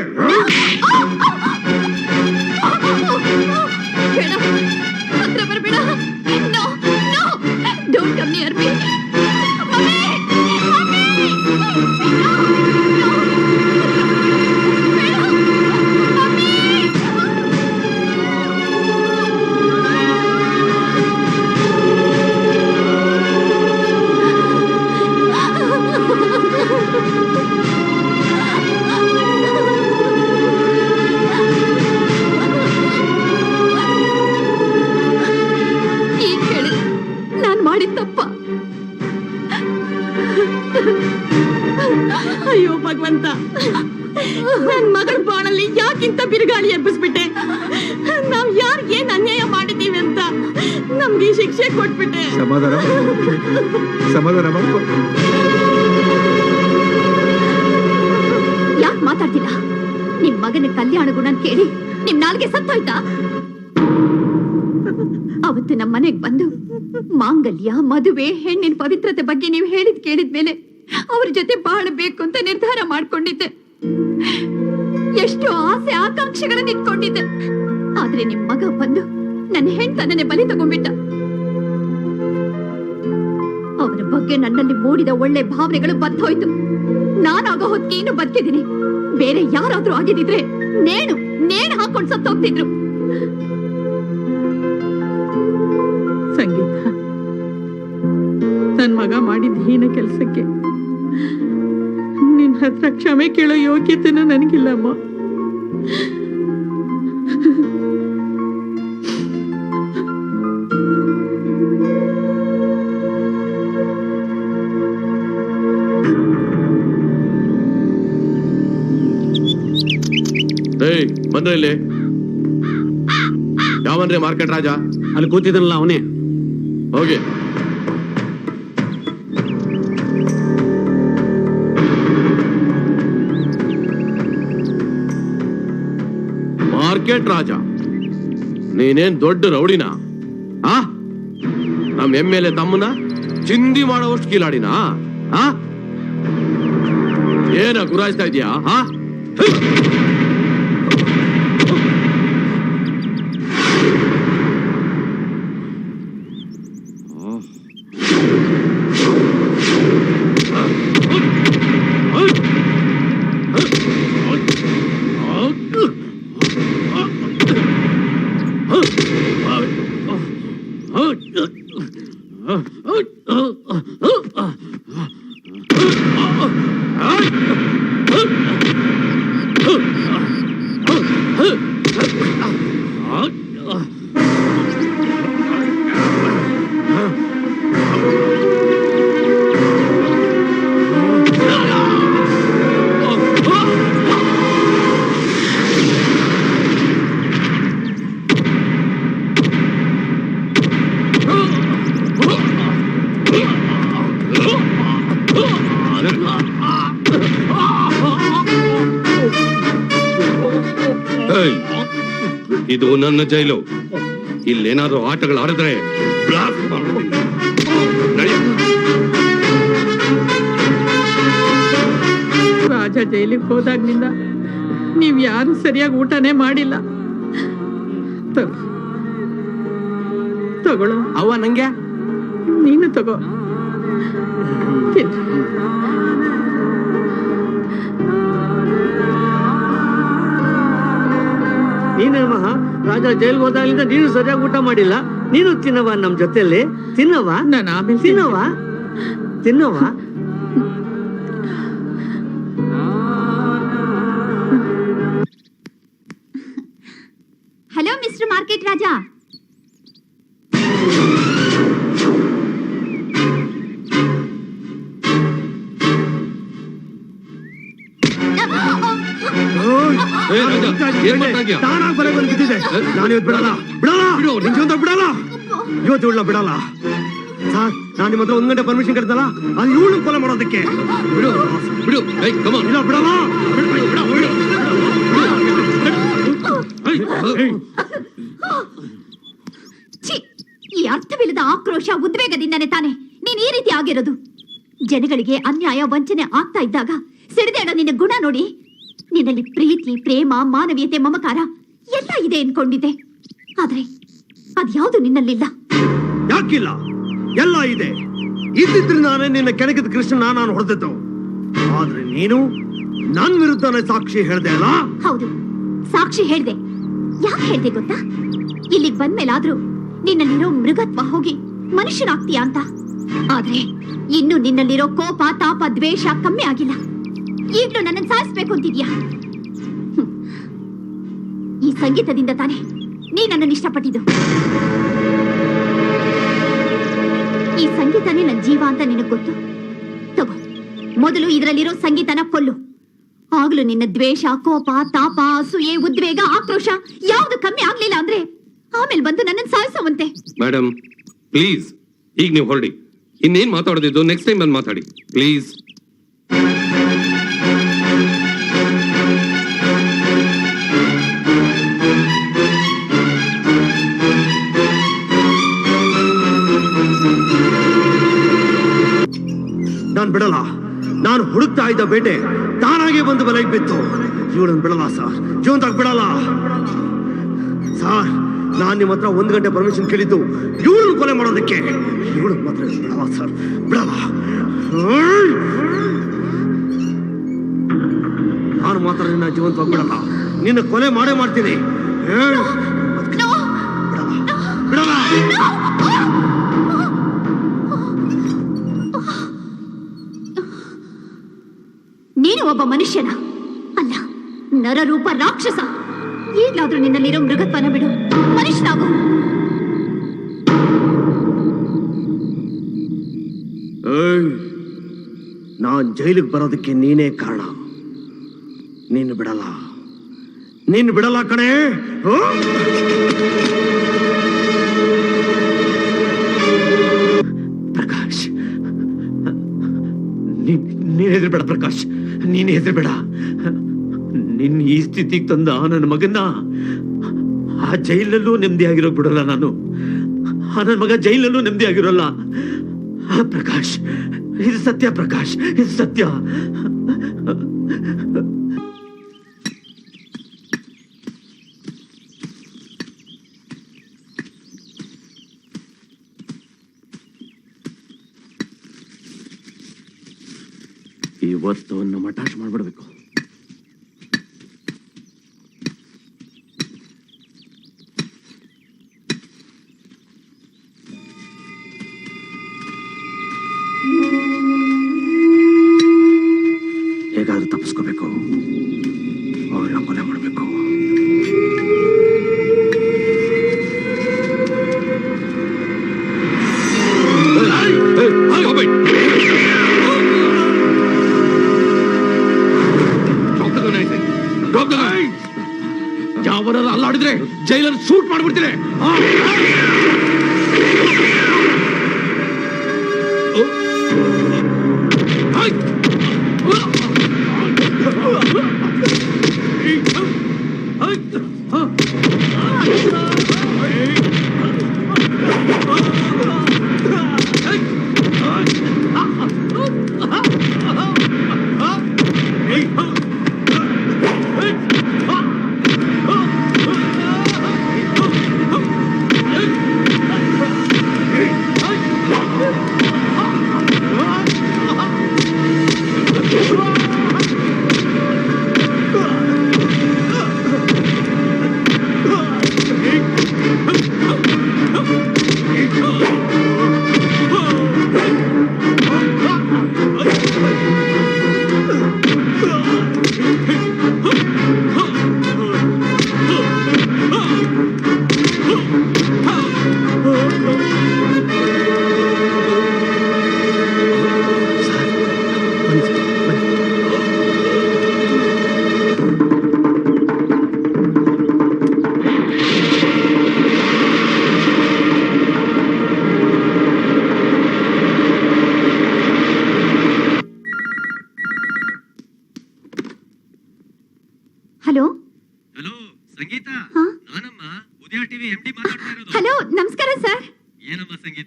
ಅಯ್ಯೋ ಭಗವಂತ, ನನ್ ಮಗಳ ಬಾಳಲ್ಲಿ ಯಾಕಿಂತ ಬಿರುಗಾಳಿ ಎಬ್ಬಿಸ್ಬಿಟ್ಟೆ? ನಾವ್ ಯಾರಿಗೆ ಏನ್ ಅನ್ಯಾಯ ಮಾಡಿದೀವಿ ಅಂತ ನಮ್ಗೆ ಶಿಕ್ಷೆ ಕೊಟ್ಬಿಟ್ಟೆ. ಸಮಾಧಾನ ಮಾಡ್ಕೊ. ಯಾಕೆ ಮಾತಾಡ್ತಿಲ್ಲ? ನಿಮ್ ಮಗನ ಕಲ್ಯಾಣ ಗುಣ ಕೇಳಿ ನಿಮ್ ನಾಲ್ಗೆ ಸತ್ತೋಯ್ತಾ? ಅವತ್ತು ನಮ್ಮ ಮನೆಗ್ ಬಂದು ಮಾಂಗಲ್ಯ, ಮದುವೆ, ಹೆಣ್ಣಿನ ಪವಿತ್ರತೆ ಬಗ್ಗೆ ನೀವು ಕೇಳಿದ್ಮೇಲೆ ಅವ್ರ ಜೊತೆ ಬಾಳಬೇಕು ಅಂತ ನಿರ್ಧಾರ ಮಾಡ್ಕೊಂಡಿದ್ದೆ. ಎಷ್ಟು ಆಸೆ ಆಕಾಂಕ್ಷೆಗಳನ್ನ ಇಟ್ಕೊಂಡಿದ್ದೆ. ಆದ್ರೆ ನಿಮ್ ಮಗ ಬಂದು ನನ್ನ ಹೆಣ್ತನನ್ನೇ ಬಲಿ ತಗೊಂಡ್ಬಿಟ್ಟ. ಅವನ ಬಗ್ಗೆ ನನ್ನಲ್ಲಿ ಮೂಡಿದ ಒಳ್ಳೆ ಭಾವನೆಗಳು ಬತ್ತೋಯ್ತು. ನಾನಾಗ ಹೊತ್ತಿಗೆ ಇನ್ನು ಬದುಕಿದ್ದೀನಿ. ಬೇರೆ ಯಾರಾದ್ರೂ ಆಗಿದ್ರೆ ನೇಣು ಹಾಕೊಂಡು ಸತ್ತೋಗ್ತಿದ್ರು. ಸಂಗೀತ, ನನ್ ಮಗ ಮಾಡಿದ ಹೀನ ಕೆಲಸಕ್ಕೆ ನಿನ್ ಹತ್ರ ಕ್ಷಮೆ ಕೇಳೋ ಯೋಗ್ಯತೆನೂ ನನಗಿಲ್ಲಮ್ಮ. ಬಂದ್ರೆ ಇಲ್ಲಿ ಯಾವನ್ರಿ ಮಾರ್ಕೆಟ್ ರಾಜ? ಅಲ್ಲಿ ಕೂತಿದ್ದನಲ್ಲ ಅವನೇ. ಹೋಗಿ. ಮಾರ್ಕೆಟ್ ರಾಜ, ನೀನೇನ್ ದೊಡ್ಡ ರೌಡಿನ? ನಮ್ ಎಮ್ಮೆಲೆ ತಮ್ಮನ ಚಿಂದಿ ಮಾಡೋವಷ್ಟು ಕೀಲಾಡಿನ? ಏನ ಗುರಾಯಿಸ್ತಾ ಇದೀಯಾ? ಇದು ನನ್ನ ಜೈಲು. ಇಲ್ಲೇನಾದ್ರೂ ಆಟಗಳು ಆಡಿದ್ರೆ ಬ್ಲಾಸ್ಟ್ ಮಾಡ್ತೀನಿ. ರಾಜ ಜೈಲಿಗೆ ಹೋದಾಗ್ನಿಂದ ನೀವ್ ಯಾರು ಸರಿಯಾಗಿ ಊಟನೇ ಮಾಡಿಲ್ಲ. ತಗೊಳ್ಳೋ ಅವ್ವ, ನಂಗೆ ನೀನು ತಗೋ. ನೀನಮ್ಮ ರಾಜ ಜೈಲ್ಗೆ ಹೋದಾಗಲಿಂದ ನೀನು ಸರಿಯಾಗಿ ಊಟ ಮಾಡಿಲ್ಲ. ನೀನು ತಿನ್ನವ ನಮ್ ಜೊತೆಯಲ್ಲಿ. ತಿನ್ನವ, ನಾನು ಆಮೇಲೆ ತಿನ್ನವ, ತಿನ್ನವ. ಹಲೋ ಮಿಸ್ಟರ್ ಮಾರ್ಕೆಟ್ ರಾಜ. ತಾನಾಗ್ ಬರಕ್ ಬಂದ್ ಬಿದ್ದಿದೆ. ನಾನು ಇವತ್ತು ಬಿಡಲ್ಲ, ಬಿಡಲ್ಲ, ನಿನ್ ಜೀವಂತ ಬಿಡಲ್ಲ. ಇವತ್ತು ಇವಳನ್ನ ಬಿಡಲ್ಲ ಸರ್. ನಾನು ನಿಮ್ಮ ಹತ್ರ 1 ಗಂಟೆ ಪರ್ಮಿಷನ್ ಕರ್ತಲ್ಲ, ಅದು ಇವಳು ಫಾಲೋ ಮಾಡೋದಕ್ಕೆ. ಬಿಡು ಬಿಡು, ಇಲ್ಲ ಬಿಡಲ್ಲ. ಈ ಅರ್ಥವಿಲ್ಲದ ಆಕ್ರೋಶ ಉದ್ವೇಗದಿಂದನೇ ತಾನೆ ನೀನ್ ಈ ರೀತಿ ಆಗಿರೋದು. ಜನಗಳಿಗೆ ಅನ್ಯಾಯ ವಂಚನೆ ಆಗ್ತಾ ಇದ್ದಾಗ ಸಿಡಿದೇಳೋ ನಿನ್ನ ಗುಣ ನೋಡಿ ನಿನ್ನಲ್ಲಿ ಪ್ರೀತಿ, ಪ್ರೇಮ, ಮಾನವೀಯತೆ, ಮಮಕಾರ ಎಲ್ಲ ಇದೆ ಅನ್ಕೊಂಡಿದ್ದೆ. ಆದ್ರೆ ಅದ್ಯಾವುದು ನಿನ್ನಲ್ಲಿಲ್ಲ. ಯಾಕಿಲ್ಲ? ಎಲ್ಲ ಇದೆ. ಇದ್ದಿದ್ರೆ ನಾನೇ ನಿನ್ನ ಕೆಣಕಿದ ಕೃಷ್ಣನ ನಾನು ಹೊಡೆದಿದ್ದು. ಆದ್ರೆ ನೀನು ನನ್ ವಿರುದ್ಧನೇ ಸಾಕ್ಷಿ ಹೇಳ್ದೆ ಅಲ್ಲ? ಹೌದು, ಸಾಕ್ಷಿ ಹೇಳ್ದೆ. ಯಾಕೆ ಹೇಳ್ದೆ ಗೊತ್ತಾ? ಇಲ್ಲಿಗೆ ಬಂದ್ಮೇಲಾದ್ರೂ ನಿನ್ನಲ್ಲಿರೋ ಮೃಗತ್ವ ಹೋಗಿ ಮನುಷ್ಯನಾಗ್ತೀಯ ಅಂತ. ಆದ್ರೆ ಇನ್ನು ನಿನ್ನಲ್ಲಿರೋ ಕೋಪ, ತಾಪ, ದ್ವೇಷ ಕಮ್ಮಿ ಆಗಿಲ್ಲ. ಈಗ್ಲೂ ನನ್ನನ್ನು ಸಾಯಿಸ್ಬೇಕು ಅಂತಿದ್ಯಾ? ಈ ಸಂಗೀತದಿಂದ ತಾನೆ ನೀ ನನ್ನನ್ನು ಇಷ್ಟಪಟ್ಟಿದ್ದು. ಈ ಸಂಗೀತನೇ ನನ್ನ ಜೀವ ಅಂತ ನಿನಗೆ ಗೊತ್ತು. ತಗೋ, ಮೊದಲು ಇದರಲ್ಲಿರೋ ಸಂಗೀತನ ಕೊಲ್ಲು. ಆಗ್ಲೂ ನಿನ್ನ ದ್ವೇಷ, ಕೋಪ, ತಾಪ, ಅಸೂಯೆ, ಉದ್ವೇಗ, ಆಕ್ರೋಶ ಯಾವ್ದು ಕಮ್ಮಿ ಆಗ್ಲಿಲ್ಲ ಅಂದ್ರೆ ಆಮೇಲೆ ಬಂದು ನನ್ನನ್ನು ಸಾಯಿಸೋವಂತೆ. ಮೇಡಮ್ ಪ್ಲೀಸ್, ಈಗ ನೀವು ಹೊರಡಿ. ಇನ್ನೇನ್ ಮಾತಾಡೋದಿದ್ದು ನೆಕ್ಸ್ಟ್ ಟೈಮ್ ಬಂದು ಮಾತಾಡಿ ಪ್ಲೀಸ್. ನಾನ್ ಬಿಡಲ್ಲ. ನಾನು ಹುಡುಕ್ತಾ ಇದ್ದ ಬೇಟೆ ತಾನಾಗೆ ಬಂದು ಬಲೆಗೆ ಬಿತ್ತು. ಇವಳನ್ನು ಬಿಡಲ್ಲ ಸರ್, ಜೀವಂತಾಗಿ ಬಿಡಲ್ಲ ಸರ್. ನಾನ್ ನಿಮ್ಮ ಹತ್ರ 1 ಗಂಟೆ ಪರ್ಮಿಷನ್ ಕೇಳಿದ್ದು ಇವಳನ್ನು ಕೊಲೆ ಮಾಡೋದಕ್ಕೆ. ಇವಳು ಮಾತ್ರ ಬಿಡಲ್ಲ ಸರ್, ಬಿಡಲ್ಲ. ನಾನು ಮಾತ್ರ ನಿನ್ನ ಜೀವಂತವಾಗಿ ಬಿಡಲ್ಲ. ನಿನ್ನ ಕೊಲೆ ಮಾಡೇ ಮಾಡ್ತೀನಿ. ಬಿಡಲ್ಲ, ಬಿಡಲ್ಲ. ನೀನು ಒಬ್ಬ ಮನುಷ್ಯನ ಅಲ್ಲ, ನರರೂಪ ರಾಕ್ಷಸ. ಈಗ್ಲಾದ್ರೂ ನಿನ್ನಲ್ಲಿರೋ ಮೃಗತ್ವನ ಬಿಡು, ಮನುಷ್ಯನಾಗು. ನಾನ್ ಜೈಲಿಗೆ ಬರೋದಕ್ಕೆ ನೀನೇ ಕಾರಣ. ನೀನು ಬಿಡಲ್ಲ, ನೀನು ಬಿಡಲ್ಲ ಕಣೆ. ಪ್ರಕಾಶ್, ನೀನ್ ಹೆದರ್ಬೇಡ ಪ್ರಕಾಶ್, ನೀನ್ ಹೆದರ್ಬೇಡ. ನಿನ್ ಈ ಸ್ಥಿತಿಗೆ ತಂದ ನನ್ನ ಮಗನ್ನ ಆ ಜೈಲಲ್ಲೂ ನೆಮ್ಮದಿ ಆಗಿರೋ ಬಿಡಲ್ಲ ನಾನು. ನನ್ನ ಮಗ ಜೈಲಲ್ಲೂ ನೆಮ್ಮದಿ ಆಗಿರೋಲ್ಲ. ಪ್ರಕಾಶ್, ಇದು ಸತ್ಯ ಪ್ರಕಾಶ್, ಇದು ಸತ್ಯ. ಇವತ್ತು ನಮ್ಮ ಅಟ್ಯಾಚ್ ಮಾಡ್ಬಿಡ್ಬೇಕು.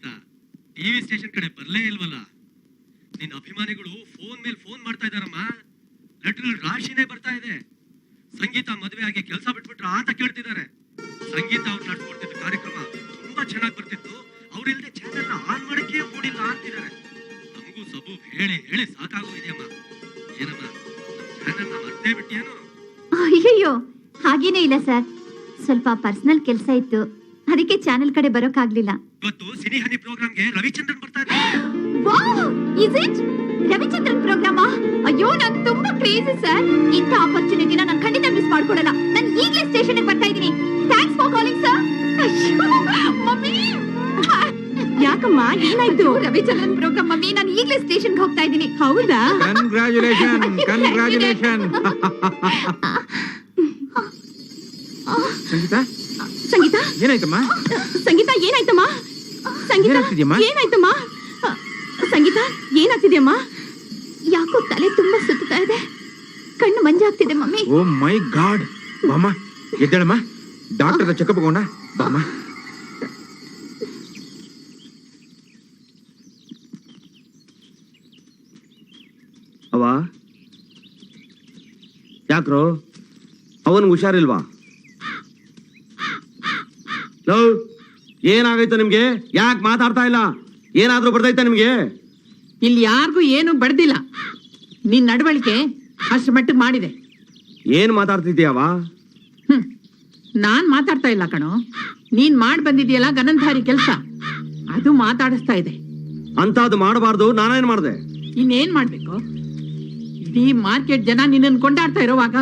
ಸಂಗೀತ ಟಿವಿ ಸ್ಟೇಷನ್ ಕಡೆ ಬರ್ಲೇ ಇಲ್ವಲ್ಲ? ನಿನ್ನ ಅಭಿಮಾನಿಗಳು ಫೋನ್ ಮೇಲೆ ಫೋನ್ ಮಾಡ್ತಾ ಇದಾರಮ್ಮ. ಲೆಟರ್ ರಾಶಿನೇ ಬರ್ತಾ ಇದೆ. ಸಂಗೀತ ಮದುವೆ ಆಗಿ ಕೆಲಸ ಬಿಟ್ಬಿಟ್ರ ಅಂತ ಕೇಳ್ತಿದ್ದಾರೆ. ಸಂಗೀತ ಅವ್ರು ನಡ್ಸ್ಕೊಡ್ತಿದ್ದ ಕಾರ್ಯಕ್ರಮ ತುಂಬಾ ಚೆನ್ನಾಗಿ ಬರ್ತಿತ್ತು, ಅವ್ರಿಲ್ದೆ ಚಾನೆಲ್ ಆನ್ ಮಾಡಕ್ಕೆ ಮೂಡಿಲ್ಲ ಅಂತಿದ್ದಾರೆ. ನಮಗೂ ಸಬು ಹೇಳಿ ಹೇಳಿ ಸಾಕಾಗೋಗಿದೆಯಮ್ಮ. ಏನಮ್ಮ ಚಾನೆಲ್ ಮರ್ತೇ ಬಿಟ್ಟಿಯೇನು? ಅಯ್ಯಯ್ಯೋ, ಹಾಗೇನೇ ಇಲ್ಲ ಸರ್. ಸ್ವಲ್ಪ ಪರ್ಸನಲ್ ಕೆಲಸ ಇತ್ತು, ಅದಕ್ಕೆ ಚಾನೆಲ್ ಕಡೆ ಬರೋಕ್ಕಾಗ್ಲಿಲ್ಲ. ಇವತ್ತು ಸಿನಿ ಹನಿ ಪ್ರೋಗ್ರಾಮ್ಗೆ ರವಿಚಂದ್ರನ್ ಬರ್ತಾ ಇದ್ದಾರೆ. ವಾವ್, ಇಸ್ ಇಟ್ ರವಿಚಂದ್ರನ್ ಪ್ರೋಗ್ರಾಮಾ? ಅಯ್ಯೋ, ನಾನು ತುಂಬಾ ಕ್ರೇಜಿ ಸರ್. ಇಂಥ ಆಪರ್ಚುನಿಟಿನ ನಾನು ಖಂಡಿತ ಮಿಸ್ ಮಾಡ್ಕೊಡಲ್ಲ. ನಾನು ಈಗಲೇ ಸ್ಟೇಷನ್ಗೆ ಬರ್ತಾ ಇದ್ದೀನಿ. Thanks for calling sir. ಅಯ್ಯೋ ಮಮ್ಮಿ, ಯಾಕಮ್ಮ ಏನಾಯ್ತು? ರವಿಚಂದ್ರನ್ ಪ್ರೋಗ್ರಾಮ್ ಮಮ್ಮಿ, ನಾನು ಈಗಲೇ ಸ್ಟೇಷನ್ಗೆ ಹೋಗ್ತಾ ಇದ್ದೀನಿ. ಹೌದಾ? Congratulation congratulation. ಸಂಗೀತ ಸಂಗೀತ ಏನಾಯ್ತಮ್ಮ? ಸಂಗೀತ ಏನಾಯ್ತಮ್ಮ? ಸಂಗೀತ ಏನಾಗ್ತಿದ್ಯಮ್ಮ? ಏನಾಯ್ತಮ್ಮ? ಸಂಗೀತ ಏನಾಗ್ತಿದ್ಯಮ್ಮ? ಯಾಕೋ ತಲೆ ತುಂಬಾ ಸುತ್ತಾ ಇದೆ, ಕಣ್ಣು ಮಂಜಾಗ್ತಿದೆ ಮಮ್ಮಿ. ಓ ಮೈ ಗಾಡ್. ಬಾಮ್ಮ ಎದ್ದೇಳಮ್ಮ, ಡಾಕ್ಟರ್ ಚೆಕಪ್ ಹೋಗೋಣ ಬಾಮ್ಮ. ಅವ ಯಾಕ್ರೋ ಅವನ್ಗೆ ಹುಷಾರಿಲ್ವಾ? ಲವ್ ಏನಾಗೈತೆ ನಿಮ್ಗೆ? ಯಾಕೆ ಮಾತಾಡ್ತಾ ಇಲ್ಲ? ಏನಾದ್ರೂ ಬರ್ತೈತೆ ನಿಮ್ಗೆ? ಇಲ್ಲಿ ಯಾರಿಗೂ ಏನು ಬಡ್ದಿಲ್ಲ. ನಿನ್ ನಡವಳಿಕೆ ಅಷ್ಟು ಮಟ್ಟಿಗೆ ಮಾಡಿದೆ. ಏನ್ ಮಾತಾಡ್ತಿದ್ಯಾವ? ನಾನ್ ಮಾತಾಡ್ತಾ ಇಲ್ಲ ಕಣೋ, ನೀನ್ ಮಾಡ್ ಬಂದಿದ್ಯಲ್ಲ ಗನಂಧಾರಿ ಕೆಲ್ಸ, ಅದು ಮಾತಾಡಿಸ್ತಾ ಇದೆ. ಅಂತದ್ದು ಮಾಡಬಾರ್ದು. ನಾನೇನ್ ಮಾಡ್ದೆ? ಇನ್ನೇನ್ ಮಾಡ್ಬೇಕು? ಇಡೀ ಮಾರ್ಕೆಟ್ ಜನ ನಿನ್ನನ್ನು ಕೊಂಡಾಡ್ತಾ ಇರೋವಾಗ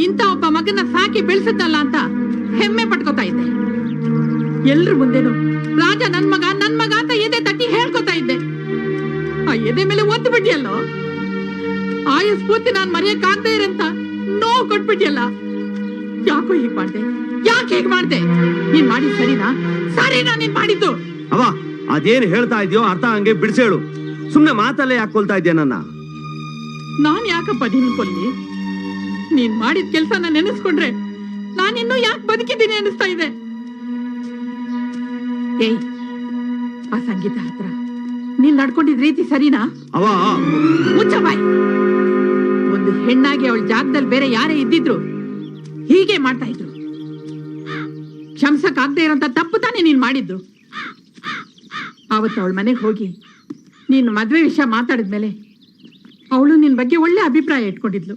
ಇಂಥ ಒಬ್ಬ ಮಗನ ಸಾಕಿ ಬೆಳೆಸದ್ದಲ್ಲ ಅಂತ ಹೆಮ್ಮೆ ಪಟ್ಕೋತಾ ಇದ್ದೆ. ಎಲ್ರ ಮುಂದೆನು ರಾಜ ನನ್ ಮಗ ಅಂತ ಎದೆ ತಟ್ಟಿ ಹೇಳ್ಕೊತಾ ಇದ್ದೆ. ಆ ಎದೆ ಮೇಲೆ ಒತ್ತು ಬಿಟ್ಟಿಯಲ್ಲೋ, ಆಯ ಸ್ಫೂರ್ತಿ ನಾನ್ ಮರೆಯಕ್ಕಾಗದೇ ಇರಂತ ನೋವು ಕೊಟ್ಬಿಟ್ಟಿಯಲ್ಲ. ಯಾಕೋ ಹೀಗ್ ಮಾಡ್ದೆ? ಯಾಕೆ ಹೀಗ್ ಮಾಡ್ದೆ? ನೀನ್ ಮಾಡಿದ್ ಸರಿನಾ ನೀನ್ ಮಾಡಿದ್ದು? ಅವ ಅದೇನ್ ಹೇಳ್ತಾ ಇದೆಯೋ ಅರ್ಥ ಹಂಗೆ ಬಿಡಿಸೇಳು. ಸುಮ್ನೆ ಮಾತಲ್ಲೇ ಯಾಕೆ ಕೊಲ್ತಾ ಇದ್ಯಾ ನನ್ನ? ನಾನ್ ಯಾಕಪ್ಪ ನಿನ್ ಕೊಲ್ಲಿ? ನೀನ್ ಮಾಡಿದ ಕೆಲ್ಸನ ನೆನೆಸ್ಕೊಂಡ್ರೆ ನಾನಿನ್ನೂ ಯಾಕೆ ಬದುಕಿದ್ದೀನಿ ಅನಿಸ್ತಾ ಇದೆ. ಏಯ್, ಆ ಸಂಗೀತ ಹತ್ರ ನೀನ್ ನಡ್ಕೊಂಡಿದ್ ರೀತಿ ಸರಿನಾ? ಮುಚ್ಚ ಬಾಯ್. ಒಂದು ಹೆಣ್ಣಾಗಿ ಅವಳ ಜಾಗದಲ್ಲಿ ಬೇರೆ ಯಾರೇ ಇದ್ದಿದ್ರು ಹೀಗೆ ಮಾಡ್ತಾ ಇದ್ರು. ಕ್ಷಮಿಸಕ್ ಆಗದೆ ಇರೋಂತ ತಪ್ಪು ತಾನೇ ನೀನ್ ಮಾಡಿದ್ದು. ಆವತ್ತು ಅವಳ ಮನೆಗೆ ಹೋಗಿ ನೀನು ಮದ್ವೆ ವಿಷಯ ಮಾತಾಡಿದ್ಮೇಲೆ ಅವಳು ನಿನ್ ಬಗ್ಗೆ ಒಳ್ಳೆ ಅಭಿಪ್ರಾಯ ಇಟ್ಕೊಂಡಿದ್ಲು.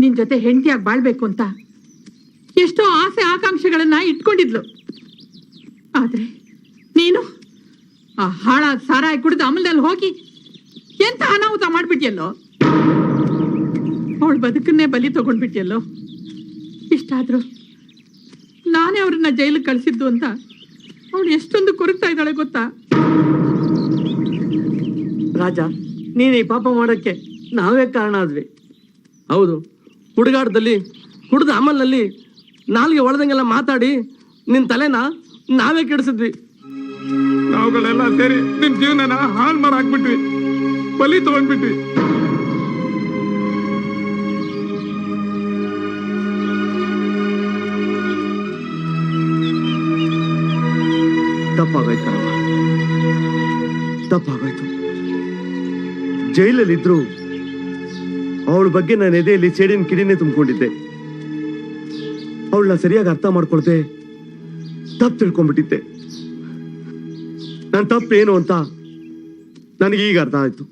ನಿನ್ ಜೊತೆ ಹೆಂಡತಿಯಾಗಿ ಬಾಳ್ಬೇಕು ಅಂತ ಎಷ್ಟೋ ಆಸೆ ಆಕಾಂಕ್ಷೆಗಳನ್ನ ಇಟ್ಕೊಂಡಿದ್ಲು. ಆದ್ರೆ ನೀನು ಆ ಹಾಳಾದ ಸಾರಾಯಿ ಕುಡಿದು ಅಮಲದಲ್ಲಿ ಹೋಗಿ ಎಂತ ಅನಾಹುತ ಮಾಡ್ಬಿಟ್ಟಿಯಲ್ಲೋ. ಅವಳ ಬದುಕನ್ನೇ ಬಲಿ ತಗೊಂಡ್ಬಿಟ್ಟಿಯಲ್ಲೋ. ಇಷ್ಟಾದ್ರೂ ನಾನೇ ಅವ್ರನ್ನ ಜೈಲಿಗೆ ಕಳಿಸಿದ್ದು ಅಂತ ಅವಳು ಎಷ್ಟೊಂದು ಕೊರಗ್ತಾ ಇದ್ದಾಳೆ ಗೊತ್ತಾ? ರಾಜ, ನೀನ್ ಈ ಪಾಪ ಮಾಡಕ್ಕೆ ನಾವೇ ಕಾರಣ ಆದ್ವಿ. ಹೌದು, ಹುಡುಗಾಟದಲ್ಲಿ ಕುಡಿದ ಅಮಲ್ನಲ್ಲಿ ನಾಲ್ಗೆ ಒಳದಂಗೆಲ್ಲ ಮಾತಾಡಿ ನಿನ್ ತಲೆನ ನಾವೇ ಕೆಡಿಸಿದ್ವಿ. ನಾವುಗಳೆಲ್ಲ ಸೇರಿ ನಿಮ್ ಜೀವನನ ಹಾಳು ಮಾಡಾಕ್ಬಿಟ್ವಿ, ಬಲಿ ತಗೊಂಡ್ಬಿಟ್ವಿ. ತಪ್ಪಾಗೋಯ್ತು. ಜೈಲಲ್ಲಿದ್ರು ಅವಳ ಬಗ್ಗೆ ನನ್ನ ಎದೆಯಲ್ಲಿ ಸೇಡಿನ ಕಿಡಿನೇ ತುಂಬಿಕೊಂಡಿದ್ದೆ. ಅವಳನ್ನ ಸರಿಯಾಗಿ ಅರ್ಥ ಮಾಡ್ಕೊಳ್ದೆ ತಪ್ಪು ತಿಳ್ಕೊಂಡ್ಬಿಟ್ಟಿದ್ದೆ. ನನ್ನ ತಪ್ಪೇನು ಅಂತ ನನಗೆ ಈಗ ಅರ್ಥ ಆಯ್ತು.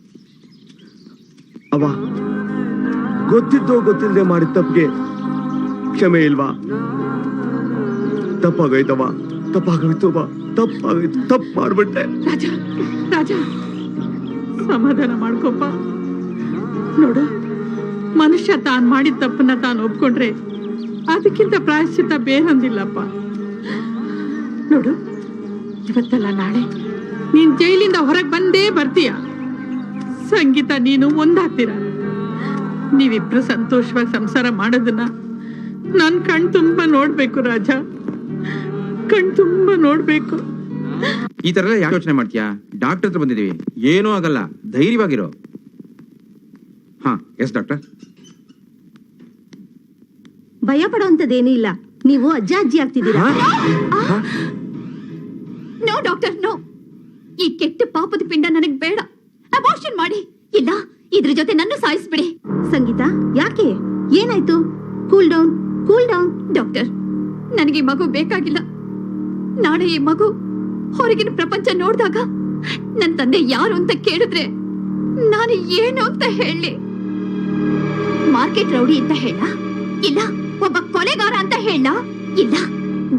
ಅವ ಗೊತ್ತಿದ್ದೋ ಗೊತ್ತಿಲ್ಲದೆ ಮಾಡಿದ ತಪ್ಪಿಗೆ ಕ್ಷಮೆ ಇಲ್ವಾ? ತಪ್ಪಾಗೋಯ್ತವ, ತಪ್ಪಾಗೋಯ್ತು ಬಾ, ತಪ್ಪಾಗೋಯ್ತು, ತಪ್ಪು ಮಾಡ್ಬಿಟ್ಟೆ. ರಾಜ ರಾಜ ಸಮಾಧಾನ ಮಾಡ್ಕೊಪ್ಪ. ನೋಡು, ಮನುಷ್ಯ ತಾನು ಮಾಡಿದ ತಪ್ಪನ್ನ ತಾನು ಒಪ್ಕೊಂಡ್ರೆ ಅದಕ್ಕಿಂತ ಪ್ರಾಯಶ್ಚಿತ್ತ ಬೇರೊಂದಿಲ್ಲಪ್ಪ. ನೋಡು, ಇವತ್ತಲ್ಲ ನಾಳೆ ನೀನ್ ಜೈಲಿಂದ ಹೊರಗೆ ಬಂದೇ ಬರ್ತೀಯ. ಸಂಗೀತ ನೀನು ಒಂದಾಗ್ತೀರ. ನೀವಿಬ್ರು ಸಂತೋಷವಾಗಿ ಸಂಸಾರ ಮಾಡೋದನ್ನ ನನ್ ಕಣ್ ತುಂಬ ನೋಡ್ಬೇಕು ರಾಜ, ಕಣ್ ತುಂಬ ನೋಡ್ಬೇಕು. ಈ ತರ ಯಾಕೆ ಯೋಚನೆ ಮಾಡ್ತೀಯಾ? ಡಾಕ್ಟರ್ ಹತ್ರ ಬಂದಿದೀವಿ, ಏನೂ ಆಗಲ್ಲ, ಧೈರ್ಯವಾಗಿರೋ. ಹಾ, ಎಸ್ ಡಾಕ್ಟರ್. ಭಯ ಪಡೋಂಥದ್ದೇನೂ ಇಲ್ಲ. ನೀವು ಅಜ್ಜ ಅಜ್ಜಿ ಆಗ್ತಿದ್ದೀರಾ? No doctor, no. ಈ ಕೆಟ್ಟ ಪಾಪದ ಪಿಂಡ ನನಗ್ ಬೇಡ. ಅಬಾರ್ಷನ್ ಮಾಡಿ, ಇಲ್ಲ ಇದ್ರ ಜೊತೆ ನನ್ನ ಸಾಯಿಸ್ಬಿಡಿ. ಸಂಗೀತ, ಯಾಕೆ? ಏನಾಯ್ತು? Cool down, cool down. Doctor, ನನಗೆ ಈ ಮಗು ಬೇಕಾಗಿಲ್ಲ. ನಾಳೆ ಈ ಮಗು ಹೊರಗಿನ ಪ್ರಪಂಚ ನೋಡಿದಾಗ ನನ್ನ ತಂದೆ ಯಾರು ಅಂತ ಕೇಳಿದ್ರೆ ನಾನು ಏನು ಅಂತ ಹೇಳಿ? ಮಾರ್ಕೆಟ್ ರೌಡಿ ಅಂತ ಹೇಳ? ಇಲ್ಲ ಒಬ್ಬ ಕೊಲೆಗಾರ ಅಂತ ಹೇಳ? ಇಲ್ಲ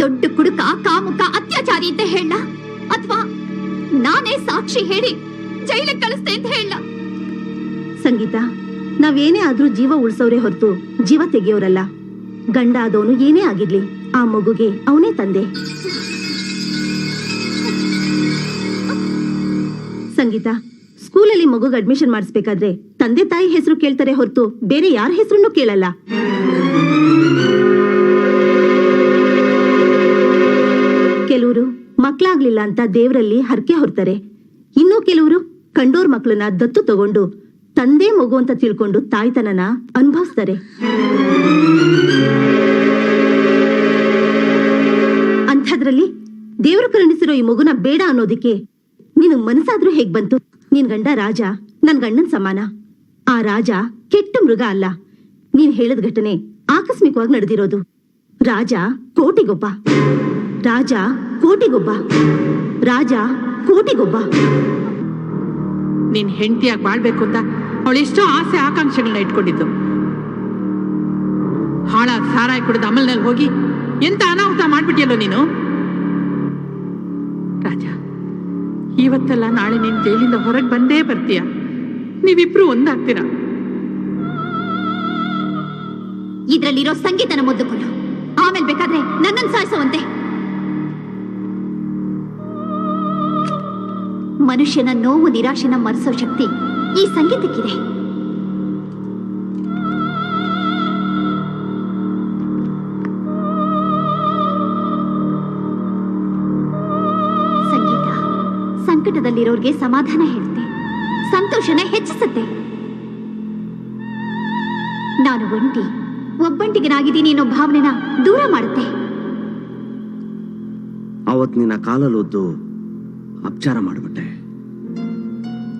ದೊಡ್ಡ ಕುಡುಕ, ಕಾಮುಕ, ಅತ್ಯಾಚಾರಿ ಅಂತ ಹೇಳ? ಅಥವಾ ನಾನೇ ಸಾಕ್ಷಿ ಹೇಳಿ ಜೈಲಿಗೆ ಕಳಿಸ್ತೆ ಅಂತ ಹೇಳ? ಸಂಗೀತ, ನಾವೇನೇ ಆದ್ರೂ ಜೀವ ಉಳಿಸೋರೆ ಹೊರತು ಜೀವ ತೆಗೆಯೋರಲ್ಲ. ಗಂಡ ಆದವನು ಏನೇ ಆಗಿರ್ಲಿ, ಆ ಮಗುಗೆ ಅವನೇ ತಂದೆ. ಸಂಗೀತ, ಸ್ಕೂಲಲ್ಲಿ ಮಗುಗೆ ಅಡ್ಮಿಷನ್ ಮಾಡಿಸ್ಬೇಕಾದ್ರೆ ತಂದೆ ತಾಯಿ ಹೆಸರು ಕೇಳ್ತಾರೆ ಹೊರತು ಬೇರೆ ಯಾರ ಹೆಸರನ್ನು ಕೇಳಲ್ಲ. ಕೆಲವರು ಮಕ್ಳಾಗ್ಲಿಲ್ಲ ಅಂತ ದೇವರಲ್ಲಿ ಹರಕೆ ಹೊರ್ತಾರೆ. ಇನ್ನು ಕೆಲವರು ಕಂಡೋರ್ ಮಕ್ಳನ್ನ ದತ್ತು ತಗೊಂಡು ತಂದೆ ಮಗು ಅಂತ ತಿಳ್ಕೊಂಡು ತಾಯ್ತನನ ಅನುಭವಿಸ್ತಾರೆ. ಅಂಥದ್ರಲ್ಲಿ ದೇವರು ಕರುಣಿಸಿರೋ ಈ ಮಗುನ ಬೇಡ ಅನ್ನೋದಿಕ್ಕೆ ನಿನಗ್ ಮನಸ್ಸಾದ್ರೂ ಹೇಗ್ ಬಂತು? ನಿನ್ ಗಂಡ ರಾಜ ನನ್ ಗಂಡನ್ ಸಮಾನ. ಆ ರಾಜ ಕೆಟ್ಟ ಮೃಗ ಅಲ್ಲ. ನೀನ್ ಹೇಳದ ಘಟನೆ ಆಕಸ್ಮಿಕವಾಗಿ ನಡೆದಿರೋದು. ರಾಜ ಕೋಟಿಗೊಬ್ಬ, ರಾಜ ಕೋಟಿಗೊಬ್ಬ, ರಾಜ ಕೋಟಿಗೊಬ್ಬ. ನೀನ್ ಹೆಂಡತಿಯಾಗಿ ಬಾಳ್ಬೇಕು ಅಂತ ಅವಳು ಎಷ್ಟೋ ಆಸೆ ಆಕಾಂಕ್ಷೆಗಳನ್ನ ಇಟ್ಕೊಂಡಿದ್ದು. ಹಾಳಾದ ಸಾರಾಯಿ ಕುಡಿದ ಅಮಲ್ನಲ್ಲಿ ಹೋಗಿ ಎಂತ ಅನಾಹುತ ಮಾಡ್ಬಿಟ್ಟಿಯಲ್ಲೋ ನೀನು. ರಾಜ, ಇವತ್ತೆಲ್ಲ ನಾಳೆ ನೀನ್ ಜೈಲಿಂದ ಹೊರಗೆ ಬಂದೇ ಬರ್ತೀಯ. ನೀವಿಬ್ರು ಒಂದಾಗ್ತೀರಾ. ಇದ್ರಲ್ಲಿರೋ ಸಂಗೀತನ ಮುದ್ದುಕೊಂಡು ಆಮೇಲೆ ಬೇಕಾದ್ರೆ ನನ್ನನ್ನು ಸಾಯಿಸುವಂತೆ. ಮನುಷ್ಯನ ನೋವು ನಿರಾಶೆನ ಮರೆಸೋ ಶಕ್ತಿ ಈ ಸಂಗೀತಕ್ಕಿದೆ. ಸಂಗೀತ ಸಂಕಟದಲ್ಲಿರೋರ್ಗೆ ಸಮಾಧಾನ ಹೇಳುತ್ತೆ, ಸಂತೋಷನ ಹೆಚ್ಚಿಸುತ್ತೆ. ನಾನು ಒಬ್ಬಂಟಿಗನಾಗಿದ್ದೀನಿ ಅನ್ನೋ ಭಾವನೆನ ದೂರ ಮಾಡುತ್ತೆ. ಅವತ್ ನಿನ್ನ ಕಾಲಲ್ಲೊದ್ದು ಅಪಚಾರ ಮಾಡಿಬಿಟ್ಟೆ.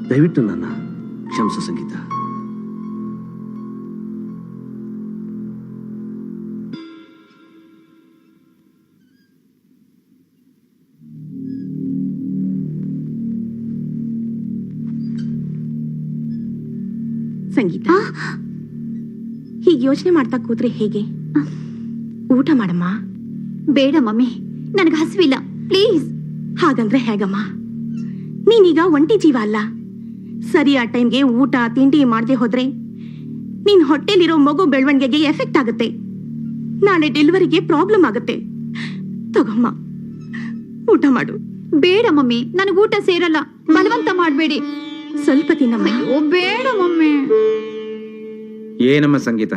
ದಯವಿಟ್ಟು ನನ್ನ ಕ್ಷಮಿಸು ಸಂಗೀತ. ಸಂಗೀತ, ಹೀಗೆ ಯೋಚನೆ ಮಾಡ್ತಾ ಕೂತ್ರೆ ಹೇಗೆ? ಊಟ ಮಾಡಮ್ಮ. ಬೇಡ ಮಮ್ಮಿ, ನನಗೆ ಹಸಿವಿಲ್ಲ, ಪ್ಲೀಸ್. ಹಾಗಂದ್ರೆ ಹೇಗಮ್ಮ? ನೀನೀಗ ಒಂಟಿ ಜೀವ ಅಲ್ಲ. ಸರಿಯಾದ ಟೈಮ್ಗೆ ಊಟ ತಿಂಡಿ ಮಾಡದೆ ಹೋದ್ರೆ ನಿನ್ ಹೊಟ್ಟೆಲಿರೋ ಮಗು ಬೆಳವಣಿಗೆಗೆ ಎಫೆಕ್ಟ್ ಆಗುತ್ತೆ. ನಾಳೆ ಡೆಲಿವರಿಗೆ ಪ್ರಾಬ್ಲಮ್ ಆಗುತ್ತೆ. ತಗೊಮ್ಮ, ಊಟ ಮಾಡು. ಬೇಡ ಮಮ್ಮಿ, ನನಗೆ ಊಟ ಸೇರಲ್ಲ, ಬಲವಂತ ಮಾಡಬೇಡಿ. ಸ್ವಲ್ಪ ತಿನ್ನಮ್ಮ. ಅಯ್ಯೋ ಬೇಡ ಮಮ್ಮಿ. ಏನಮ್ಮ ಸಂಗೀತ,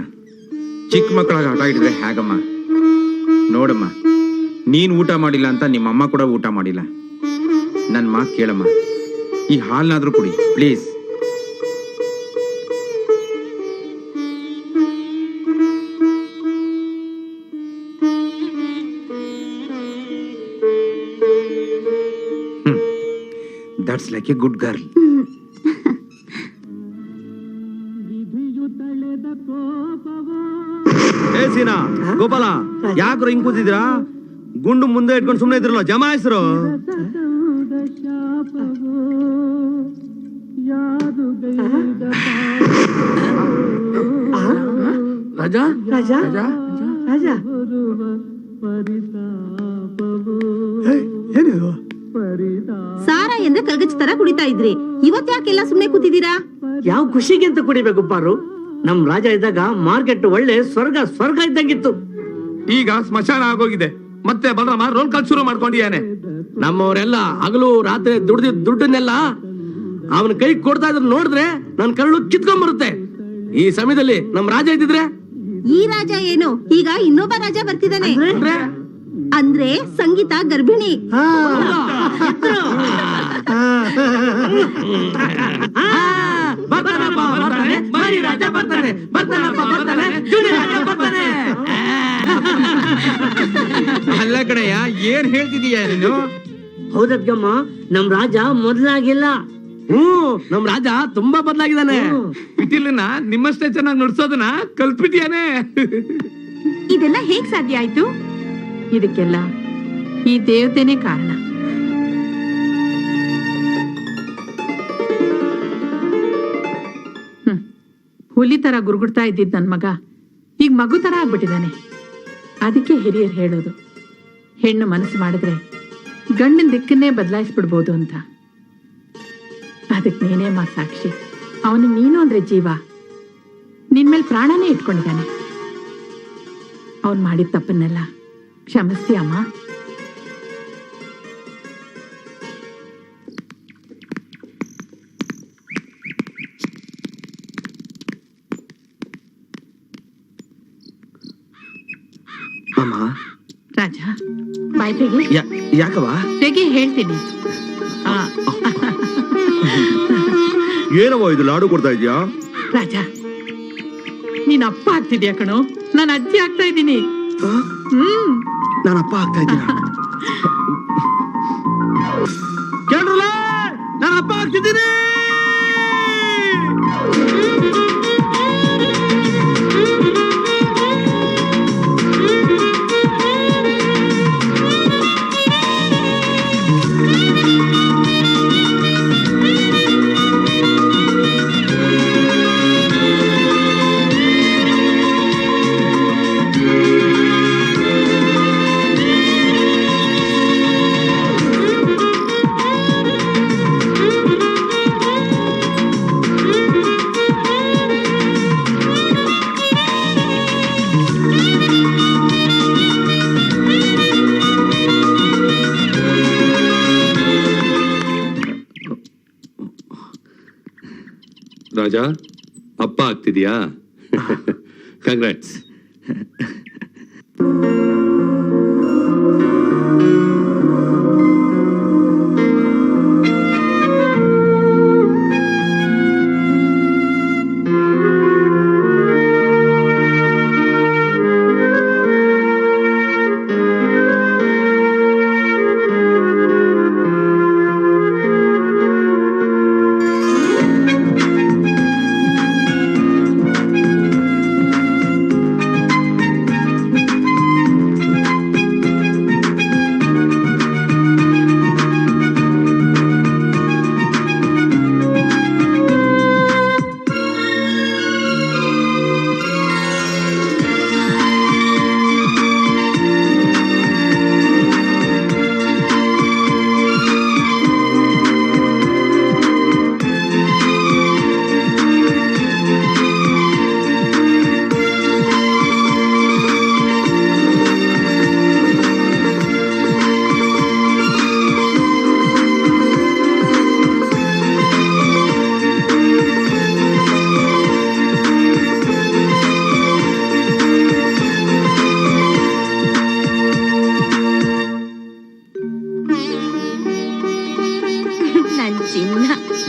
ಚಿಕ್ಕ ಮಕ್ಕಳಾಗ ಆಟ ಹಿಡಿದ್ರೆ ಹೇಗಮ್ಮ? ನೋಡಮ್ಮ, ನೀನ್ ಊಟ ಮಾಡಿಲ್ಲ ಅಂತ ನಿಮ್ಮಮ್ಮ ಕೂಡ ಊಟ ಮಾಡಿಲ್ಲ. ನನ್ನ ಮಾತು ಕೇಳಮ್ಮ, ಈ ಹಾಲ್ನಾದ್ರೂ ಕುಡಿ please. That's like A good girl. ಏ ಸೀನಾ, ಗೋಪಾಲ, ಯಾಕ್ರು ಹಿಂಗ್ ಕೂತಿದ್ದೀರಾ? ಗುಂಡು ಮುಂದೆ ಇಟ್ಕೊಂಡು ಸುಮ್ಮನೆ ಇದ್ರಲ್ಲ, ಜಮಾಯಿಸ್ರು. ರಾಜ ರಾಜ ರಾಜ ಏನಿದು? ಸಾರಾ ಅಂದ್ರೆ ಕಲ್ಗಚ್ಚ ತರ ಕುಡಿತಾ ಇದ್ರಿ, ಇವತ್ ಯಾಕೆಲ್ಲ ಸುಮ್ನೆ ಕೂತಿದ್ದೀರಾ? ಯಾವ ಖುಷಿಗೆ ಅಂತ ಕುಡಿಬೇಕು ಪಾರು? ನಮ್ ರಾಜ ಇದ್ದಾಗ ಮಾರ್ಕೆಟ್ ಒಳ್ಳೆ ಸ್ವರ್ಗ ಇದ್ದಂಗಿತ್ತು. ಈಗ ಸ್ಮಶಾನ ಆಗೋಗಿದೆ. ಮತ್ತೆ ಬಲರಾಮ ರೋಲ್ ಕಾಲ್ ಶುರು ಮಾಡ್ಕೊಂಡಿಯಾನೆ. ನಮ್ಮವರೆಲ್ಲ ಹಗಲು ರಾತ್ರಿ ದುಡ್ದಿದ್ ದುಡ್ಡನ್ನೆಲ್ಲ ಅವನ ಕೈ ಕೊಡ್ತಾ ಇದ್ರ ನೋಡಿದ್ರೆ ನನ್ ಕರಳು ಕಿತ್ಕೊಂಡ್ಬರುತ್ತೆ. ಈ ಸಮಯದಲ್ಲಿ ನಮ್ ರಾಜ ಇದ್ದಿದ್ರೆ? ಈ ರಾಜ ಏನು, ಈಗ ಇನ್ನೊಬ್ಬ ರಾಜ ಬರ್ತಿದ್ದಾನೆ. ಅಂದ್ರೆ ಸಂಗೀತ ಗರ್ಭಿಣಿ. ಅಲ್ಲ ಕಡೆಯ, ಏನ್ ಹೇಳ್ತಿದೀಯ ನೀನು? ಹೌದದ್ಗಮ್ಮ, ನಮ್ ರಾಜ ಮೊದ್ಲಾಗಿಲ್ಲ. ನಮ್ ರಾಜ ತುಂಬಾ ಬದಲಾಗಿದ್ದಾನೆ. ಪಿಟೀಲನ್ನ ನಿಮ್ಮಷ್ಟೇ ಚೆನ್ನಾಗಿ ನುಡ್ಸೋದನ್ನ ಕಲ್ತ್ಬಿಟ್ಟಿಯಾನೆ. ಇದೆಲ್ಲ ಹೇಗ್ ಸಾಧ್ಯ ಆಯ್ತು? ಇದಕ್ಕೆಲ್ಲ ಈ ದೇವತೆನೇ ಕಾರಣ. ಹುಲಿ ತರ ಗುರುಗುಡ್ತಾ ಇದ್ದಿದ್ ನನ್ ಮಗ ಈಗ ಮಗು ತರ ಆಗ್ಬಿಟ್ಟಿದ್ದಾನೆ. ಅದಕ್ಕೆ ಹಿರಿಯರು ಹೇಳೋದು, ಹೆಣ್ಣು ಮನಸ್ಸು ಮಾಡಿದ್ರೆ ಗಂಡನ ದಿಕ್ಕನ್ನೇ ಬದಲಾಯಿಸ್ಬಿಡ್ಬೋದು ಅಂತ. ಅದಕ್ಕೆ ನೀನೇ ಮಾ ಸಾಕ್ಷಿ. ಅವನು ನೀನು ಅಂದ್ರೆ ಜೀವ, ನಿನ್ಮೇಲೆ ಪ್ರಾಣನೇ ಇಟ್ಕೊಂಡಿದ್ದಾನೆ. ಅವನ್ ಮಾಡಿದ ತಪ್ಪನ್ನೆಲ್ಲ ಕ್ಷಮಿಸ್ತೀಯಮ್ಮ? ಅಮ್ಮ. ರಾಜ ಬಾಯ್ ತೆಗಿ. ಯಾಕವ? ತೆಗಿ ಹೇಳ್ತೀನಿ. ಏನವ ಇದು ಲಾಡು ಕೊಡ್ತಾ ಇದ್ಯಾ? ರಾಜ, ನೀನ್ ಅಪ್ಪ ಆಗ್ತಿದ್ಯಾ ಕಣೋ. ನಾನು ಅಜ್ಜಿ ಆಗ್ತಾ ಇದ್ದೀನಿ. ನಾನು ಅಪ್ಪ ಆಗ್ತಾ ಇದ್ದೀನಿ. ಕೇಳ್ರಲ್ಲ, ನಾನು ಅಪ್ಪ ಆಗ್ತಿದ್ದೀನಿ. ರಾಜ, ಅಪ್ಪ ಆಗ್ತಿದ್ಯಾ? ಕಂಗ್ರಾಟ್ಸ್.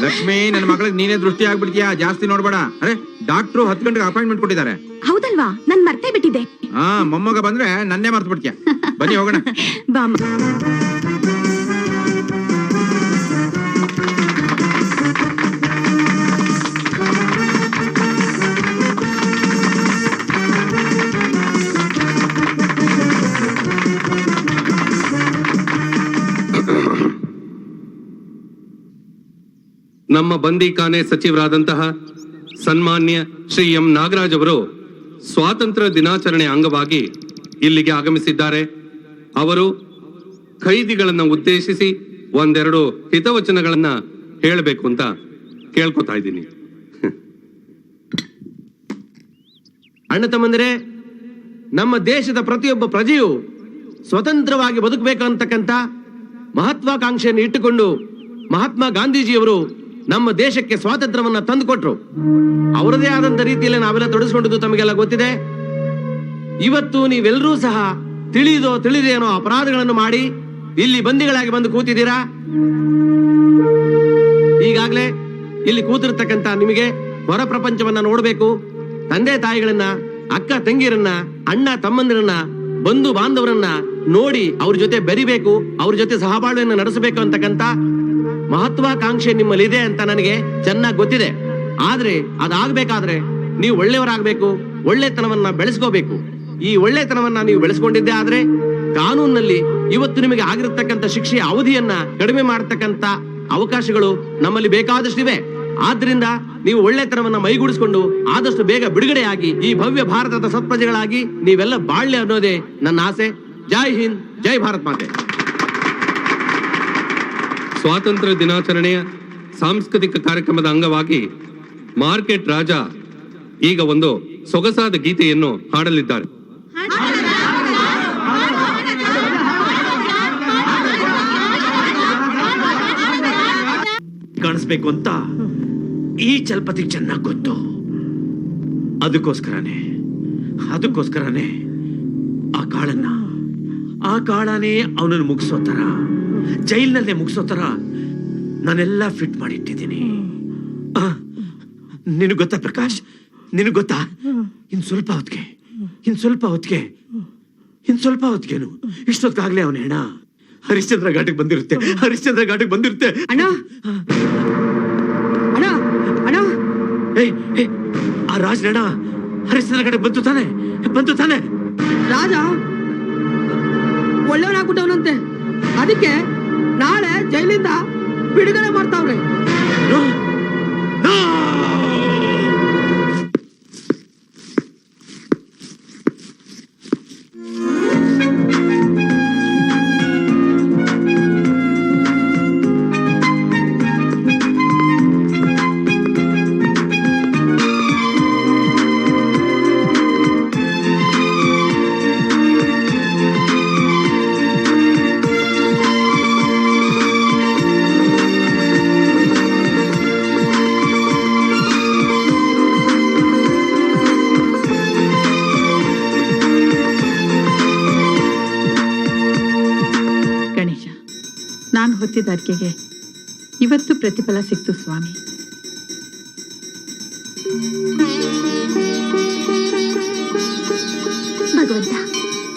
ಲಕ್ಷ್ಮಿ, ನನ್ನ ಮಗಳಿಗೆ ನೀನೇ ದೃಷ್ಟಿ ಆಗ್ಬಿಡ್ತೀಯಾ? ಜಾಸ್ತಿ ನೋಡ್ಬೇಡ. ಅರೆ, ಡಾಕ್ಟ್ರು 10 ಗಂಟೆಗೆ ಅಪಾಯಿಂಟ್ಮೆಂಟ್ ಕೊಟ್ಟಿದ್ದಾರೆ. ಹೌದಲ್ವಾ? ನನ್ ಮರ್ತೇ ಬಿಟ್ಟಿದ್ದೆ. ಮೊಮ್ಮಗ ಬಂದ್ರೆ ನನ್ನೇ ಮರ್ತು ಬಿಡ್ತೀಯ. ಬನ್ನಿ ಹೋಗೋಣ. ಬಾಮ್ಮ. ನಮ್ಮ ಬಂದಿಖಾನೆ ಸಚಿವರಾದಂತಹ ಸನ್ಮಾನ್ಯ ಶ್ರೀ ಎಂ ನಾಗರಾಜ್ ಅವರು ಸ್ವಾತಂತ್ರ್ಯ ದಿನಾಚರಣೆ ಅಂಗವಾಗಿ ಇಲ್ಲಿಗೆ ಆಗಮಿಸಿದ್ದಾರೆ. ಅವರು ಖೈದಿಗಳನ್ನು ಉದ್ದೇಶಿಸಿ ಒಂದೆರಡು ಹಿತವಚನಗಳನ್ನ ಹೇಳಬೇಕು ಅಂತ ಕೇಳ್ಕೊತಾ ಇದ್ದೀನಿ. ಅಣ್ಣ ತಮ್ಮಂದ್ರೆ, ನಮ್ಮ ದೇಶದ ಪ್ರತಿಯೊಬ್ಬ ಪ್ರಜೆಯು ಸ್ವತಂತ್ರವಾಗಿ ಬದುಕಬೇಕು ಅಂತಕ್ಕಂಥ ಮಹತ್ವಾಕಾಂಕ್ಷೆಯನ್ನು ಇಟ್ಟುಕೊಂಡು ಮಹಾತ್ಮ ಗಾಂಧೀಜಿಯವರು ನಮ್ಮ ದೇಶಕ್ಕೆ ಸ್ವಾತಂತ್ರ್ಯವನ್ನ ತಂದುಕೊಟ್ರು. ಅವರದೇ ಆದಂತ ರೀತಿಯಲ್ಲಿ ನಾವೆಲ್ಲ ತೊಡಗಿಸಿಕೊಂಡಿದ್ದು ತಮಗೆಲ್ಲ ಗೊತ್ತಿದೆ. ಇವತ್ತು ನೀವೆಲ್ಲರೂ ಸಹ ತಿಳಿದೇನೋ ಅಪರಾಧಗಳನ್ನು ಮಾಡಿ ಇಲ್ಲಿ ಬಂದಿಗಳಾಗಿ ಬಂದು ಕೂತಿದ್ದೀರಾ. ಈಗಾಗಲೇ ಇಲ್ಲಿ ಕೂತಿರ್ತಕ್ಕಂಥ ನಿಮಗೆ ಹೊರ ಪ್ರಪಂಚವನ್ನ ನೋಡಬೇಕು, ತಂದೆ ತಾಯಿಗಳನ್ನ, ಅಕ್ಕ ತಂಗಿಯರನ್ನ, ಅಣ್ಣ ತಮ್ಮಂದಿರನ್ನ ಬಂಧು ಬಾಂಧವರನ್ನ ನೋಡಿ ಅವ್ರ ಜೊತೆ ಬೆರಿಬೇಕು, ಅವ್ರ ಜೊತೆ ಸಹಬಾಳ್ವೆಯನ್ನು ನಡೆಸಬೇಕು ಅಂತಕ್ಕಂತ ಮಹತ್ವಾಕಾಂಕ್ಷೆ ನಿಮ್ಮಲ್ಲಿ ಇದೆ ಅಂತ ನನಗೆ ಚೆನ್ನಾಗಿ ಗೊತ್ತಿದೆ. ಆದ್ರೆ ಅದಾಗಬೇಕಾದ್ರೆ ನೀವು ಒಳ್ಳೆಯವರಾಗಬೇಕು, ಒಳ್ಳೆತನವನ್ನ ಬೆಳೆಸ್ಕೋಬೇಕು. ಈ ಒಳ್ಳೆತನವನ್ನ ನೀವು ಬೆಳೆಸ್ಕೊಂಡಿದ್ದೆ ಆದ್ರೆ ಕಾನೂನಿನಲ್ಲಿ ಇವತ್ತು ನಿಮಗೆ ಆಗಿರತಕ್ಕಂತ ಶಿಕ್ಷೆಯ ಅವಧಿಯನ್ನ ಕಡಿಮೆ ಮಾಡತಕ್ಕಂತ ಅವಕಾಶಗಳು ನಮ್ಮಲ್ಲಿ ಬೇಕಾದಷ್ಟಿವೆ. ಆದ್ರಿಂದ ನೀವು ಒಳ್ಳೆತನವನ್ನ ಮೈಗೂಡಿಸಿಕೊಂಡು ಆದಷ್ಟು ಬೇಗ ಬಿಡುಗಡೆಯಾಗಿ ಈ ಭವ್ಯ ಭಾರತದ ಸತ್ಪ್ರಜೆಗಳಾಗಿ ನೀವೆಲ್ಲ ಬಾಳ್ಳೆ ಅನ್ನೋದೇ ನನ್ನ ಆಸೆ. ಜೈ ಹಿಂದ್, ಜೈ ಭಾರತ್ ಮಾತೆ. ಸ್ವಾತಂತ್ರ್ಯ ದಿನಾಚರಣೆಯ ಸಾಂಸ್ಕೃತಿಕ ಕಾರ್ಯಕ್ರಮದ ಅಂಗವಾಗಿ ಮಾರ್ಕೆಟ್ ರಾಜ ಈಗ ಒಂದು ಸೊಗಸಾದ ಗೀತೆಯನ್ನು ಹಾಡಲಿದ್ದಾರೆ. ಕಾಣಿಸ್ಬೇಕು ಅಂತ ಈ ಚಲಪತಿ ಚೆನ್ನಾಗಿ ಗೊತ್ತು. ಅದಕ್ಕೋಸ್ಕರನೇ ಆ ಕಾಳನೇ ಅವನನ್ನು ಮುಗಿಸೋ ತರ, ಜೈಲ್ನಲ್ಲೇ ಮುಗಿಸೋ ತರ ನಾನೆಲ್ಲ ಫಿಟ್ ಮಾಡಿಟ್ಟಿದ್ದೀನಿ. ನಿನಗೆ ಗೊತ್ತಾ ಪ್ರಕಾಶ್, ನಿನಗೆ ಗೊತ್ತಾ, ಇನ್ ಸ್ವಲ್ಪ ಹೊತ್ತಿಗೆನು ಇಷ್ಟೊತ್ತಾಗ್ಲೇ ಅವನ ಹೆಣ ಹರಿಶ್ಚಂದ್ರ ಘಾಟಿಗೆ ಬಂದಿರುತ್ತೆ. ಅಣ್ಣ ಆ ರಾಜ್ ಹೆಣ ಹರಿಶ್ಚಂದ್ರ ಘಾಟಿಗೆ ಬಂತು ತಾನೆ. ರಾಜ ಒಳ್ಳೆಯವನಾಗ್ಬಿಟ್ಟವನಂತೆ, ಅದಕ್ಕೆ ನಾಳೆ ಜೈಲಿಂದ ಬಿಡುಗಡೆ ಮಾಡ್ತಾವ್ರೆ. ನಾನು ಹೊತ್ತಿದ ಅರ್ಕೆಗೆ ಇವತ್ತು ಪ್ರತಿಫಲ ಸಿಕ್ತು ಸ್ವಾಮಿ. ಭಗವಂತ,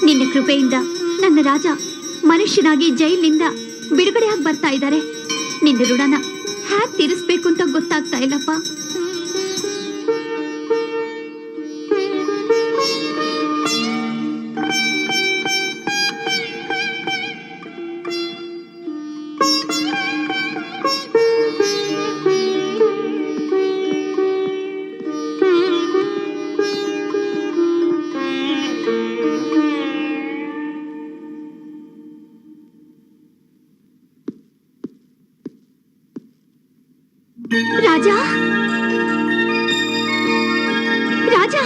ನಿನ್ನ ಕೃಪೆಯಿಂದ ನನ್ನ ರಾಜ ಮನುಷ್ಯನಾಗಿ ಜೈಲಿನಿಂದ ಬಿಡುಗಡೆಯಾಗಿ ಬರ್ತಾ ಇದ್ದಾರೆ. ನಿನ್ನ ಋಣನ ಹ್ಯಾಕ್ ತೀರಿಸ್ಬೇಕು ಅಂತ ಗೊತ್ತಾಗ್ತಾ ಇಲ್ಲಪ್ಪ. ರಾಜಾ, ರಾಜಾ,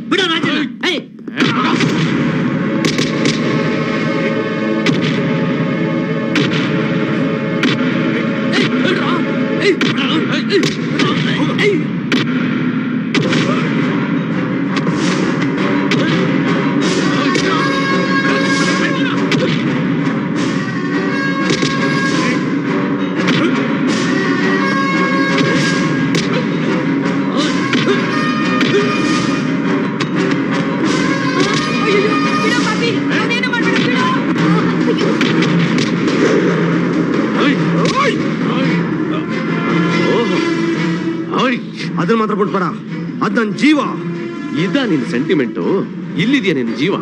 ಬಿಡು ರಾಜ. ಅದನ್ನ ಮಾತ್ರ ಬಿಟ್ಬೇಡ, ಅದ್ ನನ್ ಜೀವ. ಇದ ನಿನ್ ಸೆಂಟಿಮೆಂಟು, ಇಲ್ಲಿದೆಯಾ ನಿನ್ ಜೀವ?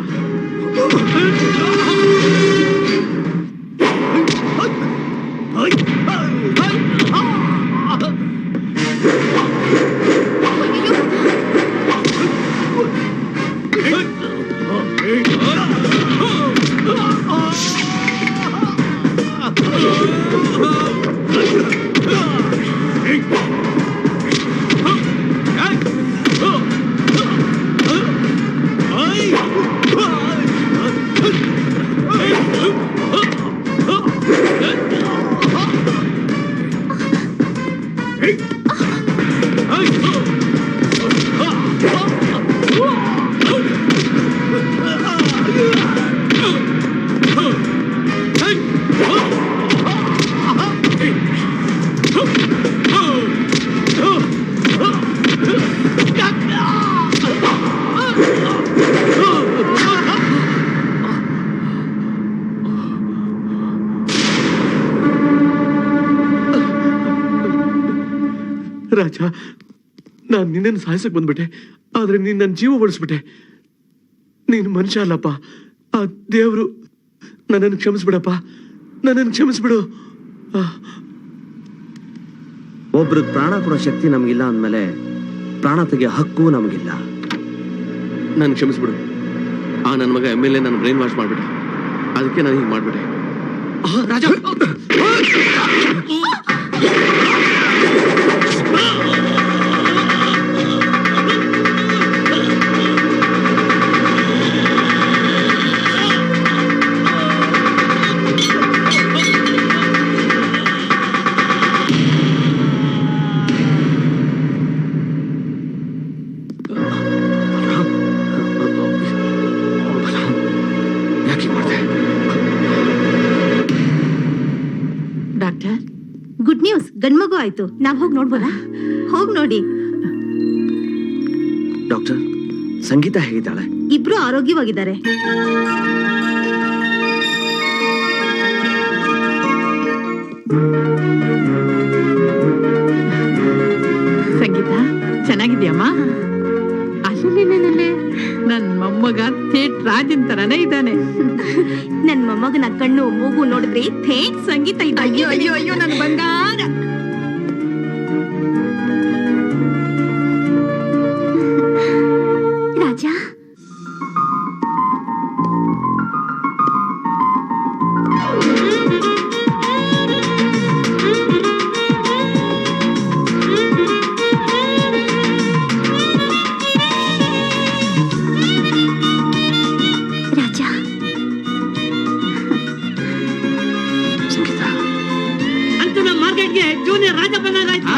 ರಾಜ, ನಾನು ನಿನ್ನನ್ನು ಸಾಯಿಸಕ್ ಬಂದ್ಬಿಟ್ಟೆ, ಆದ್ರೆ ನೀನ್ ನನ್ನ ಜೀವ ಉಳಿಸ್ಬಿಟ್ಟೆ. ನೀನು ಮನುಷ್ಯ ಅಲ್ಲಪ್ಪ, ಆ ದೇವ್ರು. ನನ್ನನ್ನು ಕ್ಷಮಿಸ್ಬಿಡಪ್ಪ, ನನ್ನನ್ನು ಕ್ಷಮಿಸ್ಬಿಡು. ಒಬ್ರಿಗೆ ಪ್ರಾಣ ಕೊಡೋ ಶಕ್ತಿ ನಮಗಿಲ್ಲ ಅಂದಮೇಲೆ ಪ್ರಾಣ ತೆಗೆಯೋ ಹಕ್ಕು ನಮಗಿಲ್ಲ. ನಾನು ಕ್ಷಮಿಸ್ಬಿಡು. ಆ ನನ್ನ ಮಗ MLA ನನ್ನ ಬ್ರೈನ್ ವಾಶ್ ಮಾಡ್ಬಿಟ್ಟೆ, ಅದಕ್ಕೆ ನಾನು ಹೀಗೆ ಮಾಡ್ಬಿಟ್ಟೆ. ರಾಜ, ಡಾಕ್ಟರ್, ಗುಡ್ ನ್ಯೂಸ್, ಗಂಡ್ಮಗು ಆಯ್ತು. ನಾವ್ ಹೋಗಿ ನೋಡ್ಬೋದಾ? ಹೋಗ್ ನೋಡಿ. ಡಾಕ್ಟರ್, ಸಂಗೀತ ಹೇಗಿದ್ದಾಳೆ? ಇಬ್ರು ಆರೋಗ್ಯವಾಗಿದ್ದಾರೆ. ಸಂಗೀತ ಚೆನ್ನಾಗಿದ್ಯಮ್ಮ? ಅಲ್ಲೇ ನನ್ ಮೊಮ್ಮಗ ಥೇಟ್ ರಾಜನ್ ತರನೇ ಇದ್ದಾನೆ. ನನ್ ಮೊಮ್ಮಗನ ಕಣ್ಣು ಮೂಗು ನೋಡಿದ್ರೆ ಥೇಟ್ ಸಂಗೀತ ಇದ್ದ. ಅಯ್ಯೋ ಅಯ್ಯೋ ಅಯ್ಯೋ ನನ್ ಬಂಗಾರ. ರಾಜ, ಅಂತೂ ನಮ್ಮ ಮಾರ್ಕೆಟ್ಗೆ ಜೂನಿಯರ್ ರಾಜ ಬಂದಾಗಾಯ್ತು.